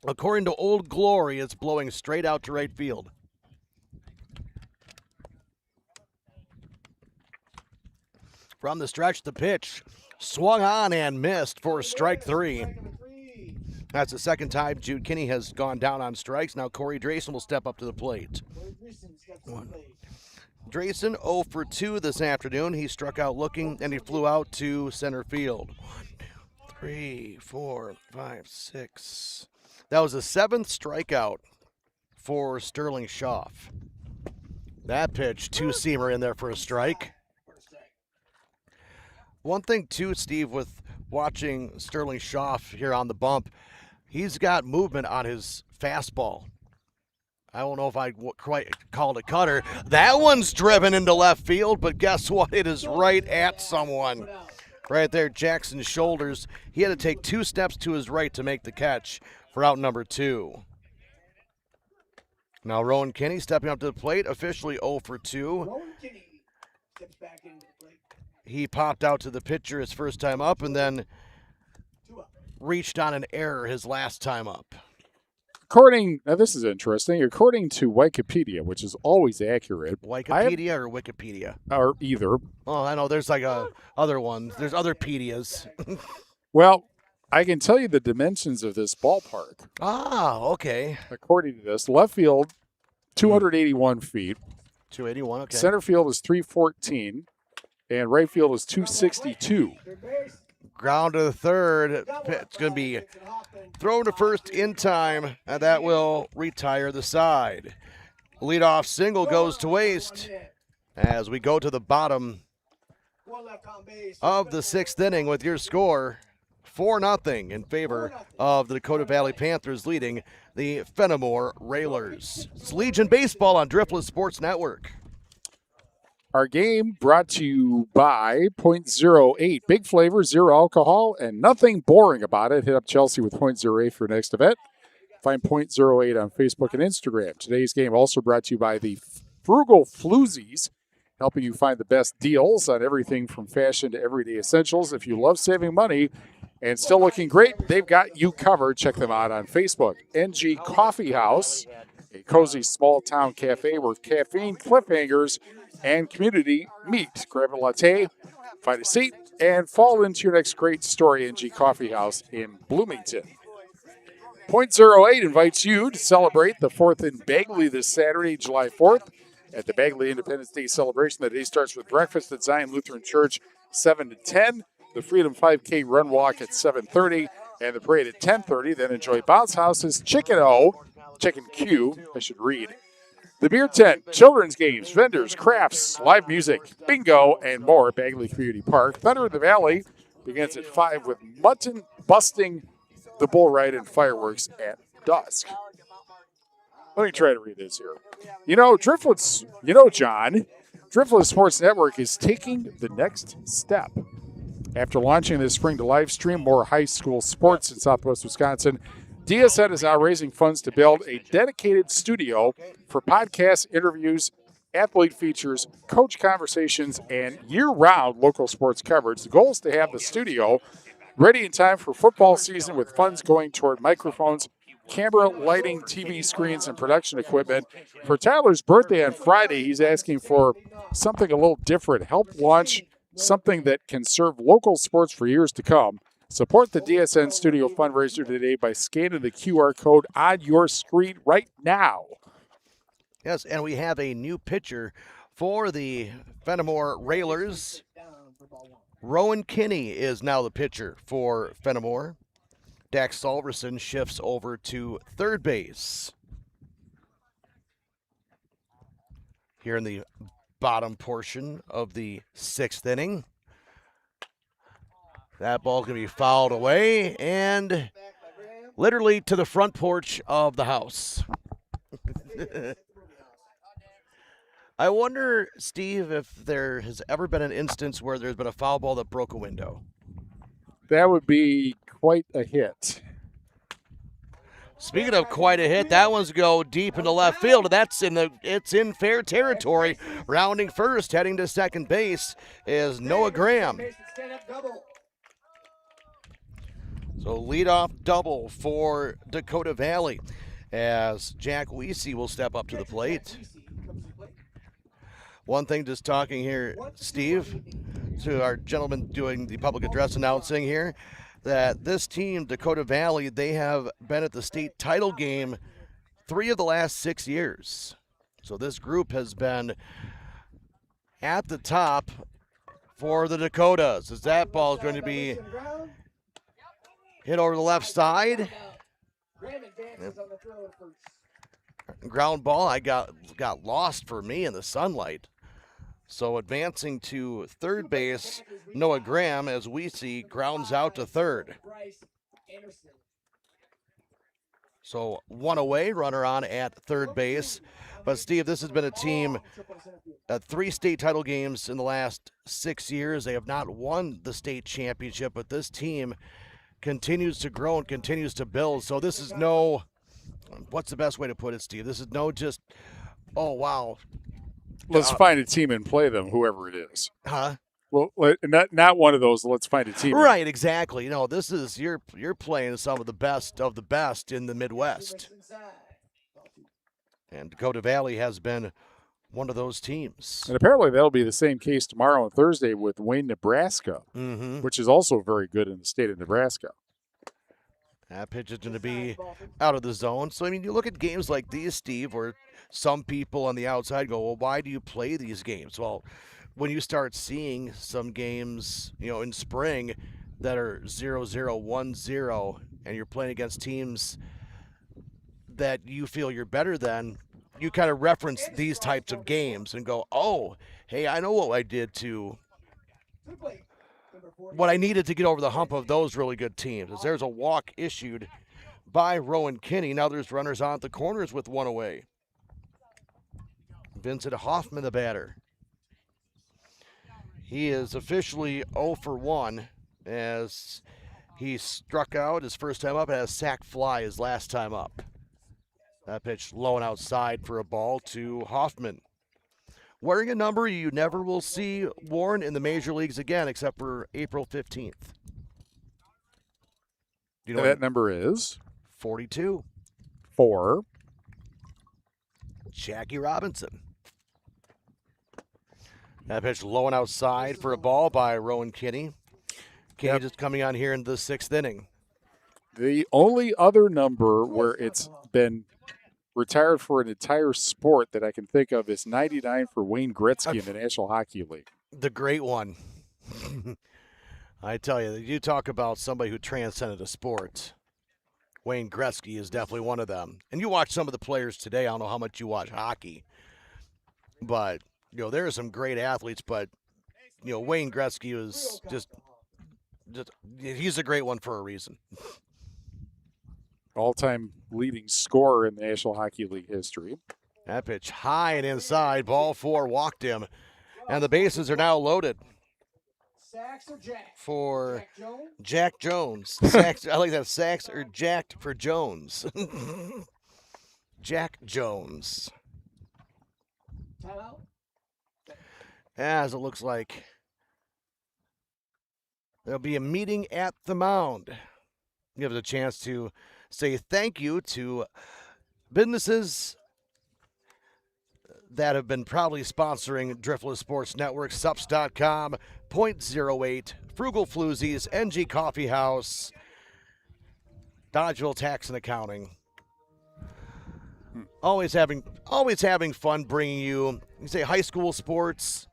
According to Old Glory, it's blowing straight out to right field. From the stretch, the pitch swung on and missed for strike 3. That's the second time Jude Kinney has gone down on strikes. Now Corey Drayson will step up to the plate. Drayson 0 for 2 this afternoon. He struck out looking, and he flew out to center field. 1, 2, 3, 4, 5, 6. That was the 7th strikeout for Sterling Shaw. That pitch, 2-seamer in there for a strike. One thing, too, Steve, with watching Sterling Shaw here on the bump, he's got movement on his fastball. I don't know if I quite call it a cutter. That one's driven into left field, but guess what? It is right at someone. Right there, Jackson's shoulders. He had to take 2 steps to his right to make the catch for out number 2. Now Rowan Kinney stepping up to the plate, officially 0 for 2. He popped out to the pitcher his first time up and then reached on an error his last time up. Now this is interesting. According to Wikipedia, which is always accurate. Wikipedia or Wikipedia? Or either. Oh, I know. There's like other ones. There's other pedias. Well, I can tell you the dimensions of this ballpark. Ah, okay. According to this, left field, 281 feet. 281, okay. Center field is 314, and right field is 262. Ground to the third. It's going to be thrown to first in time, and that will retire the side. Leadoff single goes to waste as we go to the bottom of the 6th inning with your score 4-0 in favor of the Dakota Valley Panthers, leading the Fennimore Railers. It's Legion Baseball on Driftless Sports Network. Our game brought to you by .08. Big flavor, 0 alcohol, and nothing boring about it. Hit up Chelsea with .08 for your next event. Find .08 on Facebook and Instagram. Today's game also brought to you by the Frugal Floozies, helping you find the best deals on everything from fashion to everyday essentials. If you love saving money and still looking great, they've got you covered. Check them out on Facebook. NG Coffee House, a cozy small-town cafe where caffeine, cliffhangers, and community meet. Grab a latte, find a seat, and fall into your next great story. NG Coffee House in Bloomington. .08 invites you to celebrate the 4th in Bagley this Saturday, July 4th. At the Bagley Independence Day celebration, the day starts with breakfast at Zion Lutheran Church, 7 to 10. The Freedom 5K Run Walk at 7:30, and the parade at 10:30. Then enjoy Bounce House's Chicken Q, I should read. The beer tent, children's games, vendors, crafts, live music, bingo, and more at Bagley Community Park. Thunder in the Valley begins at 5 with mutton busting, the bull ride, and fireworks at dusk. Let me try to read this here. John, Driftwood Sports Network is taking the next step. After launching this spring to live stream more high school sports in Southwest Wisconsin, DSN is now raising funds to build a dedicated studio for podcasts, interviews, athlete features, coach conversations, and year-round local sports coverage. The goal is to have the studio ready in time for football season with funds going toward microphones, camera, lighting, TV screens, and production equipment. For Tyler's birthday on Friday, he's asking for something a little different. Help launch something that can serve local sports for years to come. Support the DSN Studio fundraiser today by scanning the QR code on your screen right now. Yes, and we have a new pitcher for the Fennimore Railers. Rowan Kinney is now the pitcher for Fennimore. Dax Salverson shifts over to third base. Here in the bottom portion of the 6th inning. That ball's going to be fouled away and literally to the front porch of the house. I wonder, Steve, if there has ever been an instance where there's been a foul ball that broke a window. That would be quite a hit. Speaking of quite a hit, that one's go deep into left field. It's in fair territory. Rounding first, heading to second base is Noah Graham. So leadoff double for Dakota Valley as Jack Weesey will step up to the plate. One thing just talking here, Steve, to our gentleman doing the public address announcing here, that this team, Dakota Valley, they have been at the state title game 3 of the last 6 years. So this group has been at the top for the Dakotas. As that ball is going to be hit over the left side. Ground ball, I got lost for me in the sunlight. So advancing to third base, Noah Graham, as we see, grounds out to third. So one away, runner on at third base. But Steve, this has been a team at 3 state title games in the last 6 years. They have not won the state championship, but this team continues to grow and continues to build. So this is no, what's the best way to put it, Steve? This is no just, oh, wow. Let's find a team and play them, whoever it is. Huh? Well, not one of those. Let's find a team. Right, exactly. You know, this is you're playing some of the best in the Midwest. And Dakota Valley has been one of those teams. And apparently that'll be the same case tomorrow and Thursday with Wayne, Nebraska, which is also very good in the state of Nebraska. That pitch is going to be out of the zone. So, I mean, you look at games like these, Steve, where some people on the outside go, well, why do you play these games? Well, when you start seeing some games, you know, in spring that are 0-0, 1-0, and you're playing against teams that you feel you're better than, you kind of reference these types of games and go, oh, hey, I know what I did to what I needed to get over the hump of those really good teams. As there's a walk issued by Rowan Kinney. Now there's runners on at the corners with one away. Vincent Hoffman, the batter. He is officially 0 for 1 as he struck out his first time up and had a sac fly his last time up. That pitch low and outside for a ball to Hoffman. Wearing a number you never will see worn in the major leagues again except for April 15th. Do you know And that what? number is 42. 4. Jackie Robinson. That pitch low and outside for a ball by Rowan Kinney. Kinney just coming on here in the 6th inning. The only other number where it's been retired for an entire sport that I can think of is 99 for Wayne Gretzky in the National Hockey League. The great one. I tell you, you talk about somebody who transcended a sport. Wayne Gretzky is definitely one of them. And you watch some of the players today. I don't know how much you watch hockey. But, there are some great athletes. But, Wayne Gretzky was just he's a great one for a reason. All-time leading scorer in the National Hockey League history. That pitch high and inside. Ball 4 walked him. And the bases are now loaded Sacks or Jack? for Jack Jones? Jack Jones. Sacks, I like that. Sacks or jacked for Jones. Jack Jones. Timeout? As it looks like there'll be a meeting at the mound. Give us a chance to say thank you to businesses that have been proudly sponsoring Driftless Sports Network, Suppz.com, .08, Frugal Floozies, NG Coffee House, Dodgeville Tax and Accounting. Always having fun bringing you say high school sports.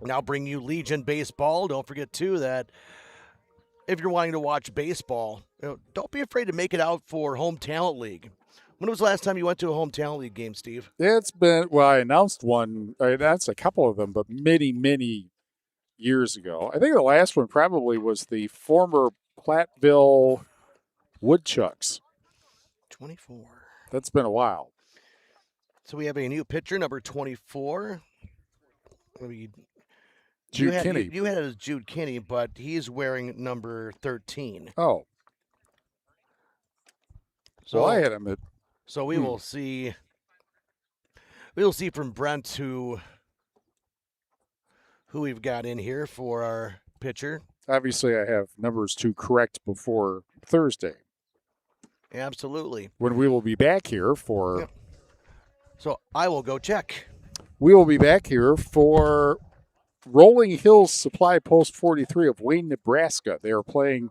Now bring you Legion baseball. Don't forget too that if you're wanting to watch baseball, don't be afraid to make it out for Home Talent League. When was the last time you went to a Home Talent League game, Steve? It's been, I announced one, I announced a couple of them, but many, many years ago. I think the last one probably was the former Platteville Woodchucks. 24. That's been a while. So we have a new pitcher, number 24. Jude Kinney. You had it as Jude Kinney, but he's wearing number 13. Oh. So I had him at. So we will see. We'll see from Brent who we've got in here for our pitcher. Obviously, I have numbers to correct before Thursday, Absolutely. when we will be back here for. Yep. So I will go check. We will be back here for Rolling Hills Supply Post 43 of Wayne, Nebraska. They are playing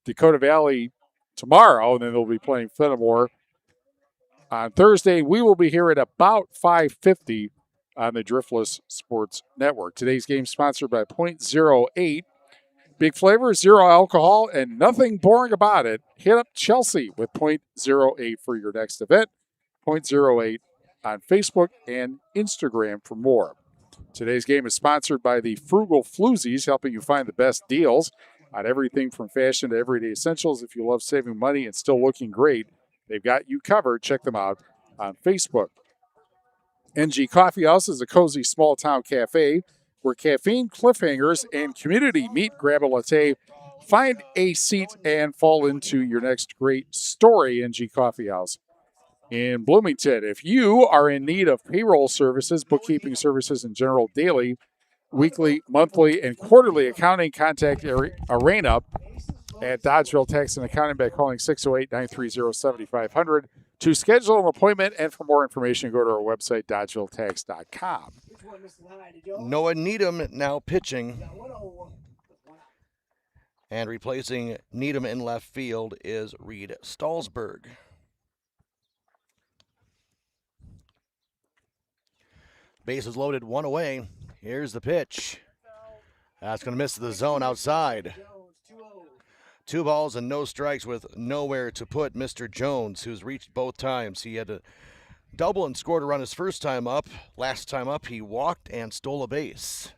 Dakota Valley tomorrow, and then they'll be playing Fennimore on Thursday. We will be here at about 5:50 on the Driftless Sports Network. Today's game sponsored by .08. Big flavor, zero alcohol, and nothing boring about it. Hit up Chelsea with .08 for your next event. .08 on Facebook and Instagram for more. Today's game is sponsored by the Frugal Floozies, helping you find the best deals on everything from fashion to everyday essentials. If you love saving money and still looking great, they've got you covered. Check them out on Facebook. NG Coffee House is a cozy small-town cafe where caffeine, cliffhangers, and community meet. Grab a latte, find a seat, and fall into your next great story. NG Coffee House in Bloomington. If you are in need of payroll services, bookkeeping services, and general daily, weekly, monthly, and quarterly accounting, contact Arena at Dodgeville Tax and Accounting by calling 608-930-7500 to schedule an appointment. And for more information, go to our website, dodgevilletax.com. Which one, Mr. Hyde? Did you? Noah Needham now pitching, 101. and replacing Needham in left field is Reed Stallsberg. Bases loaded, one away. Here's the pitch. That's going to miss the zone outside. Jones, 2-0. 2 balls and no strikes with nowhere to put Mr. Jones, who's reached both times. He had a double and scored a run his first time up. Last time up, he walked and stole a base.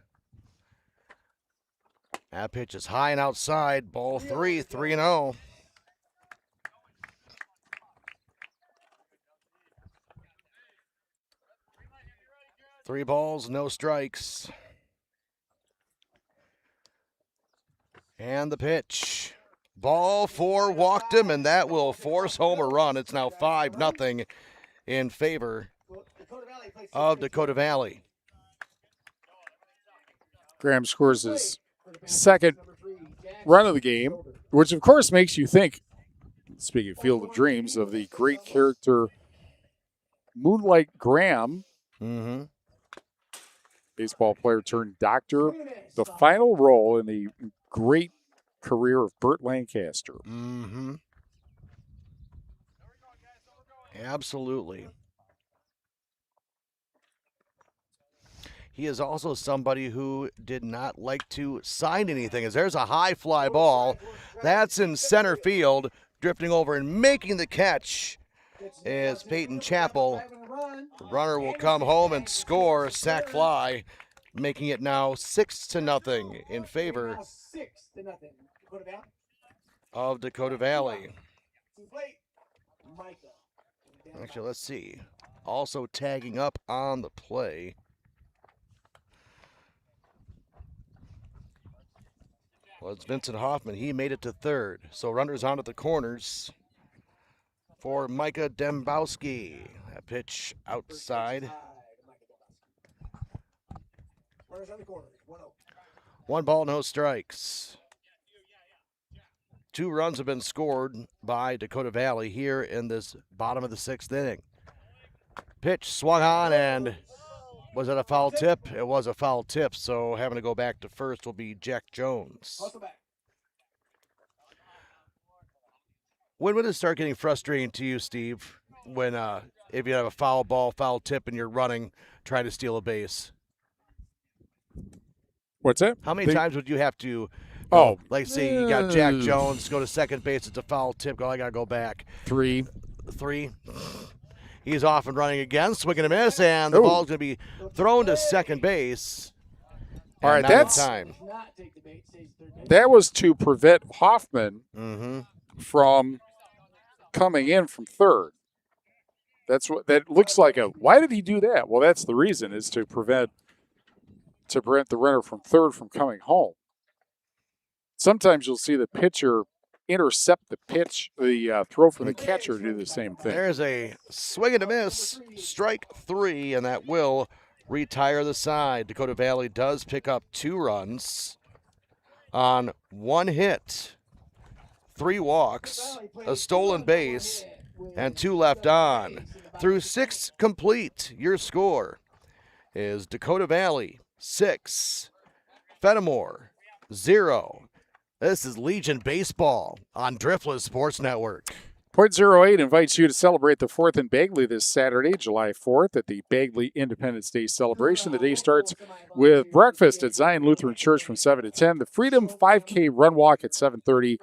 That pitch is high and outside. Ball 3, 3-0. Three balls, no strikes. And the pitch. Ball 4 walked him, and that will force home a run. It's now 5-0 in favor Dakota Valley plays of Dakota Valley. Graham scores his second run of the game, which of course makes you think, speaking of Field of Dreams, of the great character Moonlight Graham, Mm-hmm. baseball player turned doctor, the final role in the great career of Burt Lancaster. Mm-hmm. Absolutely. He is also somebody who did not like to sign anything. As there's a high fly ball. That's in center field. Drifting over and making the catch is Peyton Chappell. The runner will come home and score a sac fly, making it now 6-0 in favor 6-0. Dakota Valley. of Dakota Valley. To plate, Micah. Actually, let's see. Also tagging up on the play. Was Vincent Hoffman. He made it to third. So runners on at the corners for Micah Dembowski. A pitch outside. Runners on the corners. 1-0. 1 ball, no strikes. 2 runs have been scored by Dakota Valley here in this bottom of the 6th inning. Pitch swung on, and was it a foul tip? It was a foul tip, so having to go back to first will be Jack Jones. Hustle back. When would it start getting frustrating to you, Steve, when if you have a foul ball, foul tip, and you're running, trying to steal a base? What's that? How many times would you have to, Oh. like say you got Jack Jones, go to second base, it's a foul tip, go, I got to go back. 3. 3. He's off and running again, swinging a miss, and the ball's going to be thrown to second base. All right, not in that's time. Does not take the bait, stays third base. That was to prevent Hoffman Mm-hmm. from coming in from third. That's what that looks like. Why did he do that? Well, that's the reason, is to prevent the runner from third from coming home. Sometimes you'll see the pitcher intercept the pitch, the throw from the catcher to do the same thing. There's a swing and a miss, strike 3, and that will retire the side. Dakota Valley does pick up 2 runs on 1 hit, 3 walks, a stolen base, and 2 left on. Through 6 complete, your score is Dakota Valley 6, Fennimore 0. This is Legion Baseball on Driftless Sports Network. .08 invites you to celebrate the 4th in Bagley this Saturday, July 4th, at the Bagley Independence Day celebration. The day starts with breakfast at Zion Lutheran Church from 7 to 10, the Freedom 5K Run Walk at 7:30,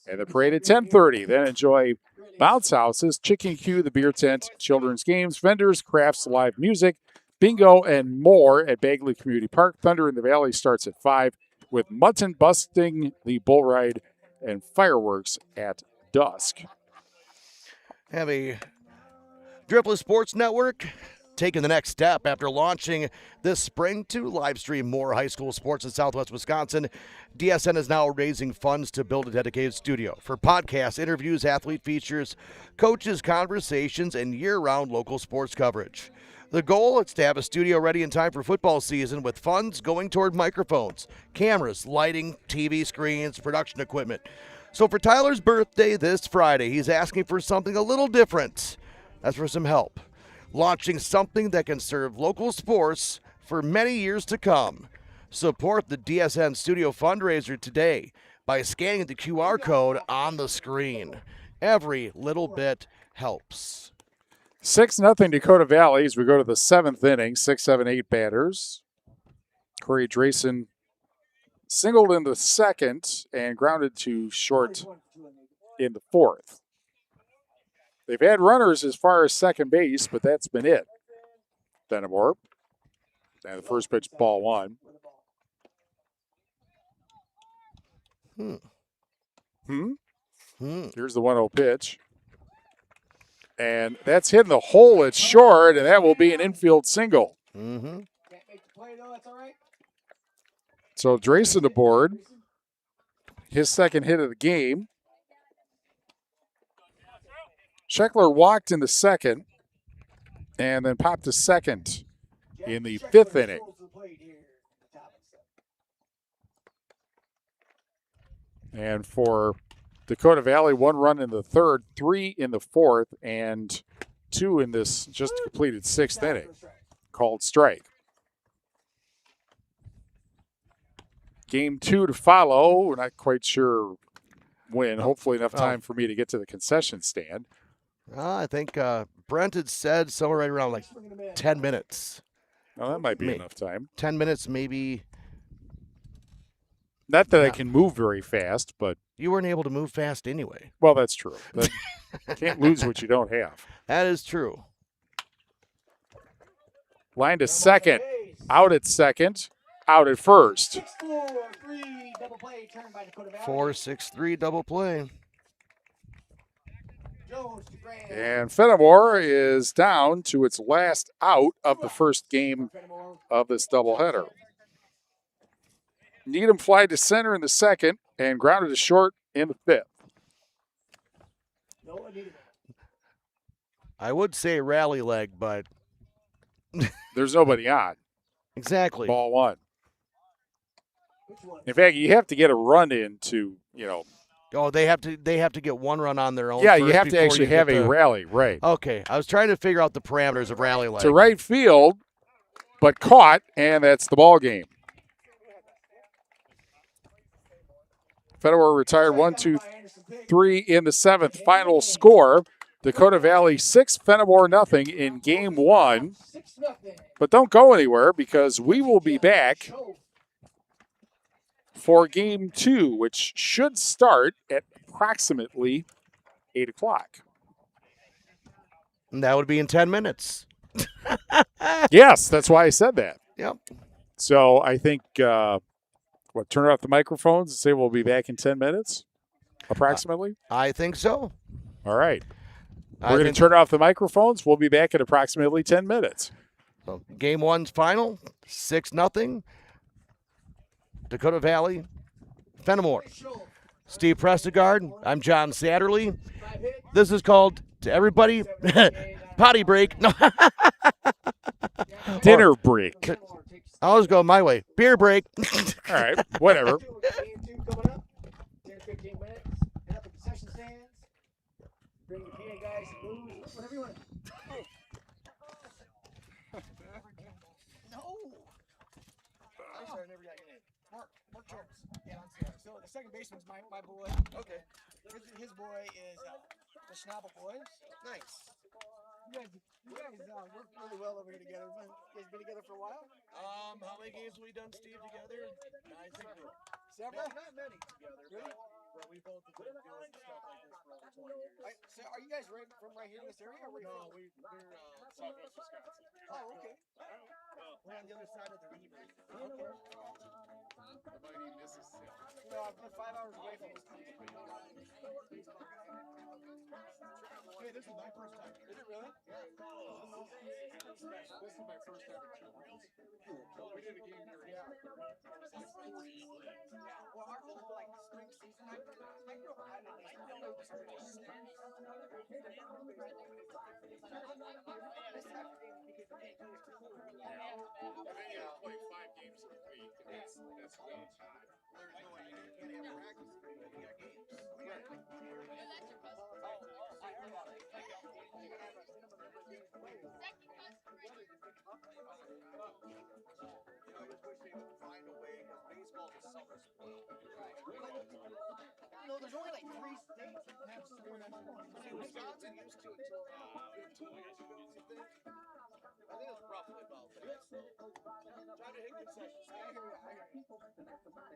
and the parade at 10:30. Then enjoy bounce houses, chicken queue, the beer tent, children's games, vendors, crafts, live music, bingo, and more at Bagley Community Park. Thunder in the Valley starts at 5, with mutton busting, the bull ride, and fireworks at dusk. Have a Driftless Sports Network taking the next step after launching this spring to live stream more high school sports in Southwest Wisconsin. DSN is now raising funds to build a dedicated studio for podcasts, interviews, athlete features, coaches, conversations, and year-round local sports coverage. The goal is to have a studio ready in time for football season, with funds going toward microphones, cameras, lighting, TV screens, production equipment. So for Tyler's birthday this Friday, he's asking for something a little different. That's for some help. Launching something that can serve local sports for many years to come. Support the DSN Studio fundraiser today by scanning the QR code on the screen. Every little bit helps. 6-0 Dakota Valley as we go to the 7th inning. 6, 7, 8 batters. Corey Drayson singled in the 2nd and grounded to short in the 4th. They've had runners as far as second base, but that's been it. Fennimore. And the first pitch, ball 1. Here's the 1-0 pitch. And that's hitting the hole. It's short, and that will be an infield single. Can't make the play, though. That's all right. So Drayson aboard. His second hit of the game. Scheckler walked in the 2nd. and then popped to second in the 5th inning. And for Dakota Valley, 1 run in the 3rd, 3 in the 4th, and 2 in this just completed 6th inning. Called strike. Game 2 to follow. We're not quite sure when. Hopefully enough time for me to get to the concession stand. I think Brent had said somewhere right around like 10 minutes. Well, that might be enough time. 10 minutes, maybe. Not that I can move very fast, but... You weren't able to move fast anyway. Well, that's true. But can't lose what you don't have. That is true. Line to second. Out at second. Out at first. 4-6-3 double play. And Fennimore is down to its last out of the first game of this doubleheader. Needham fly to center in the 2nd and grounded to short in the 5th. I would say rally leg, but there's nobody on. Exactly. Ball 1. In fact, you have to get a run in to, Oh, they have to get 1 run on their own. Yeah, you have to actually have a rally, right? Okay, I was trying to figure out the parameters of rally leg. To right field, but caught, and that's the ball game. Fennimore retired 1, 2, 3 in the 7th. Final score: Dakota Valley 6, Fennimore nothing in Game 1. But don't go anywhere because we will be back for Game 2, which should start at approximately 8 o'clock. And that would be in 10 minutes. Yes, that's why I said that. Yep. So I think, turn off the microphones and say we'll be back in 10 minutes, approximately? I think so. All right. We're going to turn off the microphones. We'll be back in approximately 10 minutes. So Game 1's final, 6-0. Dakota Valley, Fennimore. Steve Prestegard, I'm John Satterley. This is called, to everybody, potty break. Dinner break. I always go my way. Beer break. All right, whatever. The second baseman's my boy. Okay. His boy is the Schnabel boys. Nice. You guys work really well over here together. You guys been together for a while? How many games have we done, Steve, together? I think several. Not many together. Really? But we both have been doing stuff like this for over 20 years. So are you guys from right here in this area? Or No, we're southwest Wisconsin. Oh, okay. We're on the other side of the river. Okay. No, I'm 5 hours away from this. Hey, this is my first time. Is it really? Yeah. This is my first time. We did a game here. Yeah. Well, our whole spring season, I grew up. I know this is Play 5 games a week. That's really time. There's no way you can't have practice. You got games. There's only 3 states that have spring. Wisconsin used to until I think it's roughly about that. Try to hit concessions. You guys gonna fix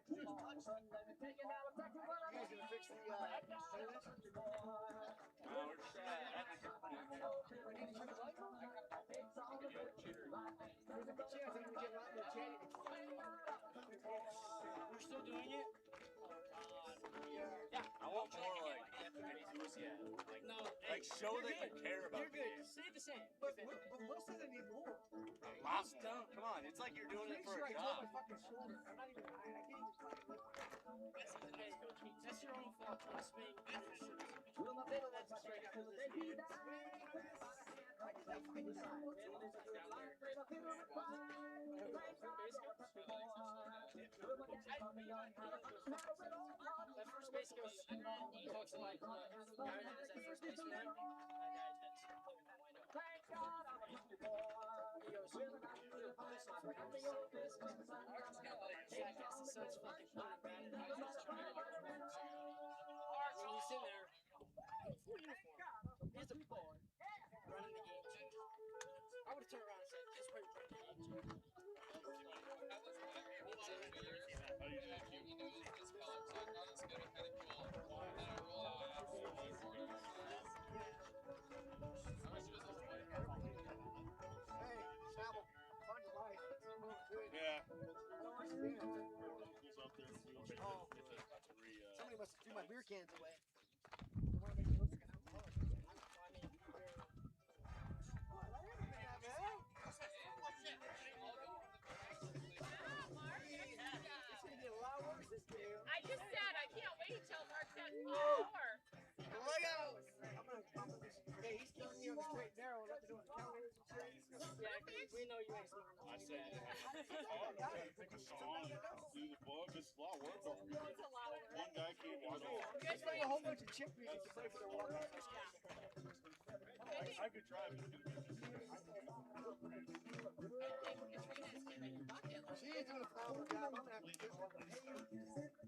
We're still doing it? Yeah, I want more enthusiasm. Show that you care about it. Stay the same. But most of them need more. Lost don't. Come on, it's like you're doing it for a job. I'm not even. I can't even. That's your own fault. Trust me. We'll not that's straight after this. first base goes, he talks to like the guy that is at first base for them. He goes, jackass, the sun's fucking hot, man. And he's just trying to get around. So he's in there, full uniform. He's the boy, running the game. I would have turned around and said, this way we're running the game. Somebody must have threw my beer cans away. I just said I can't wait till Mark says 4. Look out! Hey, he's keeping me on the straight and narrow. Let me do it. Yeah, we know you ain't smoking. I said, take a song, do the book. It's a lot of work. One guy can't do it all. Let's bring a whole bunch of chick music to play for their walk. I could try, but she is doing a phenomenal job. I'm gonna have to do one. Are you warming up the pitch?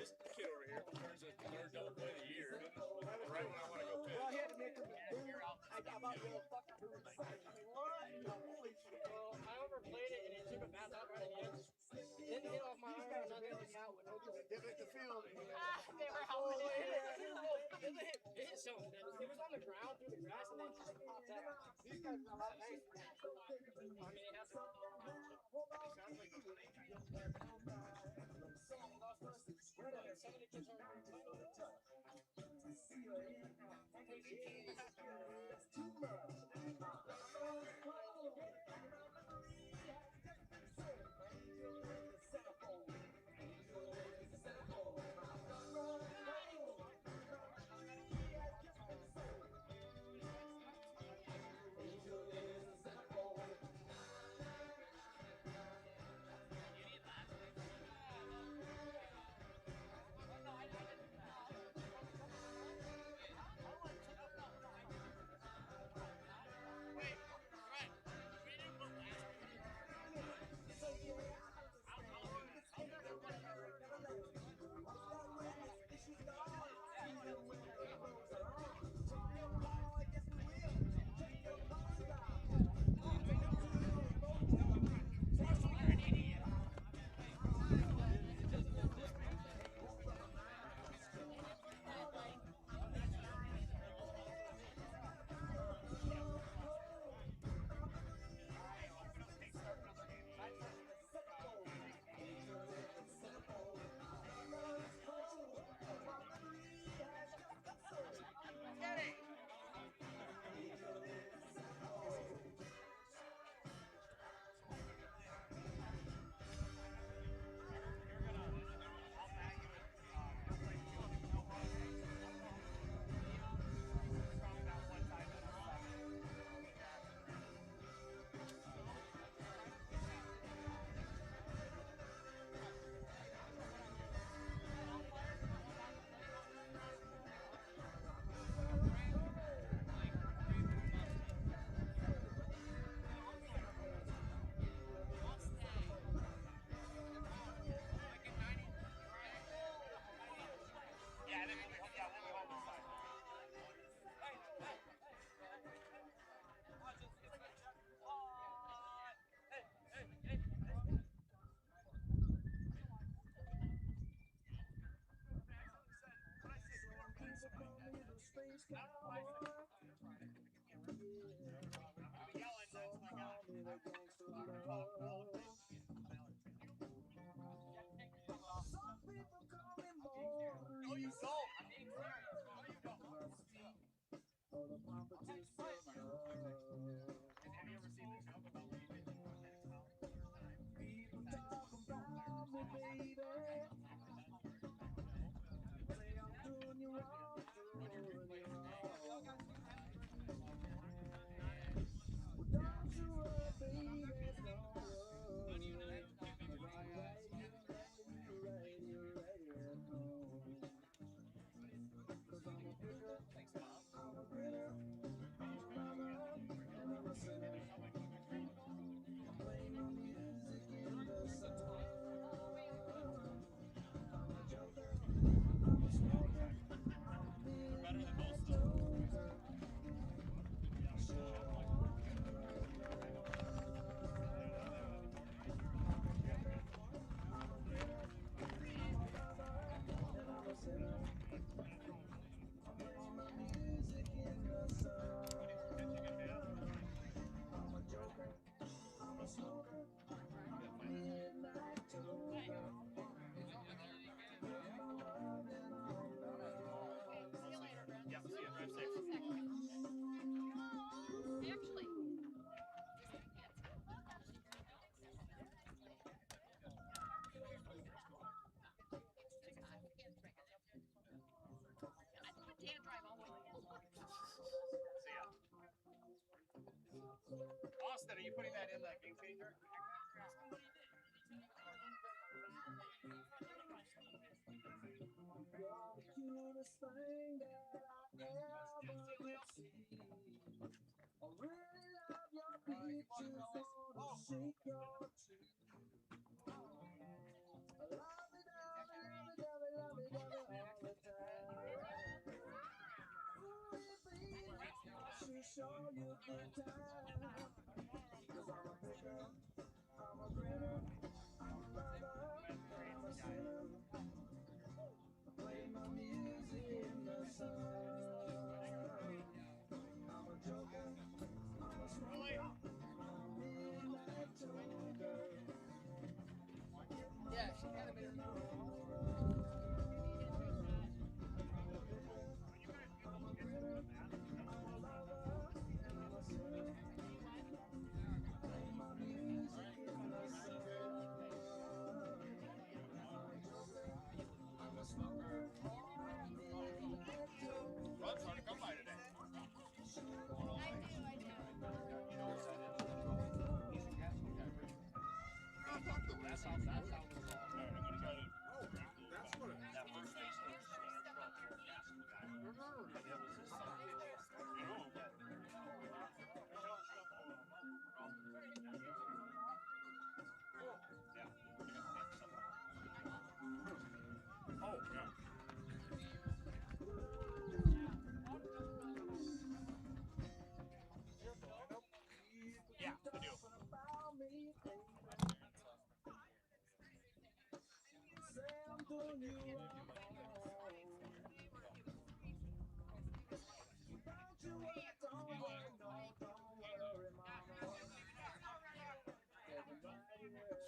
this kid over here turns a third double play of the year. Right when I want to go pitch. Well, he had to make him I got about the old fucking holy shit. Well, I overplayed it and it took a bad out right at the end. Didn't hit off my arm or nothing. Out with no dip at the field. They were helping it. It hit something. It was on the ground through the grass and then just popped out. These guys are a lot nicer. I mean, it happened. Some of the kids are you putting that in the game changer? Yeah, she kind of made her. Runs hard to come by today. That's how. Alright, I'm gonna try to. That's what. That first station. Oh, yeah. Yeah, I do.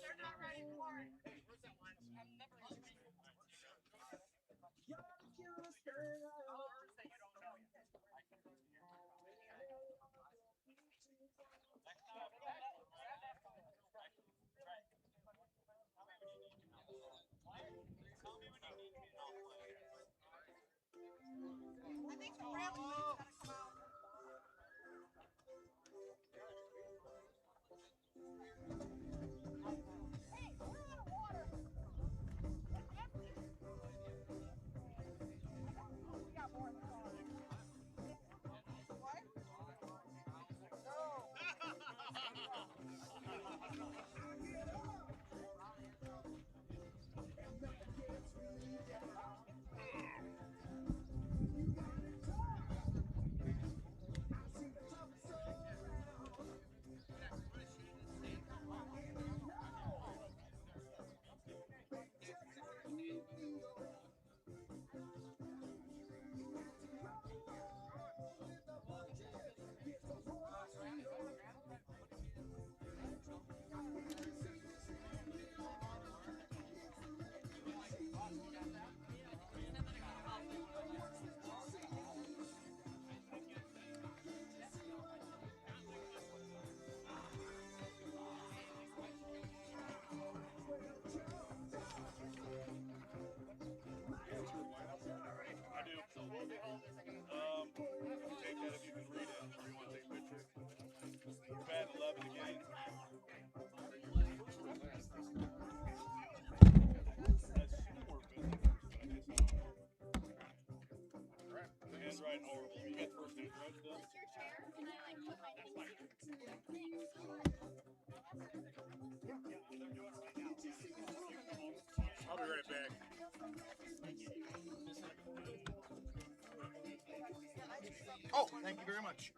They're not ready for it. I'm never hungry. I think the Bramley's gotta come out. Hey, we're out of water. We got more in the car. What? I do. Take that if you can read it, or you want to take a picture. We're bad 11 again. That's Fennimore business. The handwriting horrible. You got the first name right still? I'll be right back. Oh, thank you very much.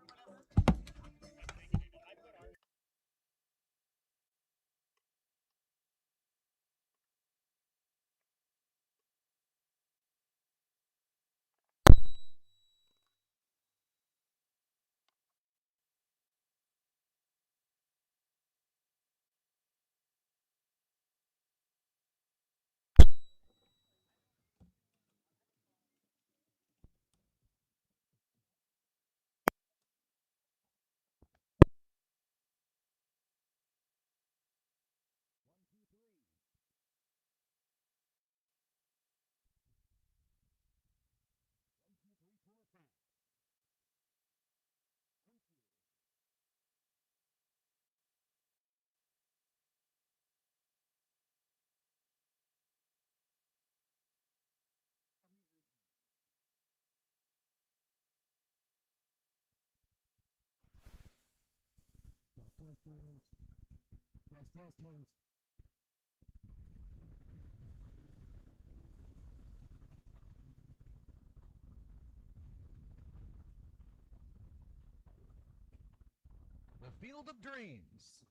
The Field of Dreams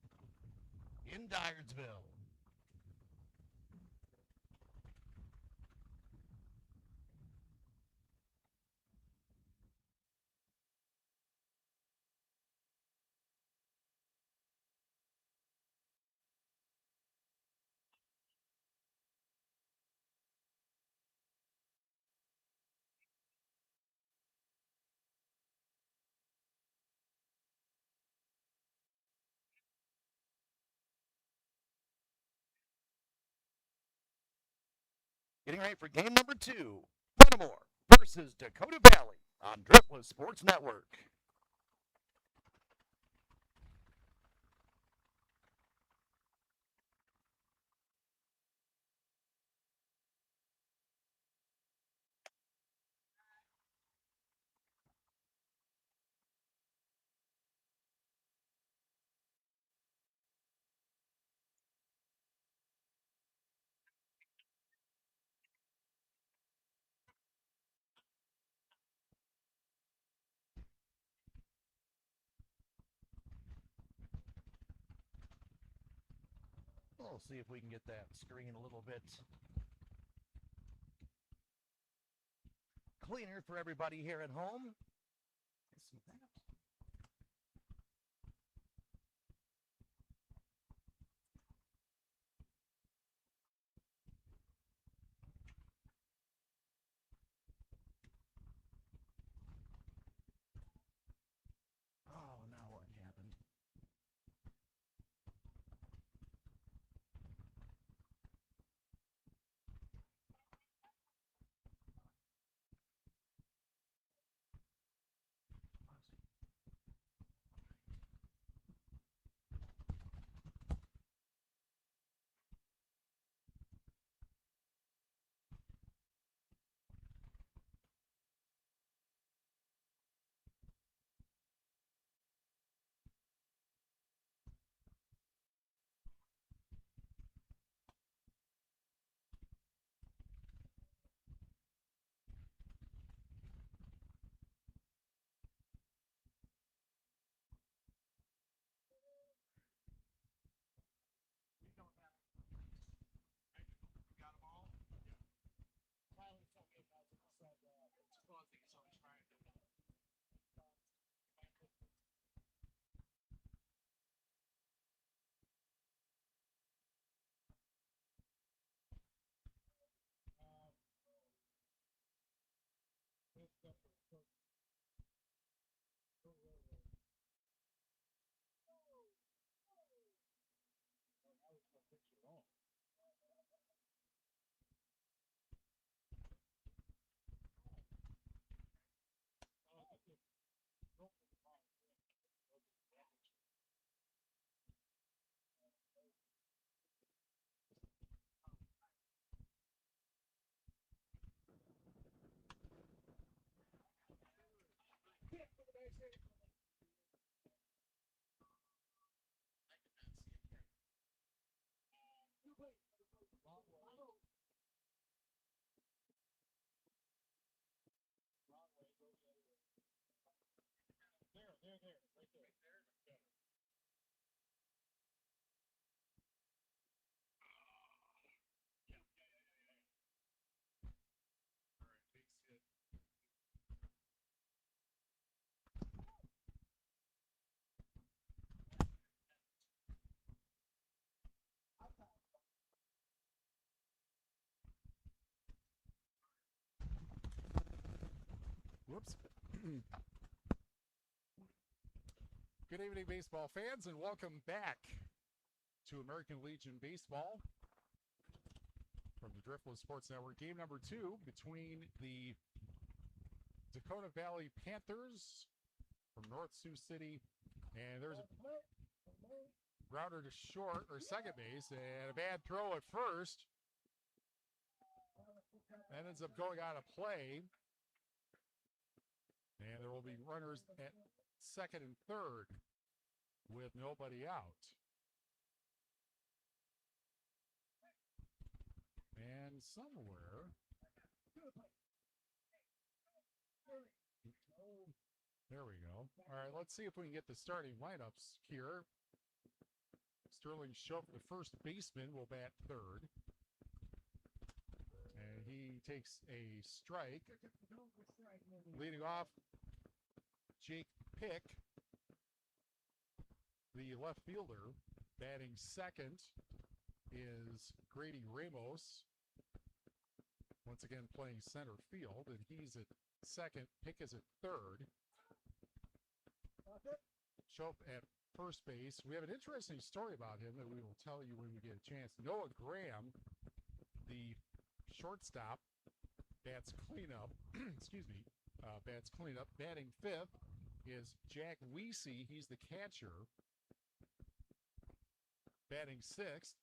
in Dyersville. Getting ready for game number 2, Fennimore versus Dakota Valley on Driftwood Sports Network. We'll see if we can get that screen a little bit cleaner for everybody here at home. Let's see that. Oh, now what happened? Whoops. Good evening, baseball fans, and welcome back to American Legion Baseball from the Driftwood Sports Network. Game number 2 between the Dakota Valley Panthers from North Sioux City, and there's a grounder to short or second base, and a bad throw at first. That ends up going out of play. And there will be runners at second and third. with nobody out. And somewhere, there we go. All right, let's see if we can get the starting lineups here. Sterling Shope, the first baseman, will bat third. And he takes a strike. Leading off, Jake Pick, the left fielder. Batting second is Grady Ramos. Once again playing center field, and he's at second. Pick is at third. Shope at first base. We have an interesting story about him that we will tell you when we get a chance. Noah Graham, the shortstop, bats cleanup. Excuse me, bats cleanup. Batting fifth is Jack Weesey. He's the catcher. Batting sixth.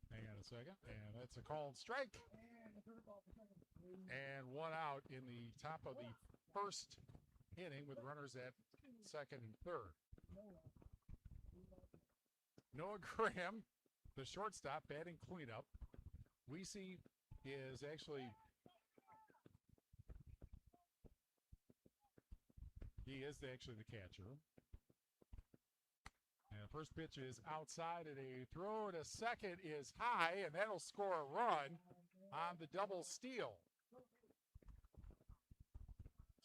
Hang on a second, and that's a called strike. And one out in the top of the first inning with runners at second and third. Noah Graham, the shortstop, batting cleanup. Weesey is actually, the catcher. And first pitch is outside, and a throw to second is high, and that'll score a run on the double steal.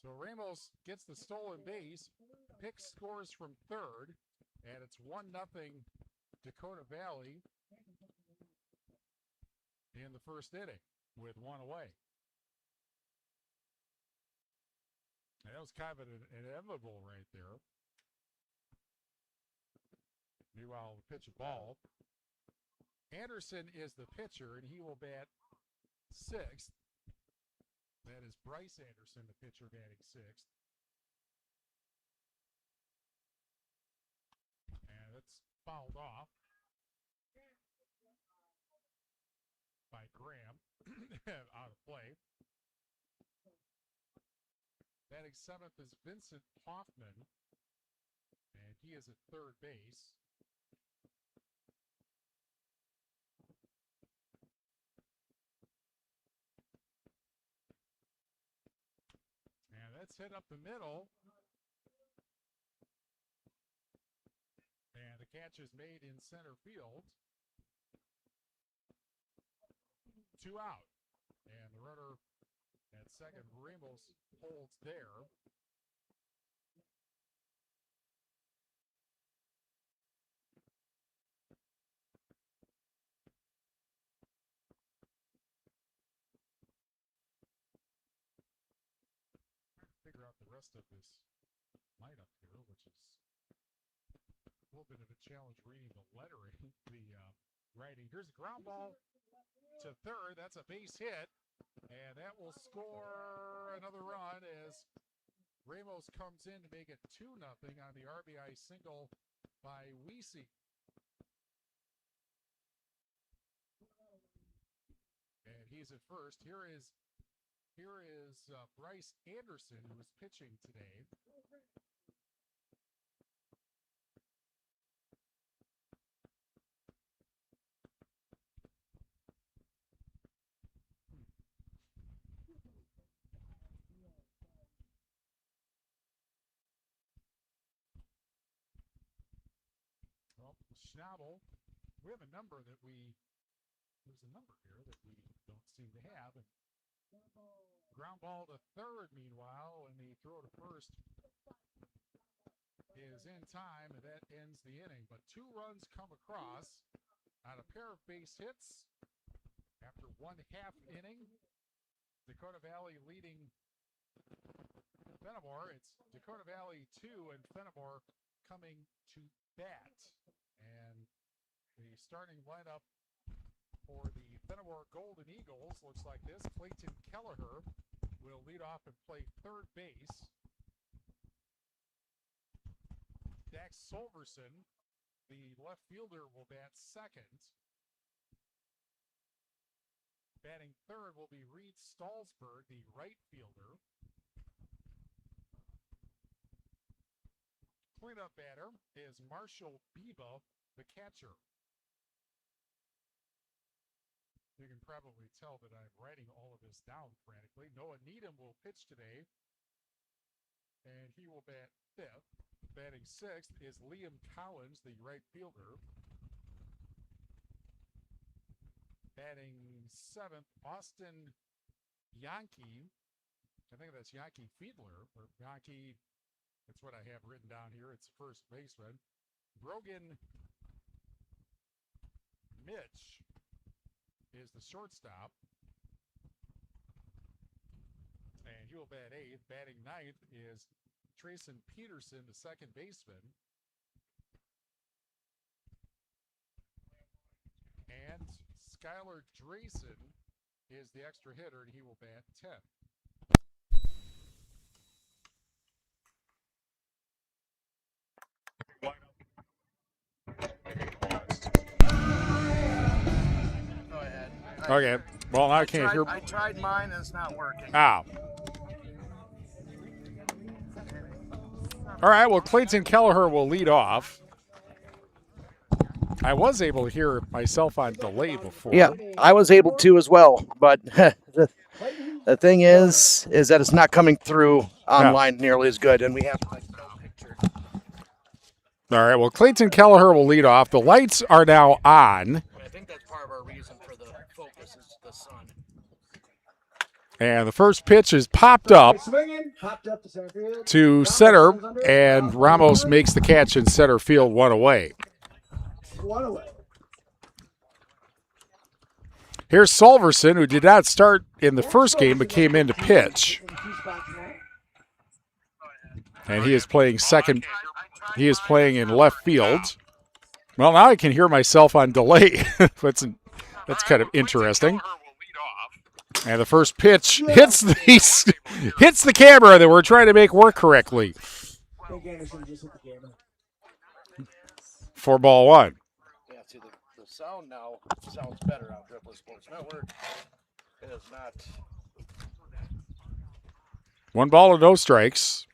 So Ramos gets the stolen base. Pick scores from third, and it's 1-0 Dakota Valley in the first inning with one away. And that was kind of an inevitable right there. Meanwhile, the pitch a ball. Anderson is the pitcher, and he will bat sixth. That is Bryce Anderson, the pitcher, batting sixth. And it's fouled off by Graham. Out of play. Batting seventh is Vincent Hoffman, and he is at third base. That's hit up the middle. And the catch is made in center field. 2 out. And the runner at second, Ramos, holds there. Figure out the rest of this lineup here, which is a little bit of a challenge reading the lettering, the writing. Here's a ground ball to third. That's a base hit, and that will score another run as Ramos comes in to make it 2-0 on the RBI single by Weesey. And he's at first. Here is Bryce Anderson, who is pitching today. Well, Schnabel, we have a number that there's a number here that we don't seem to have. And ground ball to third, meanwhile, and the throw to first is in time, and that ends the inning. But 2 runs come across on a pair of base hits after 1/2 inning. Dakota Valley leading Fennimore. It's Dakota Valley 2 and Fennimore coming to bat. And the starting lineup for the Fennimore Golden Eagles looks like this. Clayton Kelleher will lead off and play third base. Dax Solverson, the left fielder, will bat second. Batting third will be Reed Stallsberg, the right fielder. cleanup batter is Marshall Biba, the catcher. You can probably tell that I'm writing all of this down frantically. Noah Needham will pitch today, and he will bat fifth. Batting sixth is Liam Collins, the right fielder. Batting seventh, Austin Yankee. I think that's Yankee Fiedler, or Yankee, that's what I have written down here. It's first baseman. Brogan Mitch is the shortstop, and he will bat eighth. Batting ninth is Trayson Peterson, the second baseman, and Skylar Drayson is the extra hitter, and he will bat 10th. Okay. Well, I can't hear. I tried mine and it's not working. Ah. All right. Well, Clayton Kelleher will lead off. I was able to hear myself on delay before. Yeah, I was able to as well, but the thing is that it's not coming through online nearly as good, and we have like no picture. All right. Well, Clayton Kelleher will lead off. The lights are now on. I think that's part of our reason for the focus is the sun. And the first pitch is popped up to center, and Ramos makes the catch in center field, one away. Here's Solverson, who did not start in the first game but came in to pitch. And he is playing second. He is playing in left field. Well, now I can hear myself on delay. That's kind of interesting. And the first pitch hits the camera that we're trying to make work correctly. 4-1. Yeah, see, the sound now sounds better on Driftwood Sports Network. It is not. 1 ball and no strikes.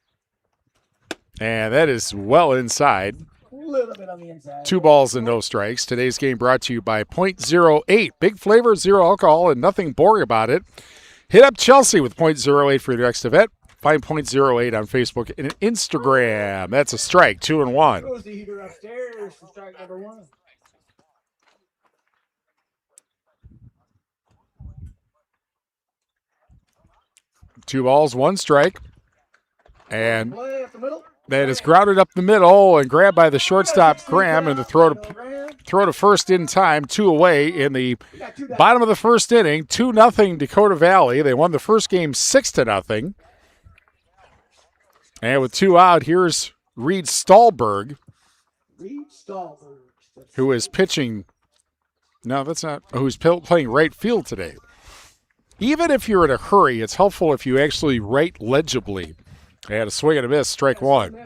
And that is well inside. Little bit on the inside. 2 balls and no strikes. Today's game brought to you by .08. Big flavor, 0 alcohol, and nothing boring about it. Hit up Chelsea with .08 for your next event. Find .08 on Facebook and Instagram. That's a strike, 2-1. Goes the heater upstairs for strike number 1. Two balls, 1 strike. And Play up the middle. that is grounded up the middle and grabbed by the shortstop, Graham, and the throw to first in time, 2 away in the bottom of the first inning. 2-0 Dakota Valley. They won the first game 6-0. And with 2 out, here's Reed Stahlberg, who is pitching. No, that's not. Who's playing right field today. Even if you're in a hurry, it's helpful if you actually write legibly. And a swing and a miss, strike 1.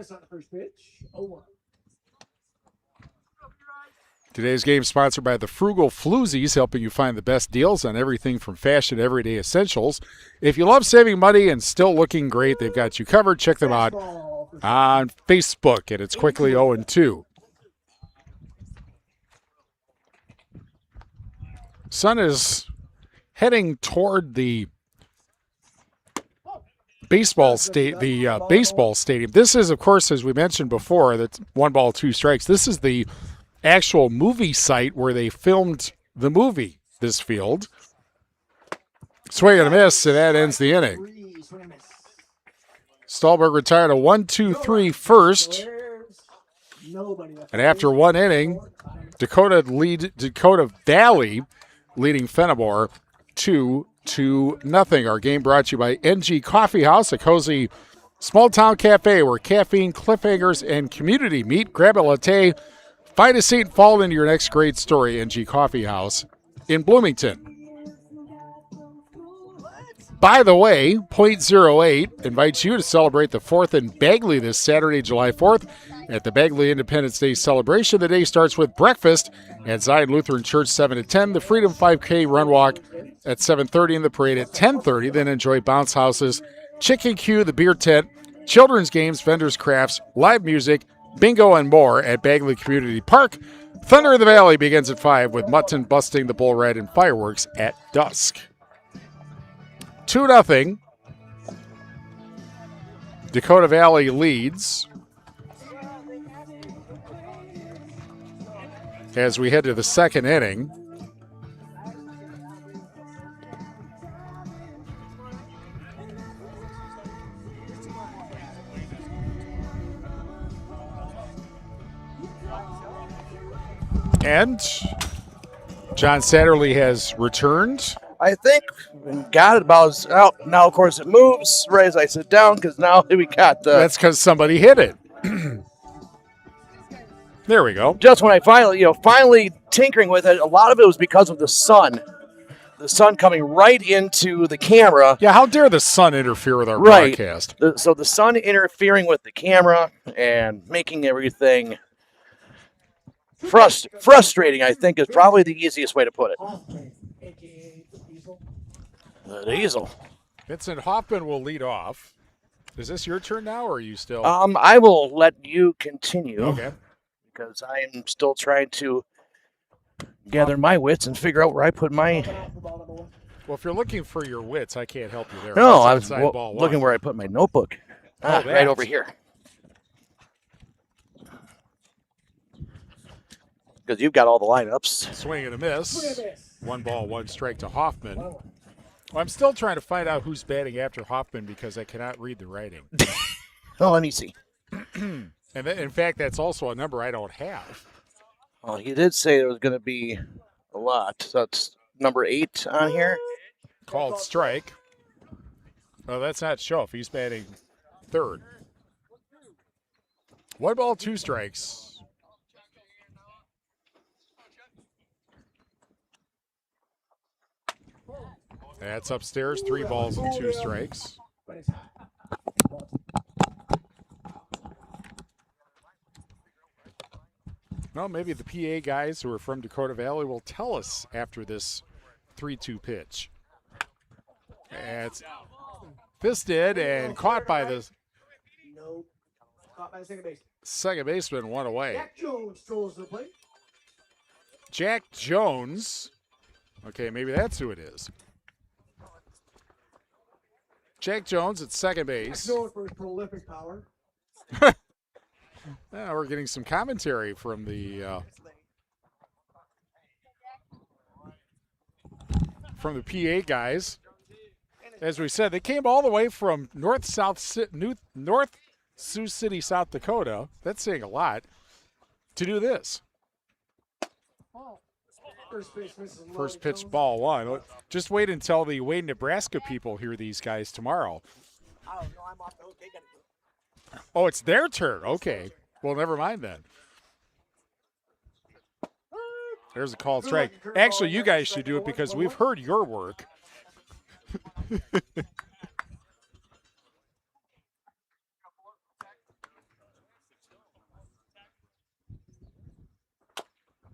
Today's game sponsored by the Frugal Floozies, helping you find the best deals on everything from fashion to everyday essentials. If you love saving money and still looking great, they've got you covered. Check them out on Facebook, and it's quickly 0-2. Sun is heading toward the baseball stadium. This is, of course, as we mentioned before, that's 1 ball, 2 strikes. This is the actual movie site where they filmed the movie, this field. Swing and a miss, and that ends the inning. Stahlberg retired a 1-2-3 first. And after 1 inning, Dakota Valley leading Fennimore 2-0. Our game brought to you by NG Coffee House, a cozy small-town cafe where caffeine, cliffhangers, and community meet. Grab a latte, find a seat, and fall into your next great story. NG Coffee House in Bloomington. By the way, .08 invites you to celebrate the 4th in Bagley this Saturday, July 4th. At the Bagley Independence Day celebration, the day starts with breakfast at Zion Lutheran Church, 7 to 10. The Freedom 5K run walk at 7:30 and the parade at 10:30. Then enjoy bounce houses, chicken queue, the beer tent, children's games, vendors, crafts, live music, bingo and more at Bagley Community Park. Thunder in the Valley begins at 5 with Mutton busting the Bull Red and fireworks at dusk. 2-0. Dakota Valley leads as we head to the second inning. And John Satterley has returned. I think we got it about out. Now, of course, it moves right as I sit down because now we got the. That's because somebody hit it. There we go. Just when I finally tinkering with it, a lot of it was because of the sun. The sun coming right into the camera. Yeah, how dare the sun interfere with our Right. broadcast? So the sun interfering with the camera and making everything frustrating, I think, is probably the easiest way to put it. The Diesel. Vincent Hoffman will lead off. Is this your turn now, or are you still? I will let you continue. Okay. Because I am still trying to gather my wits and figure out where I put my. Well, if you're looking for your wits, I can't help you there. No, I That's was inside ball one. looking where I put my notebook. Right that. over here. Because you've got all the lineups. Swing and a miss. 1 ball, 1 strike to Hoffman. Well, I'm still trying to find out who's batting after Hoffman because I cannot read the writing. Oh, let me see. And in fact, that's also a number I don't have. Well, he did say there was going to be a lot. So that's number 8 on here. Called strike. Oh, that's not Schoff. He's batting third. 1 ball, 2 strikes. That's upstairs. 3 balls and 2 strikes. Well, maybe the PA guys who are from Dakota Valley will tell us after this 3-2 pitch. It's fisted and caught by the second baseman, 1 away. Jack Jones strolls to the plate. Jack Jones. Okay, maybe that's who it is. Jack Jones at second base. Jack Jones for his prolific power. Now we're getting some commentary from the PA guys. As we said, they came all the way from North Sioux City, South Dakota. That's saying a lot. To do this. First pitch, ball 1. Just wait until the Wayne, Nebraska people hear these guys tomorrow. Oh, it's their turn. Okay. Well, never mind then. There's a called strike. Actually, you guys should do it because we've heard your work.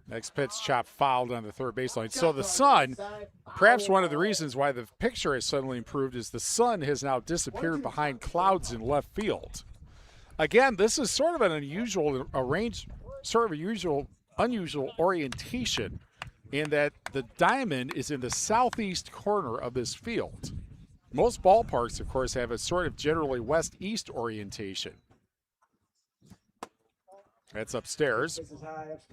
Next pitch, chop fouled on the third baseline. So the sun, perhaps one of the reasons why the picture has suddenly improved is the sun has now disappeared behind clouds in left field. Again, this is sort of an unusual unusual orientation in that the diamond is in the southeast corner of this field. Most ballparks, of course, have a sort of generally west-east orientation. That's upstairs.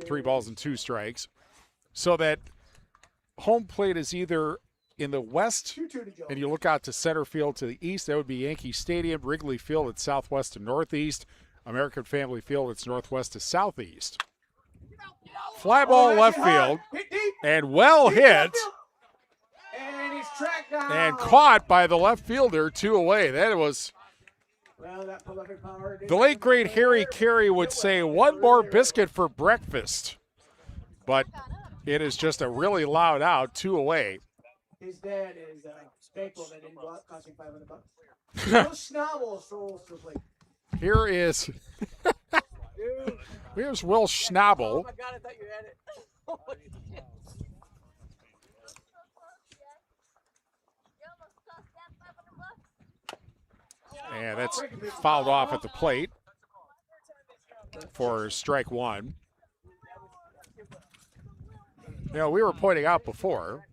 3 balls and 2 strikes. So that home plate is either in the west, and you look out to center field to the east. That would be Yankee Stadium. Wrigley Field, it's southwest to northeast. American Family Field, it's northwest to southeast. Fly ball left field, and well hit, And he's tracked down. and caught by the left fielder, 2 away. That was, Well, that prolific power. the late great Harry Carey would say, 1 more biscuit for breakfast. But it is just a really loud out, 2 away. His dad is thankful that didn't go out costing $500. Will Schnabel strolls to the plate. Here is, here's Will Schnabel. Oh my God, I thought you had it. Holy shit. And that's fouled off at the plate. for strike one. You know, we were pointing out before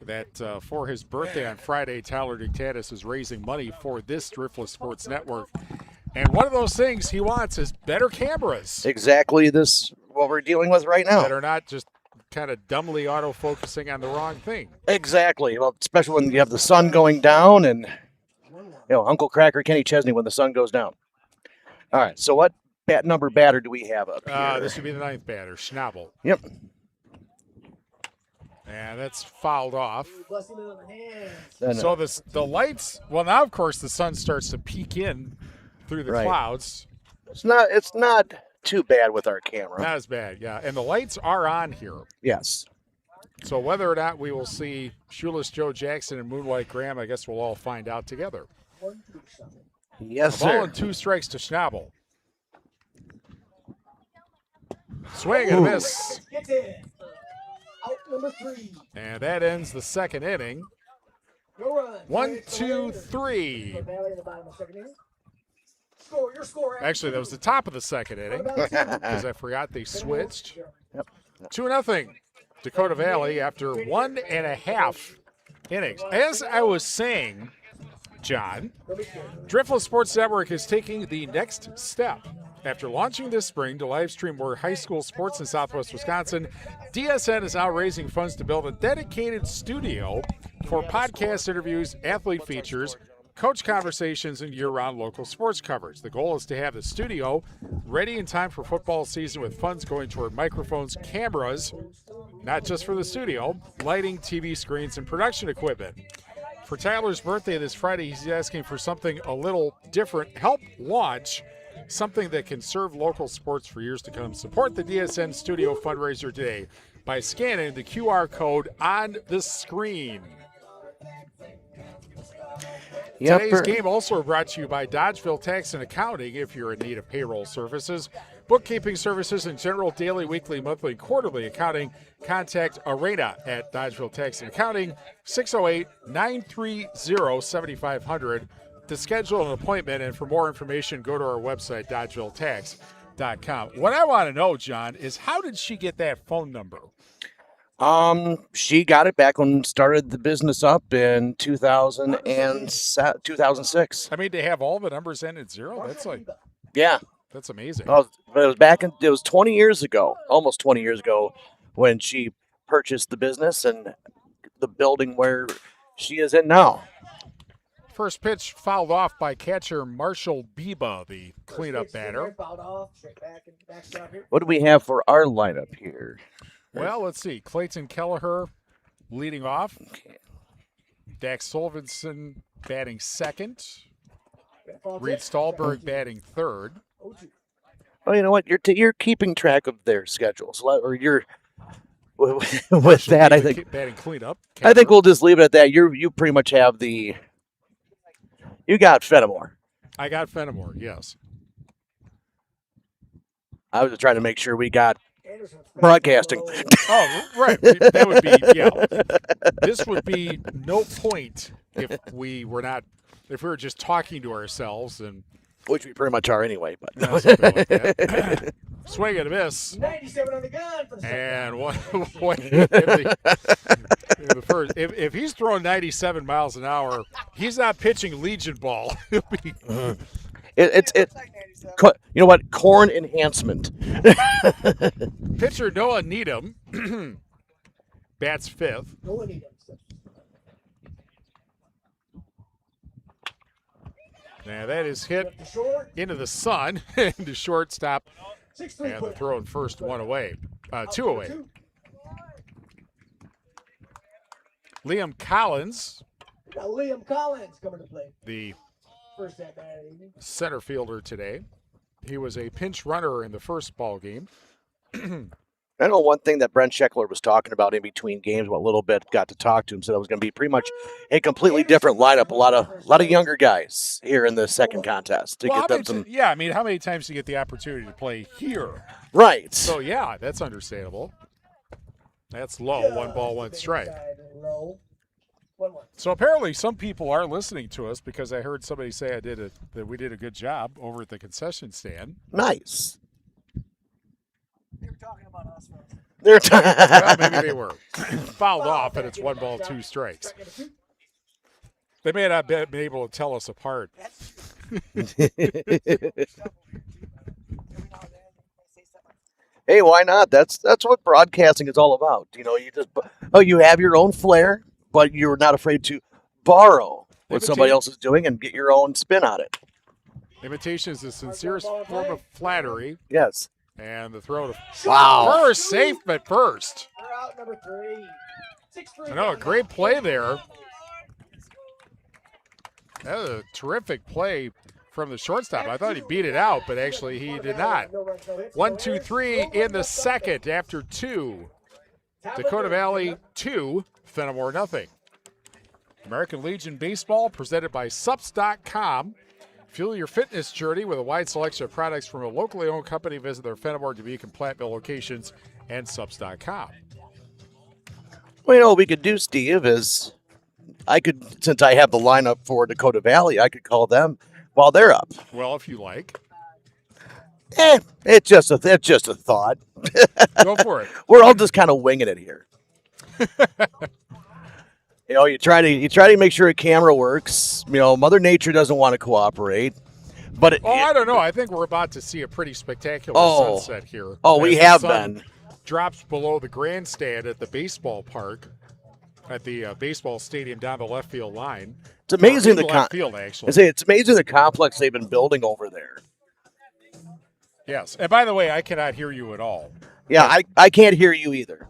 that for his birthday on Friday, Tyler Dictatus is raising money for this Driftless Sports Network. And one of those things he wants is better cameras. Exactly what we're dealing with right now. That are not just kind of dumbly auto-focusing on the wrong thing. Exactly. Well, especially when you have the sun going down and, Uncle Cracker Kenny Chesney when the sun goes down. All right, so what number batter do we have up here? This would be the 9th batter, Schnabel. Yep. And that's fouled off. Then, So the lights, well, now, of course, the sun starts to peek in through the clouds. It's not too bad with our camera. Not as bad, yeah. And the lights are on here. Yes. So whether or not we will see Shoeless Joe Jackson and Moonlight Graham, I guess we'll all find out together. Yes, A ball sir. and 2 strikes to Schnabel. Swing and a miss. Gets it. Out number 3. And that ends the second inning. No run. 1, 2, 3. Valley in the bottom of the second inning. Score, your score. Actually, that was the top of the second inning because I forgot they switched. 2-0. Dakota Valley after 1.5 innings. As I was saying, John, Driftless Sports Network is taking the next step. After launching this spring to live stream more high school sports in Southwest Wisconsin, DSN is now raising funds to build a dedicated studio for podcast interviews, athlete features, coach conversations, and year-round local sports coverage. The goal is to have the studio ready in time for football season with funds going toward microphones, cameras, not just for the studio, lighting, TV screens, and production equipment. For Tyler's birthday this Friday, he's asking for something a little different. Help launch something that can serve local sports for years to come. Support the DSN Studio fundraiser today by scanning the QR code on the screen. Today's game also brought to you by Dodgeville Tax and Accounting. If you're in need of payroll services, bookkeeping services, and general daily, weekly, monthly, and quarterly accounting, contact Arena at Dodgeville Tax and Accounting, 608-930-7500 to schedule an appointment. And for more information, go to our website, dodgevilletax.com. What I want to know, John, is how did she get that phone number? She got it back when we started the business up in 2006. I mean, they have all the numbers end in 0. That's that's amazing. But it was 20 years ago, almost 20 years ago, when she purchased the business and the building where she is in now. First pitch fouled off by catcher Marshall Biba, the cleanup batter. What do we have for our lineup here? Well, let's see. Clayton Kelleher leading off. Dax Solvenson batting second. Reed Stahlberg batting third. Well, you know what? You're keeping track of their schedules, or you're with that. I think batting cleanup. I think we'll just leave it at that. You pretty much have you got Fennimore. I got Fennimore. Yes. I was just trying to make sure we got broadcasting. Oh, right. That would be, yeah. This would be no point if we were just talking to ourselves, and which we pretty much are anyway. But something like that. Swing and a miss. 97 on the gun for the And the first, if he's throwing 97 miles an hour, he's not pitching Legion ball. It's you know what? Corn enhancement. Pitcher Noah Needham bats fifth. Now that is hit into the sun, into shortstop, and the throw in first, 2 away. Liam Collins. Now Liam Collins coming to play. The First at bat of the evening. center fielder today. He was a pinch runner in the first ball game. I know one thing that Brent Scheckler was talking about in between games, what little bit got to talk to him, said it was going to be pretty much a completely different lineup. A lot of younger guys here in the second contest to get them some. Yeah, I mean, how many times do you get the opportunity to play here? Right. So yeah, that's understandable. That's low. 1 ball, 1 strike. Low. 1-1. So apparently, some people are listening to us because I heard somebody say that we did a good job over at the concession stand. Nice. They were talking about us first. Well, maybe they were fouled off, and it's 1 ball, 2 strikes. They may not have been able to tell us apart. Hey, why not? That's what broadcasting is all about. You know, you have your own flair, but you're not afraid to borrow what somebody else is doing and get your own spin on it. Imitation is the sincerest form of flattery. Yes. And the throw to Wow. first, safe at first. We're out number 3. 6-3. I know, a great play there. That was a terrific play from the shortstop. I thought he beat it out, but actually he did not. 1, 2, 3 in the second after 2. Dakota Valley 2, Fennimore nothing. American Legion Baseball presented by Suppz.com. Fuel your fitness journey with a wide selection of products from a locally owned company. Visit their Fennimore, Dubuque, and Platteville locations and Suppz.com. Well, you know what we could do, Steve, is since I have the lineup for Dakota Valley, I could call them while they're up. Well, if you like. It's just a thought. Go for it. We're all just kind of winging it here. You know, you try to make sure a camera works. You know, Mother Nature doesn't want to cooperate. But I don't know. I think we're about to see a pretty spectacular sunset here. Oh, we have been. Drops below the grandstand at the baseball park, at the baseball stadium down the left field line. It's amazing it's amazing the complex they've been building over there. Yes, and by the way, I cannot hear you at all. Yeah, I can't hear you either.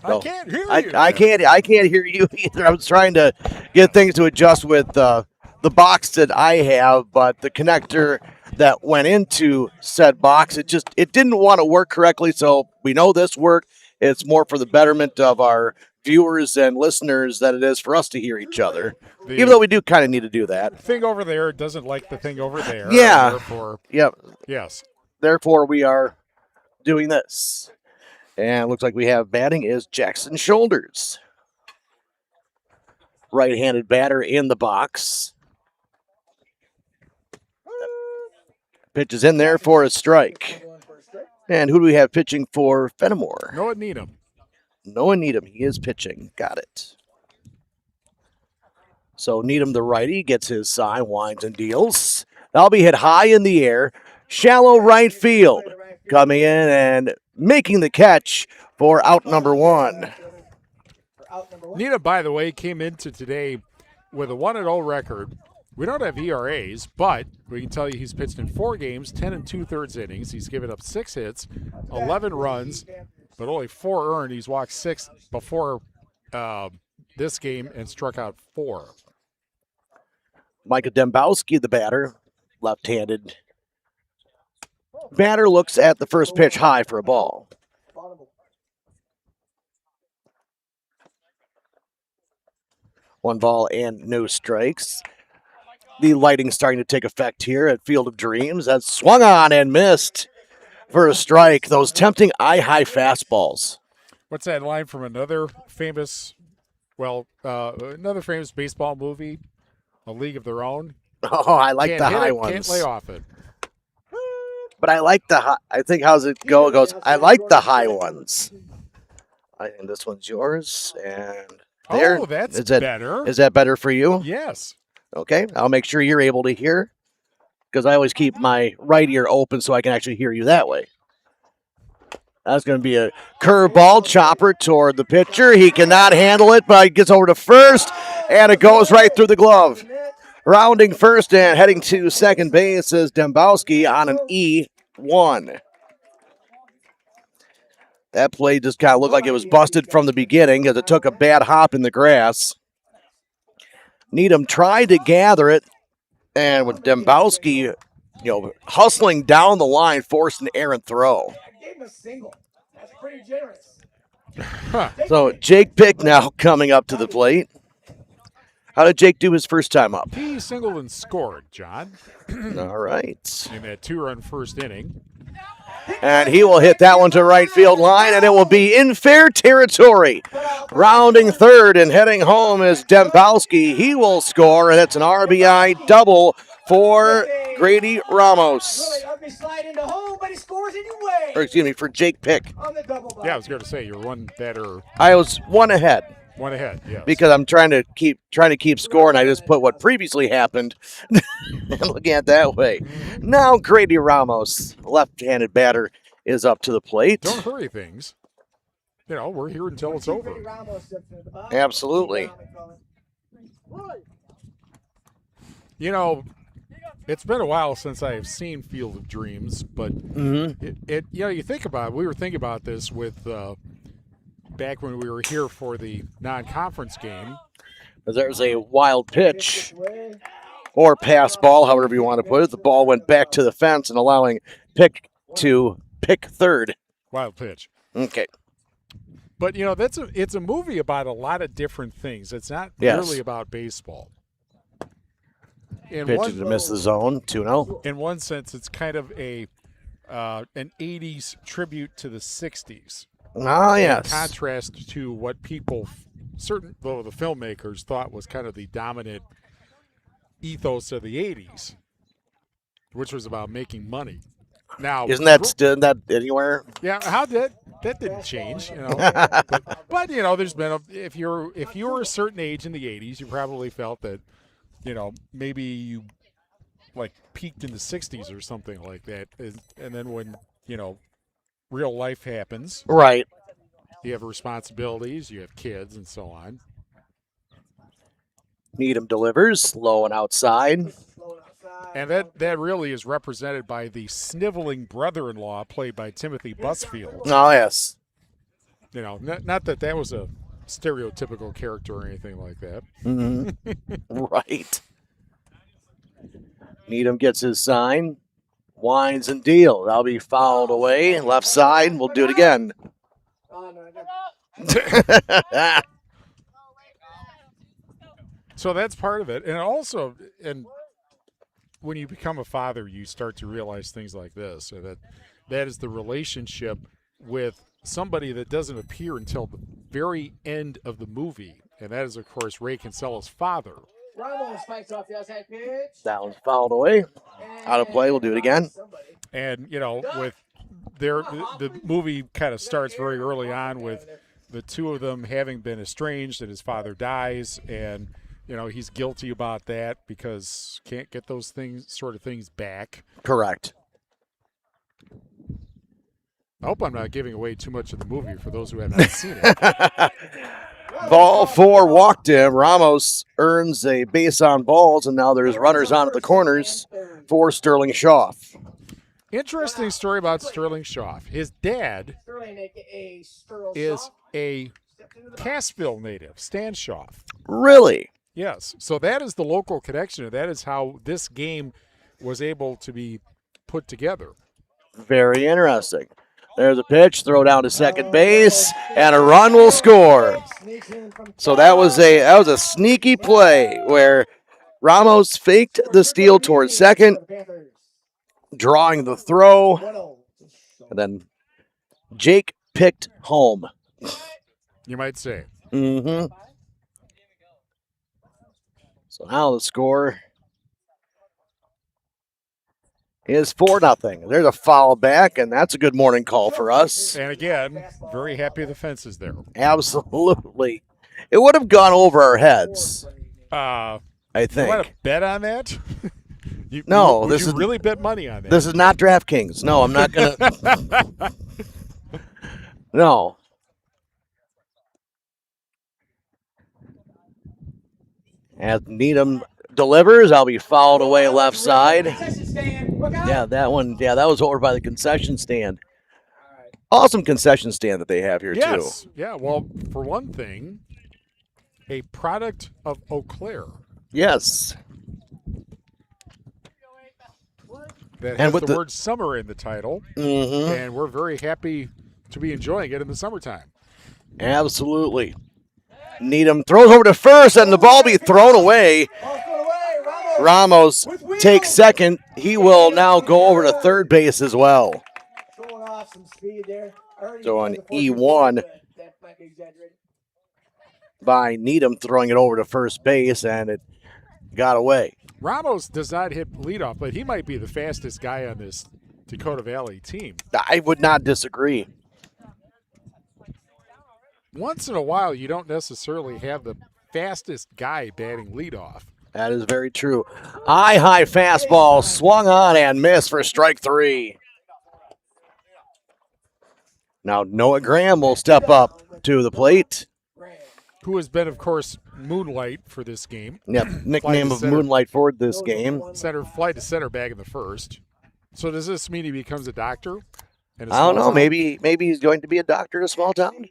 I can't hear you. I can't hear you either. I was trying to get things to adjust with the box that I have, but the connector that went into said box, it didn't want to work correctly. So we know this worked. It's more for the betterment of our viewers and listeners than it is for us to hear each other. Even though we do kind of need to do that. The thing over there doesn't like the thing over there. Yeah. Therefore, yes. Therefore, we are doing this. And it looks like we have batting is Jackson Shoulders. Right-handed batter in the box. Pitch is in there for a strike. And who do we have pitching for Fennimore? Noah Needham. Noah Needham. He is pitching. Got it. So Needham, the righty, gets his sign, winds and deals. That'll be hit high in the air. Shallow right field. Coming in and making the catch for out number 1. Needham, by the way, came into today with a 1-0 record. We don't have ERAs, but we can tell you he's pitched in 4 games, 10 2/3 innings. He's given up 6 hits, 11 runs, but only 4 earned. He's walked 6 before this game and struck out 4. Micah Dembowski, the batter, left-handed. Batter looks at the first pitch high for a ball. 1 ball and no strikes. The lighting starting to take effect here at Field of Dreams. That's swung on and missed for a strike. Those tempting eye-high fastballs. What's that line from another famous baseball movie, A League of Their Own? Oh, I like the high ones. Can't lay off it. But I like the high. I think how's it go? It goes, I like the high ones. I think this one's yours. And there. Oh, that's better. Is that better for you? Yes. Okay. I'll make sure you're able to hear, because I always keep my right ear open so I can actually hear you that way. That's going to be a curveball chopper toward the pitcher. He cannot handle it, but he gets over to first, and it goes right through the glove. Rounding first and heading to second base is Dembowski on an E1. That play just kind of looked like it was busted from the beginning because it took a bad hop in the grass. Needham tried to gather it, and with Dembowski, hustling down the line, forced an errant throw. Gave him a single. That's pretty generous. So Jake Pick now coming up to the plate. How did Jake do his first time up? He singled and scored, John. All right. In that 2-run first inning. And he will hit that one to right field line, and it will be in fair territory. Rounding third and heading home is Dembowski. He will score, and it's an RBI double for Grady Ramos. Murphy slide into home, but he scores anyway. Or excuse me, for Jake Pick. On the double by. Yeah, I was going to say you're one better, I was one ahead one ahead. Yes. because I'm trying to keep score, and I just put what previously happened and looking at it that way. Now Grady Ramos, left-handed batter, is up to the plate. Don't hurry things. You know, we're here until it's over. Absolutely. You know, it's been a while since I have seen Field of Dreams, but it you know, you think about it, we were thinking about this with back when we were here for the non-conference game. There's a wild pitch or pass ball, however you want to put it. The ball went back to the fence and allowing Pick to pick third. Wild pitch. Okay. But you know, it's a movie about a lot of different things. It's not Yes. really about baseball. In Pitches to miss the zone, 2-0. in one sense, it's kind of a an 80s tribute to the 60s. Ah, In yes. contrast to what people, though the filmmakers, thought was kind of the dominant ethos of the 80s, which was about making money. Now, Isn't that anywhere? yeah, that didn't change, you know. but you know, there's been if you were a certain age in the 80s, you probably felt that, you know, maybe you like peaked in the 60s or something like that. And then when, you know, real life happens, Right. you have responsibilities, you have kids and so on. Needham delivers, low and outside. And that really is represented by the sniveling brother-in-law played by Timothy Busfield. Oh, yes. You know, not that was a stereotypical character or anything like that. Right. Needham gets his sign, winds and deal. That'll be fouled away. Left side, we'll do it again. So that's part of it. And also, when you become a father, you start to realize things like this. So that is the relationship with somebody that doesn't appear until the very end of the movie. And that is, of course, Ray Kinsella's father. Ramos spikes off the outside pitch. That one's fouled away. Out of play, we'll do it again. And, you know, with the movie kind of starts very early on with the two of them having been estranged, and his father dies, and, you know, he's guilty about that because can't get those sort of things back. Correct. I hope I'm not giving away too much of the movie for those who have not seen it. Ball 4 walked him. Ramos earns a base on balls, and now there's runners on at the corners for Sterling Schaff. Interesting story about Sterling Schaff. His dad is a Cassville native, Stan Schaff. Really? Yes. So that is the local connection. That is how this game was able to be put together. Very interesting. There's a pitch, throw down to second base, and a run will score. So that was a sneaky play where Ramos faked the steal towards second, drawing the throw, and then Jake picked home. You might say. Mm-hmm. So now the score is 4-0. There's a foul back, and that's a good morning call for us. And again, very happy the fence is there. Absolutely. It would have gone over our heads, I You think. want to bet on that? No, would this you is really bet money on that? This is not DraftKings. No, I'm not going to. No. As Needham delivers, I'll be fouled away left side. Yeah, that one. Yeah, that was over by the concession stand. Awesome concession stand that they have here, yes. too. Yeah, well, for one thing, a product of Eau Claire. Yes. That And has with the word summer in the title, Mm-hmm. and we're very happy to be enjoying it in the summertime. Absolutely. Needham throws over to first, and the ball be thrown away. Ramos takes second. He will now go over to third base as well. So an E1 by Needham throwing it over to first base, and it got away. Ramos does not hit leadoff, but he might be the fastest guy on this Dakota Valley team. I would not disagree. Once in a while, you don't necessarily have the fastest guy batting leadoff. That is very true. High fastball swung on and missed for strike 3. Now Noah Graham will step up to the plate. Who has been, of course, Moonlight for this game. Yep, nickname of center. Moonlight for this game. Fly to center bag in the first. So does this mean he becomes a doctor? I don't know. Town? Maybe he's going to be a doctor in a small town.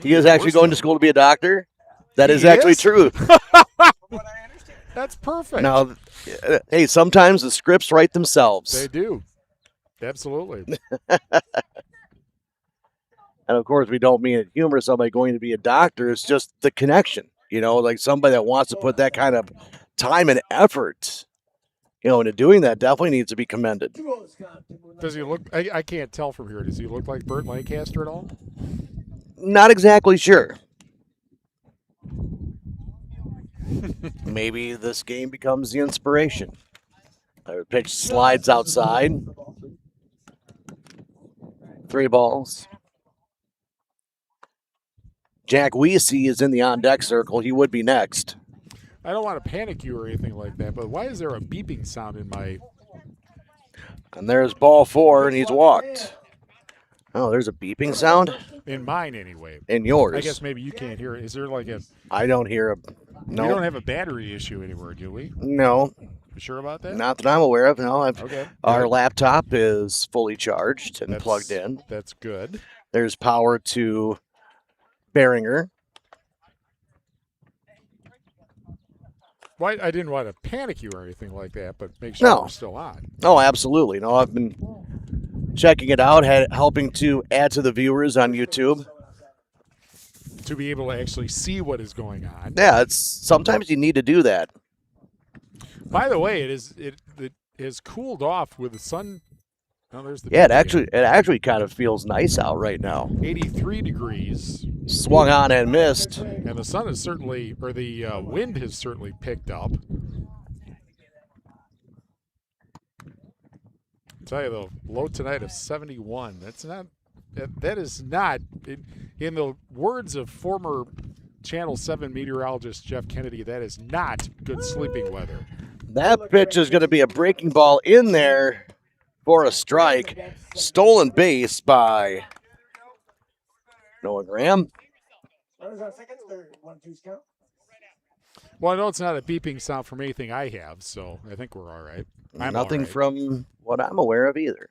He is actually going to school to be a doctor. That is actually true. That's perfect. Now, hey, sometimes the scripts write themselves. They do. Absolutely. And of course, we don't mean it humor somebody going to be a doctor. It's just the connection, like somebody that wants to put that kind of time and effort, into doing that definitely needs to be commended. Does he look, I can't tell from here, does he look like Burt Lancaster at all? Not exactly sure. Maybe this game becomes the inspiration. The pitch slides outside. 3 balls. Jack Weesey is in the on-deck circle. He would be next. I don't want to panic you or anything like that, but why is there a beeping sound in my... And there's ball 4, and he's walked. Oh, there's a beeping sound? In mine, anyway. In yours. I guess maybe you can't hear it. Is there like a... I don't hear a... No. We don't have a battery issue anywhere, do we? No. You sure about that? Not that I'm aware of. No. Okay. Our laptop is fully charged and plugged in. That's good. There's power to Behringer. Well, I didn't want to panic you or anything like that, but make sure we're still on. Oh, absolutely. No, I've been checking it out, helping to add to the viewers on YouTube. To be able to actually see what is going on. Yeah, sometimes you need to do that. By the way, it has cooled off with the sun. Oh, there's the it actually kind of feels nice out right now. 83 degrees. Swung on and missed. And the sun is certainly, or the wind has certainly picked up. I'll tell you though, low tonight of 71. That is not, in the words of former Channel 7 meteorologist Jeff Kennedy, that is not good sleeping weather. That pitch is going to be a breaking ball in there for a strike. Stolen base by Noah Graham. Well, I know it's not a beeping sound from anything I have, so I think we're all right. Nothing from what I'm aware of either.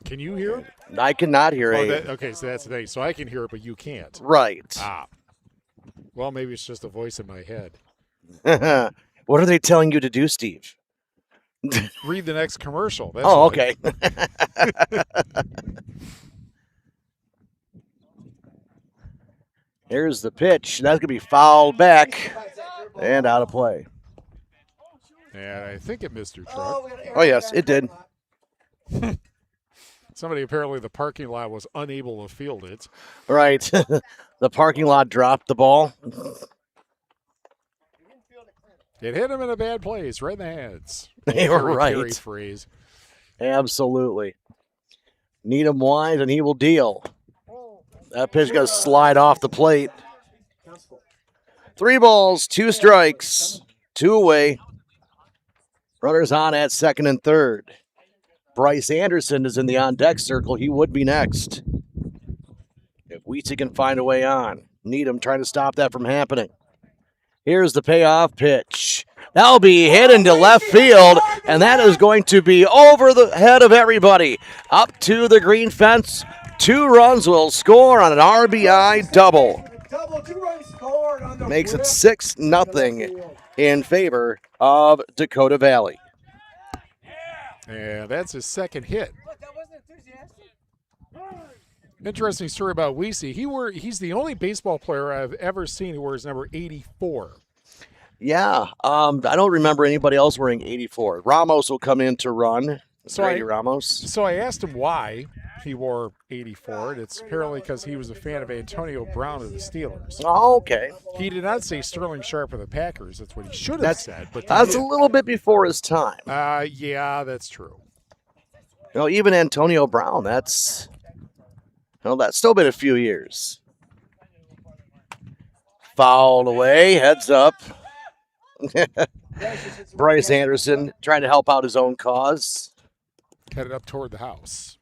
Can you hear it? I cannot hear it. Okay, so that's the thing. So I can hear it, but you can't. Right. Well, maybe it's just a voice in my head. What are they telling you to do, Steve? Read the next commercial. That's okay. Here's the pitch. That's going to be fouled back and out of play. And I think it missed your truck. Oh, yes, it did. Somebody apparently the parking lot was unable to field it. Right. The parking lot dropped the ball. It hit him in a bad place, right in the hands. They were right. Carry phrase. Absolutely. Need him wide and he will deal. That pitch going to slide off the plate. 3 balls, 2 strikes, 2 away. Runners on at second and third. Bryce Anderson is in the on-deck circle. He would be next. If Weesey can find a way on. Needham trying to stop that from happening. Here's the payoff pitch. That'll be hit into left field, and that is going to be over the head of everybody. Up to the green fence. 2 runs will score on an RBI double. Makes it 6-0 in favor of Dakota Valley. And that's his second hit. Interesting story about Weesey. He's the only baseball player I've ever seen who wears number 84. Yeah, I don't remember anybody else wearing 84. Ramos will come in to run. Grady Ramos. So I asked him why he wore 84, and it's apparently because he was a fan of Antonio Brown of the Steelers. Oh, okay. He did not say Sterling Sharp of the Packers. That's what he should have said. But that's a little bit before his time. Yeah, that's true. Even Antonio Brown, that's still been a few years. Fouled away, heads up. Bryce Anderson trying to help out his own cause. Headed up toward the house.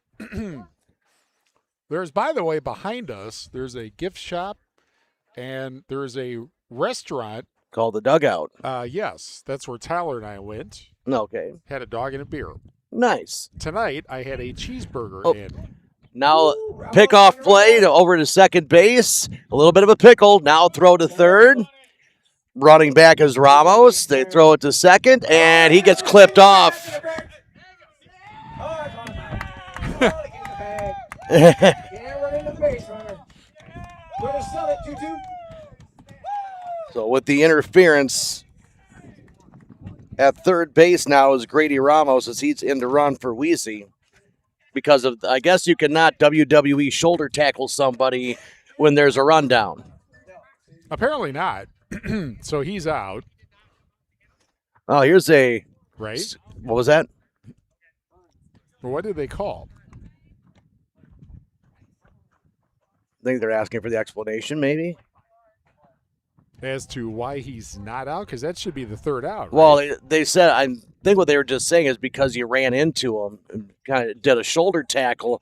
There's, by the way, behind us, there's a gift shop and there's a restaurant Called the Dugout. Yes, that's where Tyler and I went. Okay. Had a dog and a beer. Nice. Tonight, I had a cheeseburger Oh. and Now, pickoff play to over to second base. A little bit of a pickle. Now throw to third. Running back is Ramos. They throw it to second, and he gets clipped off. So with the interference at third base now is Grady Ramos as he's in to run for Weezy. Because of, I guess you cannot WWE shoulder tackle somebody when there's a rundown. apparently not. So he's out. Oh, here's a, Right? what was that? Well, what did they call? I think they're asking for the explanation, maybe. As to why he's not out? Because that should be the third out. Right? Well, they said, I think what they were just saying is because you ran into him and kind of did a shoulder tackle,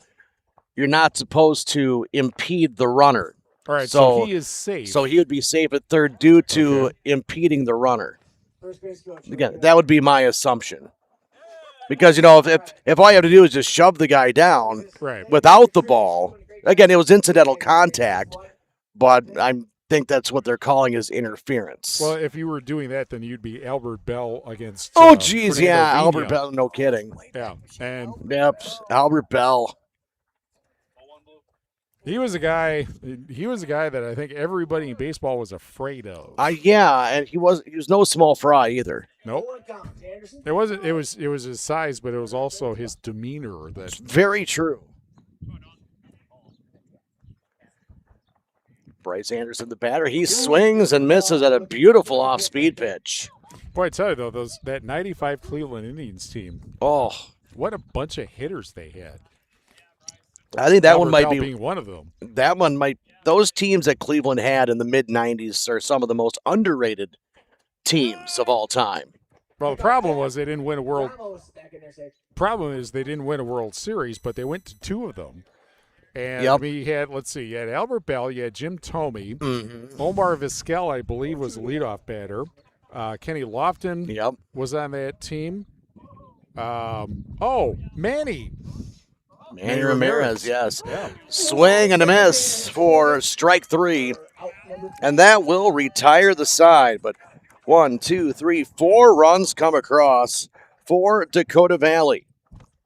you're not supposed to impede the runner. All right, so- so he is safe. So he would be safe at third due to impeding the runner. First base coach. Again, that would be my assumption. Because, if all you have to do is just shove the guy down Right. without the ball, again, it was incidental contact, but I think that's what they're calling is interference. Well, if you were doing that, then you'd be Albert Bell against. Oh, geez, Fernando yeah, Vina. Albert Bell, no kidding. Yeah, and Yep, Albert Bell. he was a guy. He was a guy that I think everybody in baseball was afraid of. And he was no small fry either. Nope. It wasn't. It was his size, but it was also his demeanor that. Very true. Bryce Anderson, the batter, he swings and misses at a beautiful off-speed pitch. Boy, I tell you though, that '95 Cleveland Indians team. Oh, What a bunch of hitters they had. I think that Albert one might Bell be being one of them. that one might. Those teams that Cleveland had in the mid-'90s are some of the most underrated teams of all time. Well, the problem was they didn't win a world. Problem is they didn't win a World Series, but they went to two of them. And Yep. we had, you had Albert Bell, you had Jim Thome, Mm-hmm. Omar Vizquel, I believe, was the leadoff batter. Kenny Lofton Yep. was on that team. Manny. Manny Manny Ramirez, Ramirez. yes. Yeah. Swing and a miss for strike three. And that will retire the side. But 1, 2, 3, 4 runs come across for Dakota Valley.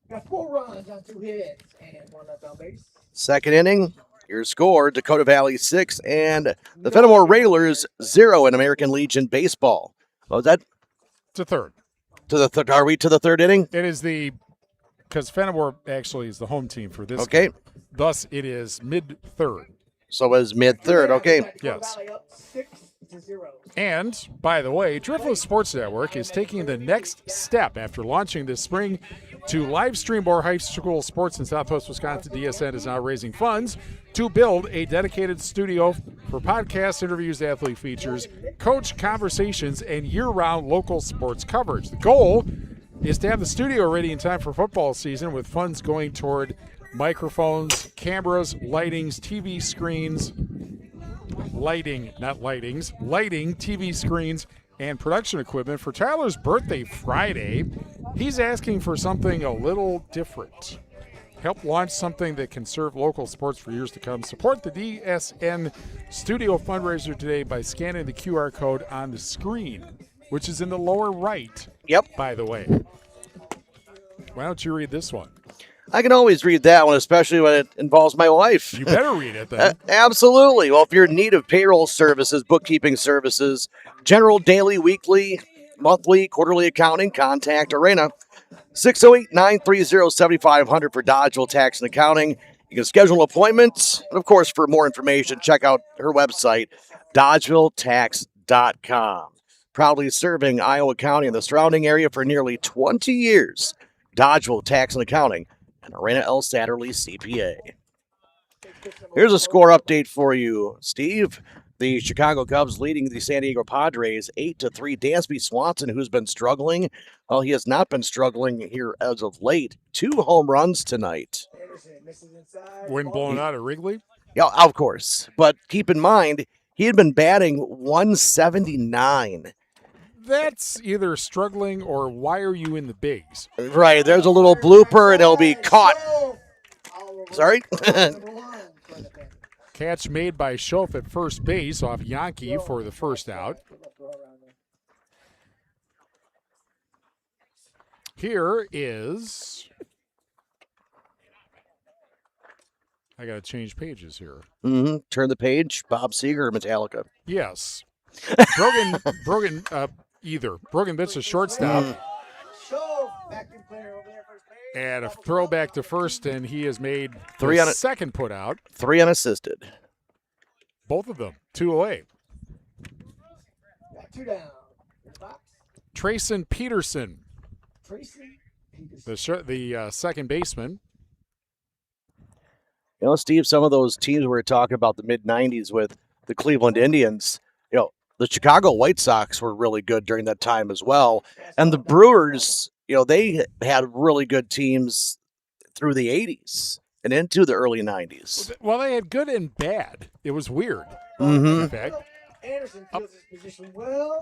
Got 4 runs on 2 hits and 1 left on base. Second inning, your score, Dakota Valley 6 and the Fennimore Railers 0 in American Legion Baseball. Oh, is that It's a third. to the third? Are we to the third inning? It is because Fennimore actually is the home team for this Okay. game. Thus, it is mid-third. So it was mid-third, okay. Yes. Valley up 6-0. And, by the way, Driftless Sports Network is taking the next step after launching this spring to live stream more high school sports in Southwest Wisconsin. DSN is now raising funds to build a dedicated studio for podcasts, interviews, athlete features, coach conversations, and year-round local sports coverage. The goal is to have the studio ready in time for football season with funds going toward microphones, cameras, lightings, TV screens, lighting, TV screens, and production equipment. For Tyler's birthday Friday, he's asking for something a little different. Help launch something that can serve local sports for years to come. Support the DSN Studio fundraiser today by scanning the QR code on the screen, which is in the lower right. Yep. By the way. Why don't you read this one? I can always read that one, especially when it involves my wife. You better read it then. Absolutely. Well, if you're in need of payroll services, bookkeeping services, general daily, weekly, monthly, quarterly accounting, contact Arena. 608-930-7500 for Dodgeville Tax and Accounting. You can schedule an appointment. And, of course, for more information, check out her website, dodgevilletax.com. Proudly serving Iowa County and the surrounding area for nearly 20 years. Dodgeville Tax and Accounting. and Arena El Satterley CPA. Here's a score update for you, Steve. The Chicago Cubs leading the San Diego Padres 8-3. Dansby Swanson, who's been struggling, well, he has not been struggling here as of late. 2 home runs tonight. Wind blowing out at Wrigley? Yeah, of course. But keep in mind, he had been batting 179. That's either struggling or why are you in the bigs? Right, there's a little blooper and it'll be caught. Sorry? Catch made by Schoaf at first base off Yankee for the first out. Here is... I got to change pages here. Turn the page. Bob Seger, Metallica. Yes. Brogan, Brogan Bitts a shortstop. And a throwback to first, and he has made the second put out. 3 unassisted. Both of them, 2 away. Trayson Peterson, the second baseman. You know, Steve, some of those teams we were talking about the mid-'90s with the Cleveland Indians, you know, the Chicago White Sox were really good during that time as well. And the Brewers, you know, they had really good teams through the 80s and into the early 90s. Well, they had good and bad. It was weird. In fact, up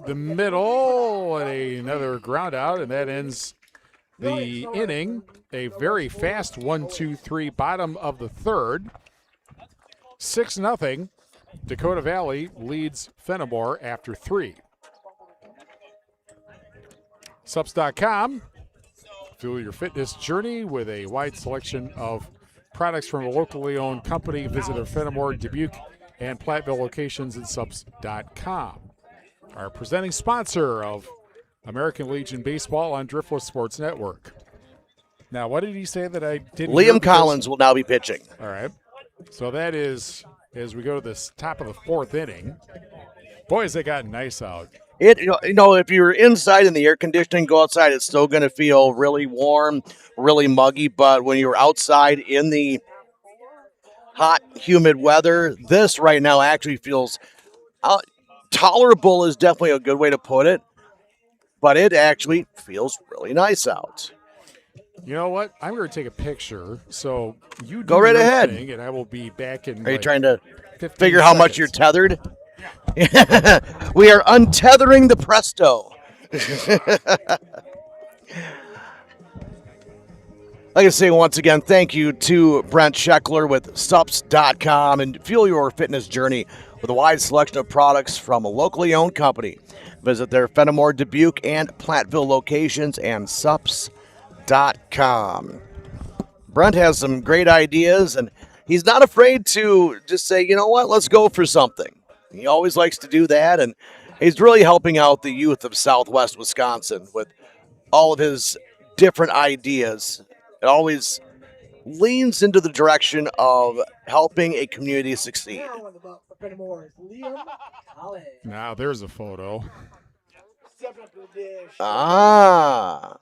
the middle, and another ground out, and that ends the inning. A very fast 1-2-3 bottom of the third. 6-0. Dakota Valley leads Fennimore after 3. Suppz.com. Fuel your fitness journey with a wide selection of products from a locally owned company. Visit our Fennimore, Dubuque, and Platteville locations at Suppz.com. Our presenting sponsor of American Legion Baseball on Driftless Sports Network. Now, what did he say that I didn't hear? Liam Collins will now be pitching. All right. So that is, as we go to the top of the 4th inning. Boys, they got nice out. You know, if you're inside in the air conditioning, go outside, it's still going to feel really warm, really muggy. But when you're outside in the hot, humid weather, this right now actually feels tolerable is definitely a good way to put it. But it actually feels really nice out. You know what? I'm going to take a picture. So you do go right your ahead, thing, and I will be back in. Are you trying to figure seconds. how much you're tethered? We are untethering the Presto. Like I say once again, thank you to Brent Scheckler with Suppz.com, and fuel your fitness journey with a wide selection of products from a locally owned company. Visit their Fennimore, Dubuque, and Platteville locations and Suppz.com. Brent has some great ideas, and he's not afraid to just say, you know what, let's go for something. He always likes to do that, and he's really helping out the youth of Southwest Wisconsin with all of his different ideas. It always leans into the direction of helping a community succeed. Now, there's a photo.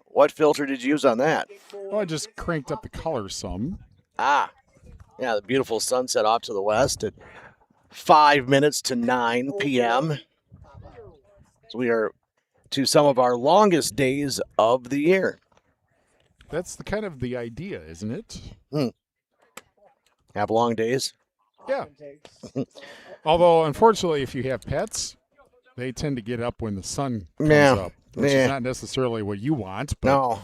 What filter did you use on that? Well, I just cranked up the color some. Yeah, the beautiful sunset off to the west at 5 minutes to 9 p.m. So we are to some of our longest days of the year. That's the kind of the idea, isn't it? Have long days? Yeah. Although, unfortunately, if you have pets, they tend to get up when the sun comes up, which is not necessarily what you want. But, no,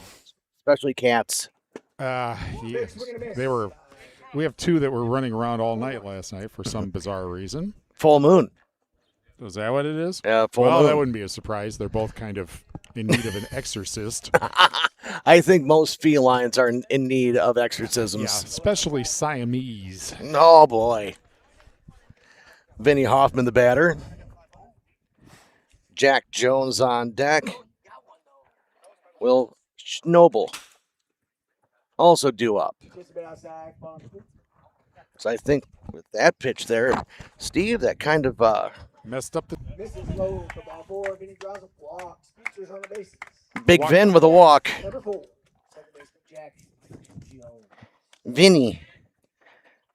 especially cats. Yes. We have 2 that were running around all night last night for some bizarre reason. Full moon. Is that what it is? Yeah, full moon. Well, that wouldn't be a surprise. They're both kind of in need of an exorcist. I think most felines are in need of exorcisms. Yeah, especially Siamese. Oh, boy. Vinny Hoffman, the batter. Jack Jones on deck. Will Schnobel also due up. So I think with that pitch there, Steve, that kind of messed up the Big Vin with a walk. Vinny.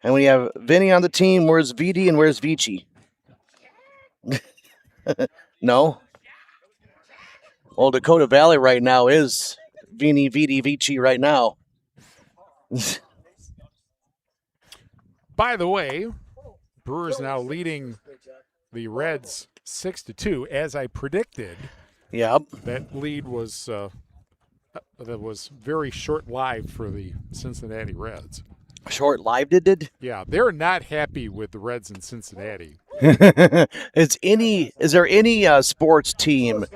And when you have Vinny on the team, where's VD and where's Vici? No? Well, Dakota Valley right now is Vinny, VD, Vici right now. By the way, Brewers now leading the Reds 6-2, as I predicted. Yep. That lead was very short-lived for the Cincinnati Reds. Short-lived it did? Yeah, they're not happy with the Reds in Cincinnati. Is there any sports team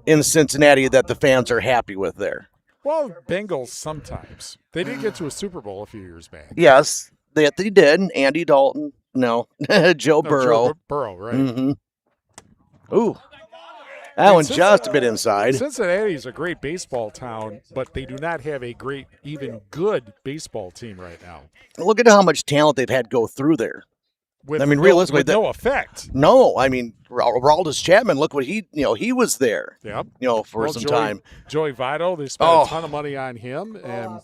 in Cincinnati that the fans are happy with there? Well, Bengals sometimes. They did get to a Super Bowl a few years back. Yes, they did. Andy Dalton. No. Joe Burrow. Joe Burrow, right. Mm-hmm. Ooh. That one just a bit inside. Cincinnati is a great baseball town, but they do not have a great, even good baseball team right now. Look at how much talent they've had go through there. Realistically, no effect. No, Aroldis Chapman. Look what he was there. Yep. For some time. Joey Votto, they spent a ton of money on him, and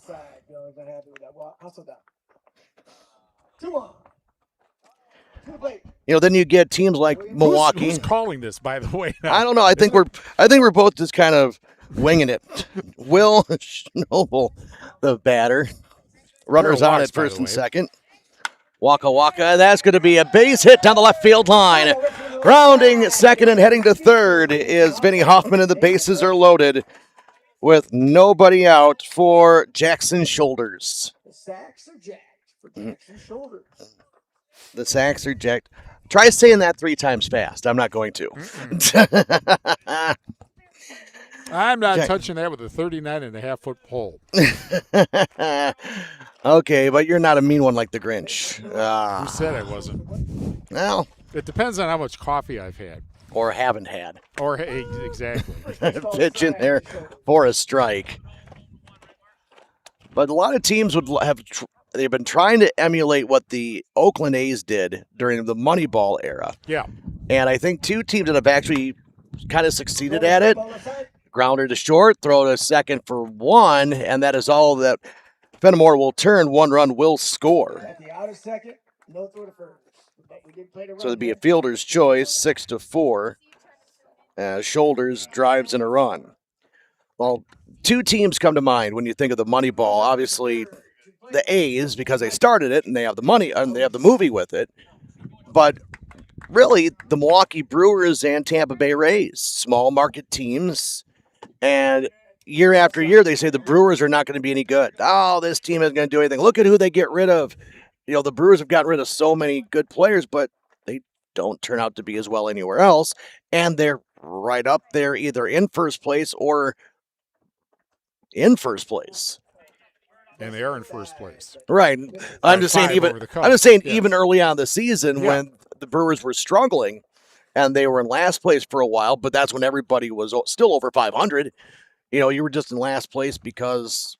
then you get teams like Milwaukee. Who's calling this, by the way? I don't know. I think we're both just kind of winging it. Will Schnobel, the batter, runners on at first and second. Waka Waka, that's going to be a base hit down the left field line. Rounding second and heading to third is Vinny Hoffman, and the bases are loaded with nobody out for Jackson Shoulders. The sacks are jacked for Jackson Shoulders. The sacks are jacked. Try saying that 3 times fast. I'm not going to. I'm not touching that with a 39.5-foot pole. Okay, but you're not a mean one like the Grinch. Who said I wasn't? Well, it depends on how much coffee I've had. Or haven't had. Or exactly. Pitch in there for a strike. But a lot of teams they've been trying to emulate what the Oakland A's did during the Moneyball era. Yeah. And I think 2 teams that have actually kind of succeeded at it. Grounder to short, throw to second for 1, and that is all that Fennimore will turn. 1 run will score. At the out of second, no throw to first. But we did play to So it'd be a fielder's choice, 6-4. Shoulders drives in a run. Well, 2 teams come to mind when you think of the Moneyball. Obviously, the A's, because they started it and they have the money and they have the movie with it. But really, the Milwaukee Brewers and Tampa Bay Rays, small market teams. And year after year, they say the Brewers are not going to be any good. Oh, this team isn't going to do anything. Look at who they get rid of. The Brewers have gotten rid of so many good players, but they don't turn out to be as well anywhere else. And they're right up there, either in first place or in first place. And they are in first place. Right. I'm just saying even early on in the season when the Brewers were struggling and they were in last place for a while, but that's when everybody was still over 500. You were just in last place because,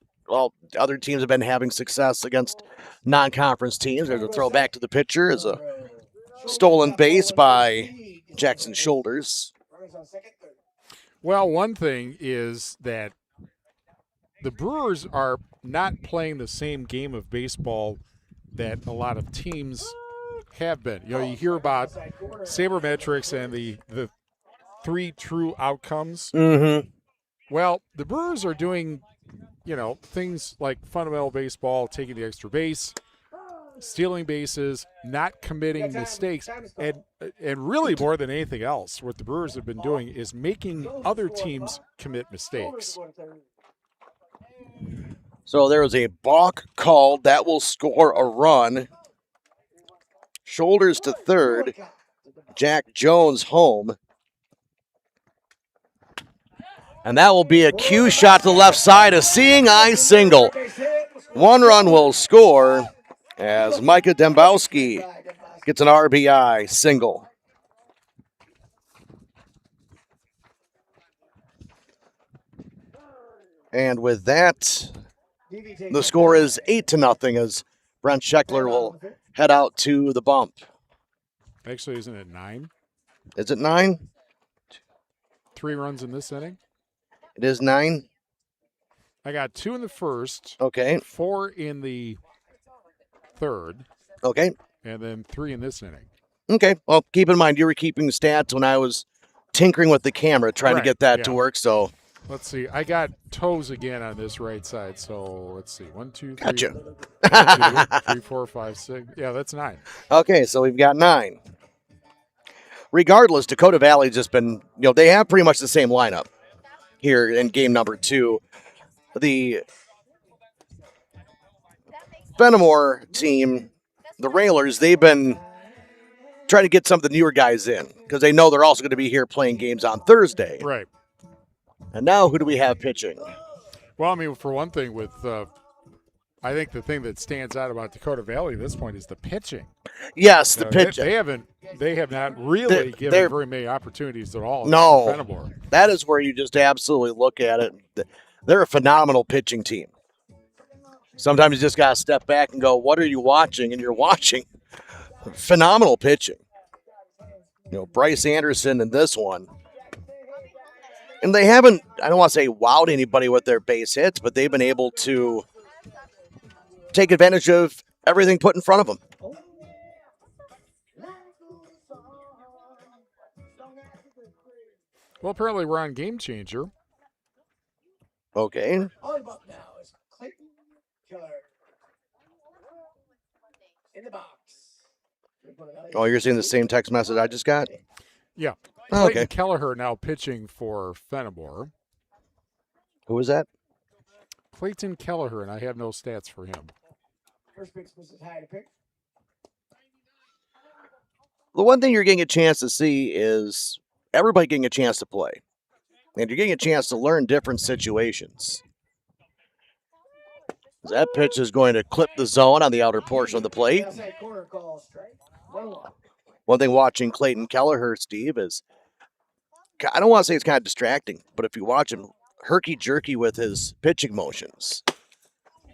other teams have been having success against non-conference teams. There's a throw back to the pitcher as a stolen base by Jackson Shoulders. Well, one thing is that the Brewers are not playing the same game of baseball that a lot of teams have been. You hear about sabermetrics and the 3 true outcomes. Mm-hmm. Well, the Brewers are doing, things like fundamental baseball, taking the extra base, stealing bases, not committing mistakes, and really more than anything else, what the Brewers have been doing is making other teams commit mistakes. So there is a balk called. That will score a run. Shoulders to third. Jack Jones home. And that will be a cue shot to the left side, a seeing eye single. 1 run will score as Micah Dembowski gets an RBI single. And with that, the score is 8-0 as Brent Scheckler will head out to the bump. Actually, isn't it 9? Is it 9? 3 runs in this inning? It is 9. I got 2 in the first, Okay. 4 in the third, Okay. and then 3 in this inning. Okay. Well, keep in mind you were keeping stats when I was tinkering with the camera trying to Right, get that yeah. to work. So Let's see. I got toes again on this right side. So let's see. 1, 2, 3. Gotcha. 1, 2, 3, 4, 5, 6. Yeah, that's 9. Okay, so we've got 9. Regardless, Dakota Valley's just been, they have pretty much the same lineup here in game number 2. The Fennimore team, the Railers, they've been trying to get some of the newer guys in because they know they're also going to be here playing games on Thursday. Right. And now who do we have pitching? Well, I mean, for one thing, I think the thing that stands out about Dakota Valley at this point is the pitching. Yes, the pitching. They have not really given very many opportunities at all. No, to Fennimore. That is where you just absolutely look at it. They're a phenomenal pitching team. Sometimes you just got to step back and go, what are you watching? And you're watching phenomenal pitching. Bryce Anderson in this one. And they haven't, I don't want to say wowed anybody with their base hits, but they've been able to take advantage of everything put in front of them. Well, apparently we're on Game Changer. Okay. On up now is Clayton Killer in the box. Oh, you're seeing the same text message I just got? Yeah. Oh, Clayton okay. Kelleher now pitching for Fennimore. Who is that? Clayton Kelleher, and I have no stats for him. First pitch was high to pick. The one thing you're getting a chance to see is everybody getting a chance to play. And you're getting a chance to learn different situations. That pitch is going to clip the zone on the outer portion of the plate. Outside corner call strike. 1-1. One thing watching Clayton Kelleher, Steve, is I don't want to say it's kind of distracting, but if you watch him herky-jerky with his pitching motions.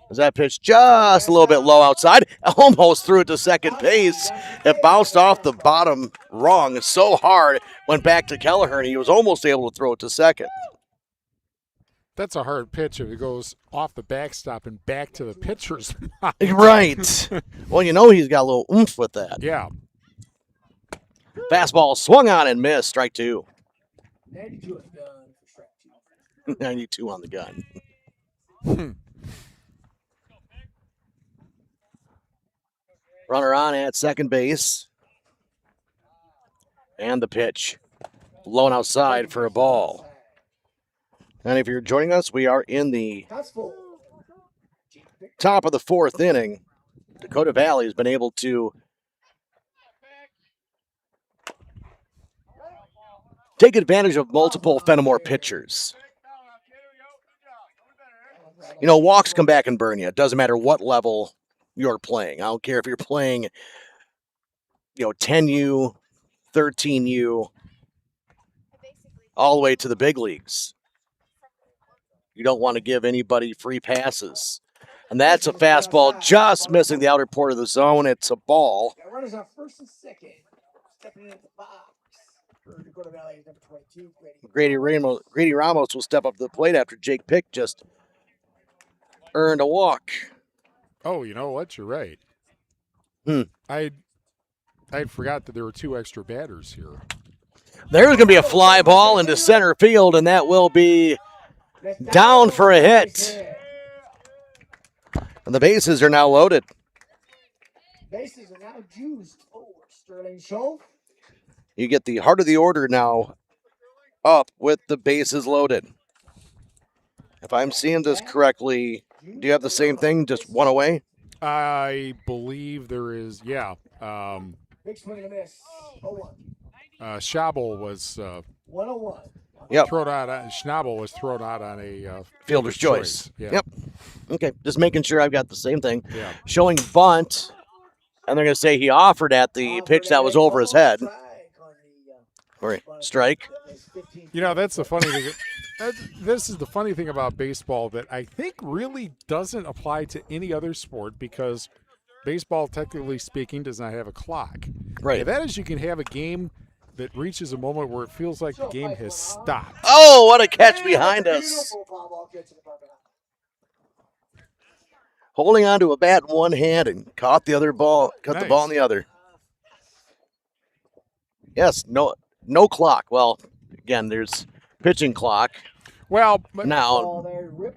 As that pitch just a little bit low outside, almost threw it to second base. It bounced off the bottom rung so hard, went back to Kelleher, and he was almost able to throw it to second. That's a hard pitch if it goes off the backstop and back to the pitcher's mouth. Right. Well, he's got a little oomph with that. Yeah. Fastball swung on and missed. Strike 2. 92 on the gun for strike 2. 92 on the gun. Runner on at second base. And the pitch. Blown outside for a ball. And if you're joining us, we are in the top of the 4th inning. Dakota Valley has been able to take advantage of multiple Fennimore pitchers. Walks come back and burn you. It doesn't matter what level you're playing. I don't care if you're playing, 10U, 13U, all the way to the big leagues. You don't want to give anybody free passes. And that's a fastball just missing the outer port of the zone. It's a ball. Runners on first and second. Stepping into the box. For Dakota Valley is number 22, Grady Ramos will step up to the plate after Jake Pick just earned a walk. Oh, you know what? You're right. I forgot that there were 2 extra batters here. There's going to be a fly ball into center field, and that will be down for a hit. And the bases are now loaded. Bases are now juiced. Oh, Sterling Scholl. You get the heart of the order now up with the bases loaded. If I'm seeing this correctly, do you have the same thing, just one away? I believe there is, yeah. Big swing and a miss. 0-1. Schnabel was 101. Yep. Schnabel was thrown out on a fielder's choice. Yeah. Yep. Okay, just making sure I've got the same thing. Yeah. Showing bunt, and they're going to say he offered at the pitch that was over his head. Or strike. That's the funny thing. This is the funny thing about baseball that I think really doesn't apply to any other sport because baseball, technically speaking, does not have a clock. Right. And that is, you can have a game that reaches a moment where it feels like the game has stopped. Oh, what a catch behind us. holding on to a bat in one hand and caught the other ball, cut the ball Nice. in the other. Yes, no clock. Well, again, there's pitching clock. Well, but, Now,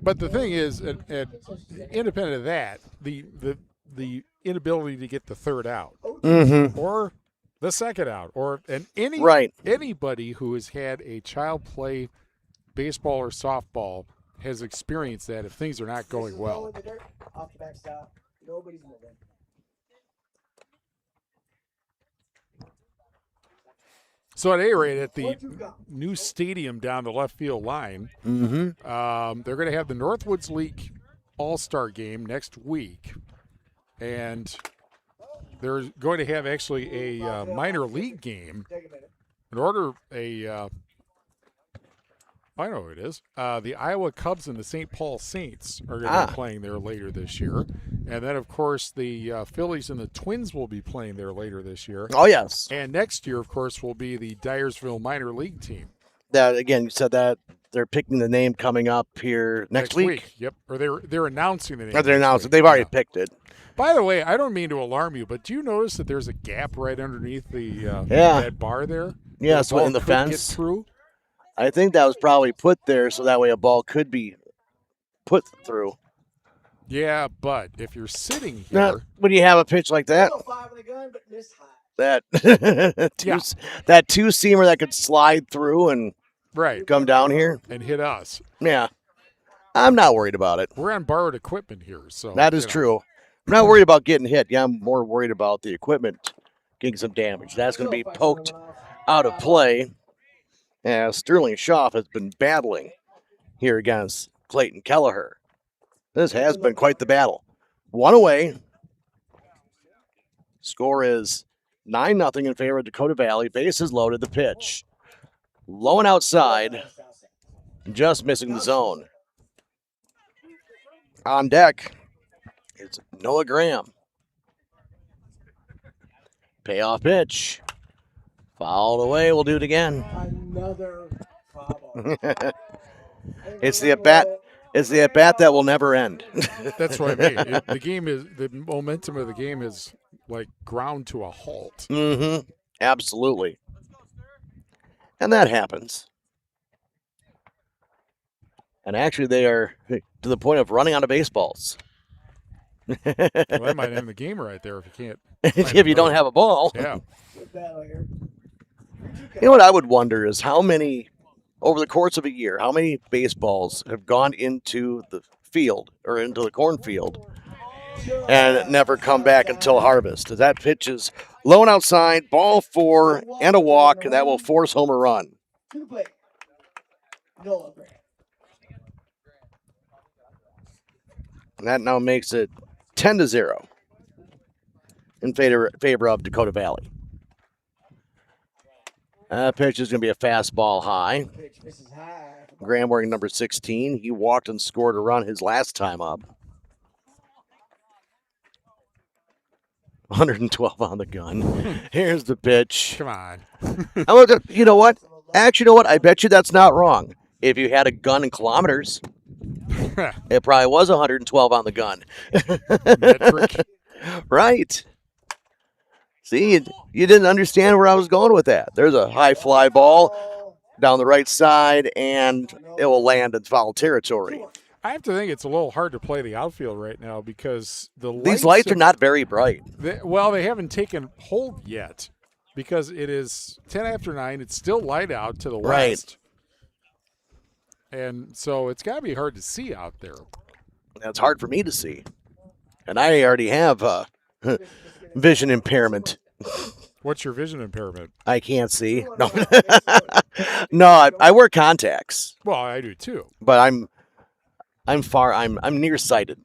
but the thing is, independent of that, the inability to get the third out mm-hmm. or the second out, and Right. anybody who has had a child play baseball or softball has experienced that if things are not going well. Off the backstop. Nobody's moving. So at any rate, at the new stadium down the left field line, Mm-hmm. they're going to have the Northwoods League All-Star game next week, and they're going to have actually a minor league game Take a minute. in order I know who it is. The Iowa Cubs and the St. Paul Saints are going to be playing there later this year. And then, of course, the Phillies and the Twins will be playing there later this year. Oh, yes. And next year, of course, will be the Dyersville minor league team. That, again, you said that they're picking the name coming up here next week. Yep. Or they're announcing the name. Or they're next announcing. week. They've already Yeah. picked it. By the way, I don't mean to alarm you, but do you notice that there's a gap right underneath the Yeah. that bar there? Yeah, The so ball in the could get fence. through? I think that was probably put there so that way a ball could be put through. Yeah, but if you're sitting here, Now, when you have a pitch like that, 5 in the gun, but this high. that Yeah. that two-seamer that could slide through and right, come down here, and hit us. yeah, I'm not worried about it. We're on borrowed equipment here, so That is you know. true. I'm not worried about getting hit. Yeah, I'm more worried about the equipment getting some damage. That's going to be poked out of play as Sterling Schaff has been battling here against Clayton Kelleher. This has been quite the battle. One away. Score is 9-0 in favor of Dakota Valley. Bases loaded. The pitch. Low and outside. Just missing the zone. On deck, it's Noah Graham. Payoff pitch. Fouled away. We'll do it again. Another foul. It's the at-bat. It's the at-bat that will never end. That's what I mean. The momentum of the game is like ground to a halt. Mm-hmm. Absolutely. And that happens. And actually, they are to the point of running out of baseballs. Well, that might end the game right there if you can't. If you don't have a ball. Yeah. Good battle here. You know what I would wonder is how many, over the course of a year, how many baseballs have gone into the field or into the cornfield and never come back until harvest. That pitch is low and outside, ball 4 and a walk, and that will force home a run. To the plate. Noah Graham. And that now makes it 10-0 in favor of Dakota Valley. That pitch is going to be a fastball high. Pitch misses high. Graham wearing number 16. He walked and scored a run his last time up. 112 on the gun. Here's the pitch. Come on. You know what? Actually, you know what? I bet you that's not wrong. If you had a gun in kilometers, it probably was 112 on the gun. Metric. Right. See, you didn't understand where I was going with that. There's a high fly ball down the right side, and it will land in foul territory. I have to think it's a little hard to play the outfield right now because These lights are not very bright. They haven't taken hold yet because it is 10 after 9. It's still light out to the Right. west. And so it's got to be hard to see out there. That's hard for me to see. And I already have vision impairment. What's your vision impairment? I can't see. No, no, I wear contacts, Well, I do too. but I'm nearsighted.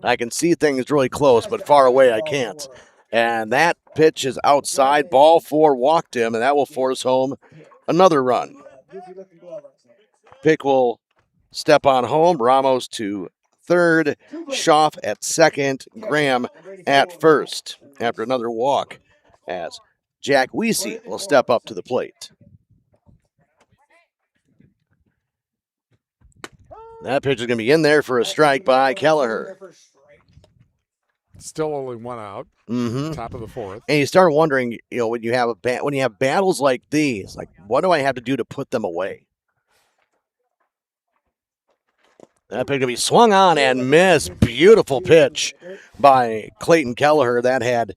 I can see things really close, but far away I can't. And that pitch is outside. Ball 4 walked him, and that will force home another run. Goofy looking glove on his hand. Pick will step on home. Ramos to third. Schaff at second. Graham at first after another walk as Jack Weesey will step up to the plate. That pitch is going to be in there for a strike by Kelleher. First strike. Still only one out. Mm-hmm. Top of the fourth. And you start wondering, when you have when you have battles like these, like what do I have to do to put them away? That pitch to be swung on and missed. Beautiful pitch by Clayton Kelleher. That had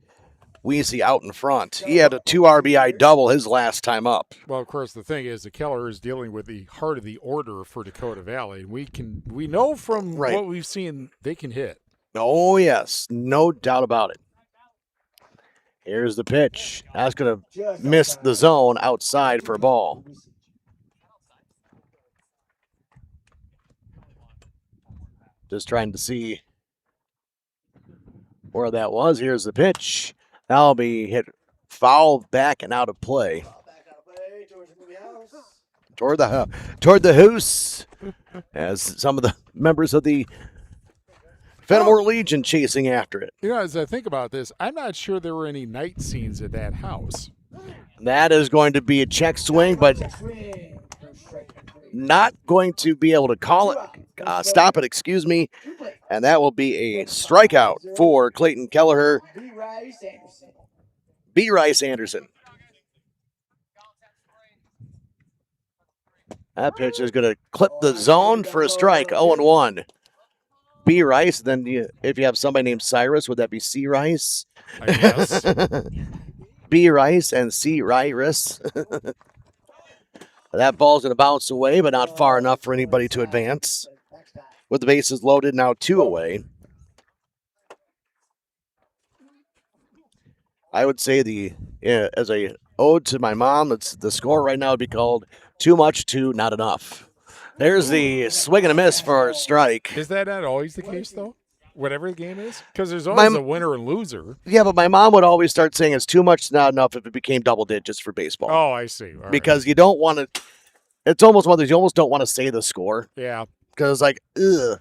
Weezy out in front. He had a 2 RBI double his last time up. Well, of course, the thing is, the Keller is dealing with the heart of the order for Dakota Valley. We know from what we've seen they can hit. Oh yes, no doubt about it. Here's the pitch. That's going to miss the zone outside for a ball. Just trying to see where that was. Here's the pitch. That'll be hit foul back and out of play. Toward the hoose, as some of the members of the Fennimore Legion chasing after it. As I think about this, I'm not sure there were any night scenes at that house. That is going to be a check swing, but not going to be able to call it. Stop it, excuse me. And that will be a strikeout for Clayton Kelleher. B. Rice Anderson. That pitch is going to clip the zone for a strike, 0-1. B. Rice, then if you have somebody named Cyrus, would that be C. Rice? I guess. B. Rice and C. Rice. That ball's going to bounce away, but not far enough for anybody to advance. With the bases loaded, now 2 away. I would say as a ode to my mom, the score right now would be called Too Much, Too Not Enough. There's the swing and a miss for a strike. Is that not always the case, though? Whatever the game is? Because there's always a winner and loser. Yeah, but my mom would always start saying it's too much, not enough if it became double digits for baseball. Oh, I see. All because you don't want to – it's almost one of those you almost don't want to say the score. Yeah. Because it's like, ugh.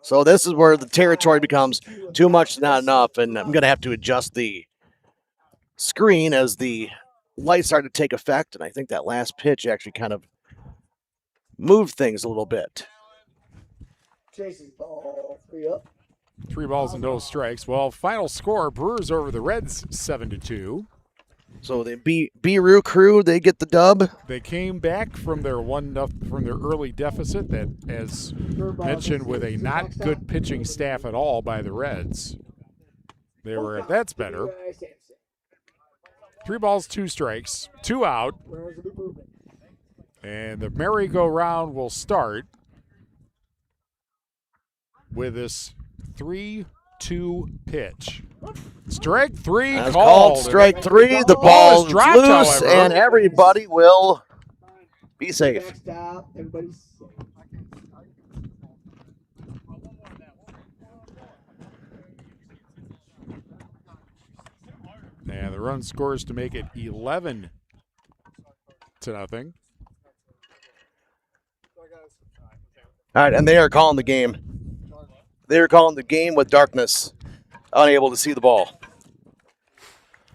So this is where the territory becomes too much, not enough, and I'm going to have to adjust the screen as the lights start to take effect, and I think that last pitch actually kind of moved things a little bit. Chases ball, 3 up. 3 balls and no strikes. Well, final score, Brewers over the Reds 7-2. So the B-Roo crew, they get the dub. They came back from their early deficit that, as mentioned, with a not good pitching staff at all by the Reds. That's better. 3 balls, 2 strikes, 2 out. And the merry-go-round will start with this 3-2 pitch. Strike 3 That's called. Strike 3. The ball is dropped, loose, however. and everybody will be safe. Next stop, everybody's safe. And the run scores to make it 11-0. All right, and they are calling the game. They are calling the game with darkness, unable to see the ball.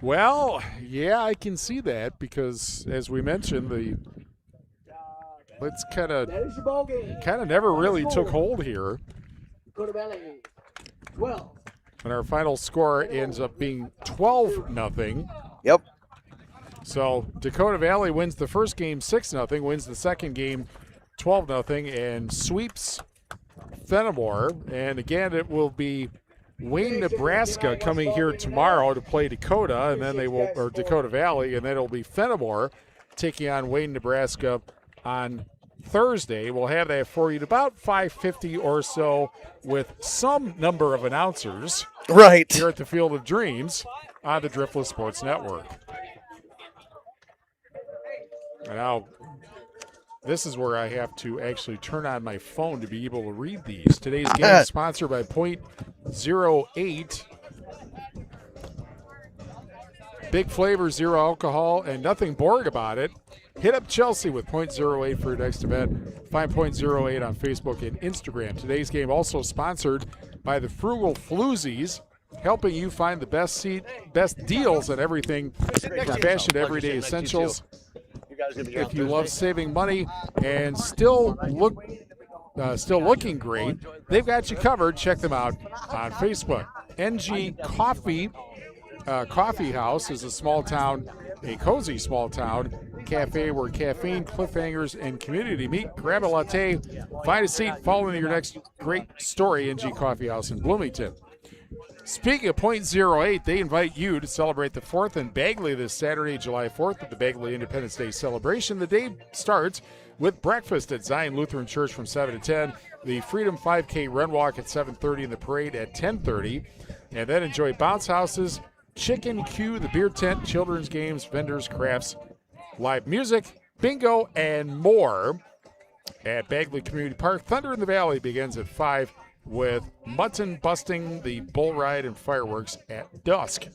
Well, yeah, I can see that because, as we mentioned, the blitz kind of never really took hold here. Dakota Valley, 12. And our final score ends up being 12-0. Yep. So Dakota Valley wins the first game 6-0, wins the second game 12-0, and sweeps Fennimore. And again, it will be Wayne, Nebraska coming here tomorrow to play Dakota, and then Dakota Valley, and then it'll be Fennimore taking on Wayne, Nebraska on Thursday. We'll have that for you at about 5:50 or so with some number of announcers right here at the Field of Dreams on the Driftless Sports Network. Now, this is where I have to actually turn on my phone to be able to read these. Today's game is sponsored by .08. Big flavor, 0 alcohol, and nothing boring about it. Hit up Chelsea with .08 for your next event. Find .08 on Facebook and Instagram. Today's game also sponsored by the Frugal Floozies, helping you find the best deals on everything from fashion to everyday essentials. If you love saving money and still looking great, they've got you covered. Check them out on Facebook. NG Coffee House is a cozy small town cafe where caffeine, cliffhangers, and community meet. Grab a latte, find a seat, follow into your next great story. NG Coffee House in Bloomington. Speaking of .08, they invite you to celebrate the 4th in Bagley this Saturday, July 4th at the Bagley Independence Day celebration. The day starts with breakfast at Zion Lutheran Church from 7 to 10, the Freedom 5K Run Walk at 7:30, and the parade at 10:30. And then enjoy bounce houses, Chicken Q, the beer tent, children's games, vendors, crafts, live music, bingo, and more at Bagley Community Park. Thunder in the Valley begins at 5 with mutton busting, the bull ride, and fireworks at dusk.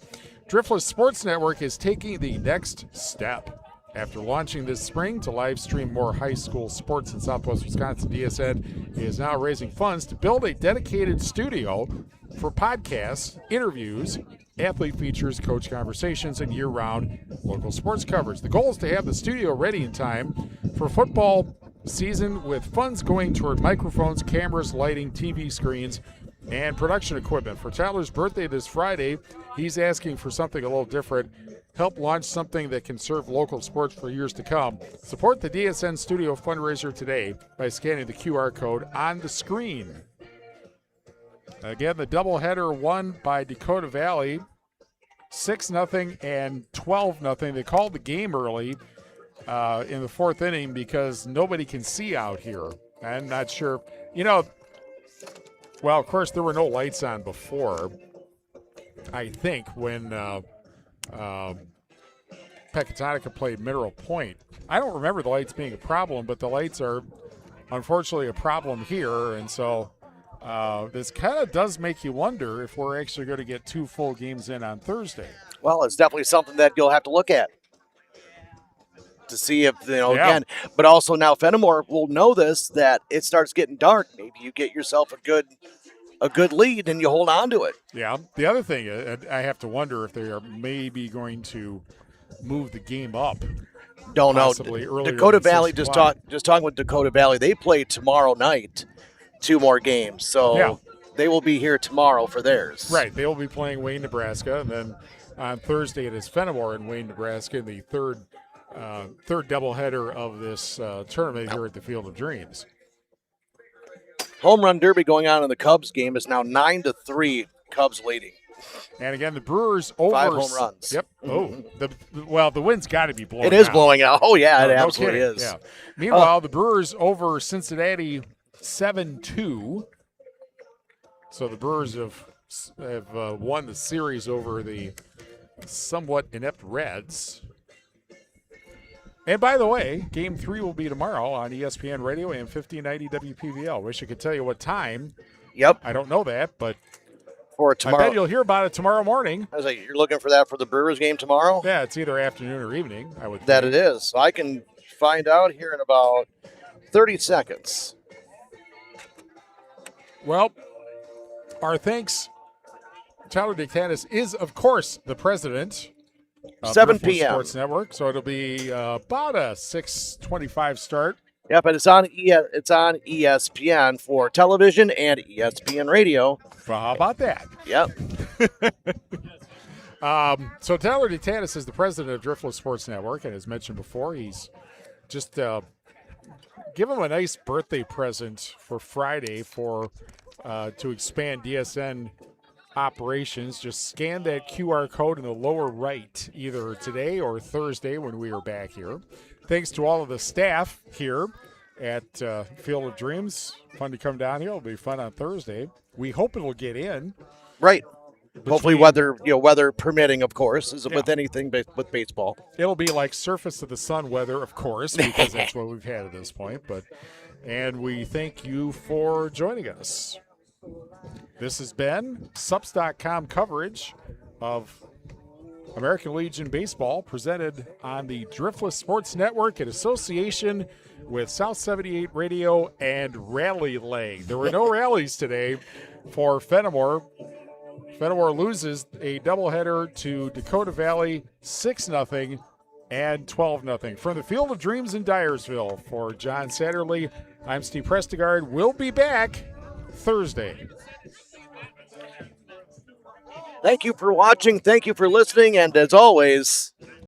Driftless Sports Network is taking the next step. After launching this spring to live stream more high school sports in Southwest Wisconsin, DSN is now raising funds to build a dedicated studio for podcasts, interviews, athlete features, coach conversations, and year-round local sports coverage. The goal is to have the studio ready in time for football season, with funds going toward microphones, cameras, lighting, TV screens, and production equipment. For Tyler's birthday this Friday, he's asking for something a little different. Help launch something that can serve local sports for years to come. Support the DSN Studio fundraiser today by scanning the QR code on the screen. Again, the doubleheader won by Dakota Valley, 6-0 and 12-0. They called the game early in the 4th inning because nobody can see out here. I'm not sure. Well, of course, there were no lights on before, I think, when Pecatonica played Mineral Point. I don't remember the lights being a problem, but the lights are unfortunately a problem here, and so this kind of does make you wonder if we're actually going to get 2 full games in on Thursday. Well, it's definitely something that you'll have to look at to see if, again, but also now Fennimore will know this, that it starts getting dark. Maybe you get yourself a good lead and you hold on to it. Yeah. The other thing, I have to wonder if they are maybe going to move the game up. Don't know. Dakota Valley, just talking with Dakota Valley, they play tomorrow night 2 more games. So they will be here tomorrow for theirs. Right. They will be playing Wayne, Nebraska, and then on Thursday it is Fennimore in Wayne, Nebraska, in the third doubleheader of this tournament here at the Field of Dreams. Home run derby going on in the Cubs game is now 9-3, Cubs leading. And again, the Brewers over 5 home runs. Yep. The wind's got to be blowing. It is out. blowing out. Oh yeah, it no absolutely kidding. is. Yeah. Meanwhile, the Brewers over Cincinnati 7-2. So the Brewers have won the series over the somewhat inept Reds. And by the way, Game 3 will be tomorrow on ESPN Radio and 1590 WPVL. Wish I could tell you what time. Yep. I don't know that, but for tomorrow. I bet you'll hear about it tomorrow morning. I was like, you're looking for that for the Brewers game tomorrow? Yeah, it's either afternoon or evening, I would think. That it is. So I can find out here in about 30 seconds. Well, our thanks. Tyler DeCantis is, of course, the president of 7 Driftless p.m. Sports Network, so it'll be about a 6:25 start. Yeah, but it's on ESPN for television and ESPN radio. Well, how about that? Yep. So Tyler DeCantis is the president of Driftless Sports Network, and as mentioned before, he's just give him a nice birthday present for Friday to expand DSN operations. Just scan that QR code in the lower right, either today or Thursday when we are back here. Thanks to all of the staff here at Field of Dreams. Fun to come down here. It'll be fun on Thursday. We hope it'll get in. Right. Hopefully weather permitting, of course, is with anything with baseball. It'll be like surface of the sun weather, of course, because that's what we've had at this point. And we thank you for joining us. This has been Suppz.com coverage of American Legion Baseball, presented on the Driftless Sports Network in association with South 78 Radio and Rally Leg. There were no rallies today for Fennimore. Fennimore loses a doubleheader to Dakota Valley, 6-0 and 12-0. From the Field of Dreams in Dyersville, for John Satterley, I'm Steve Prestigard. We'll be back Thursday. Thank you for watching. Thank you for listening. And as always,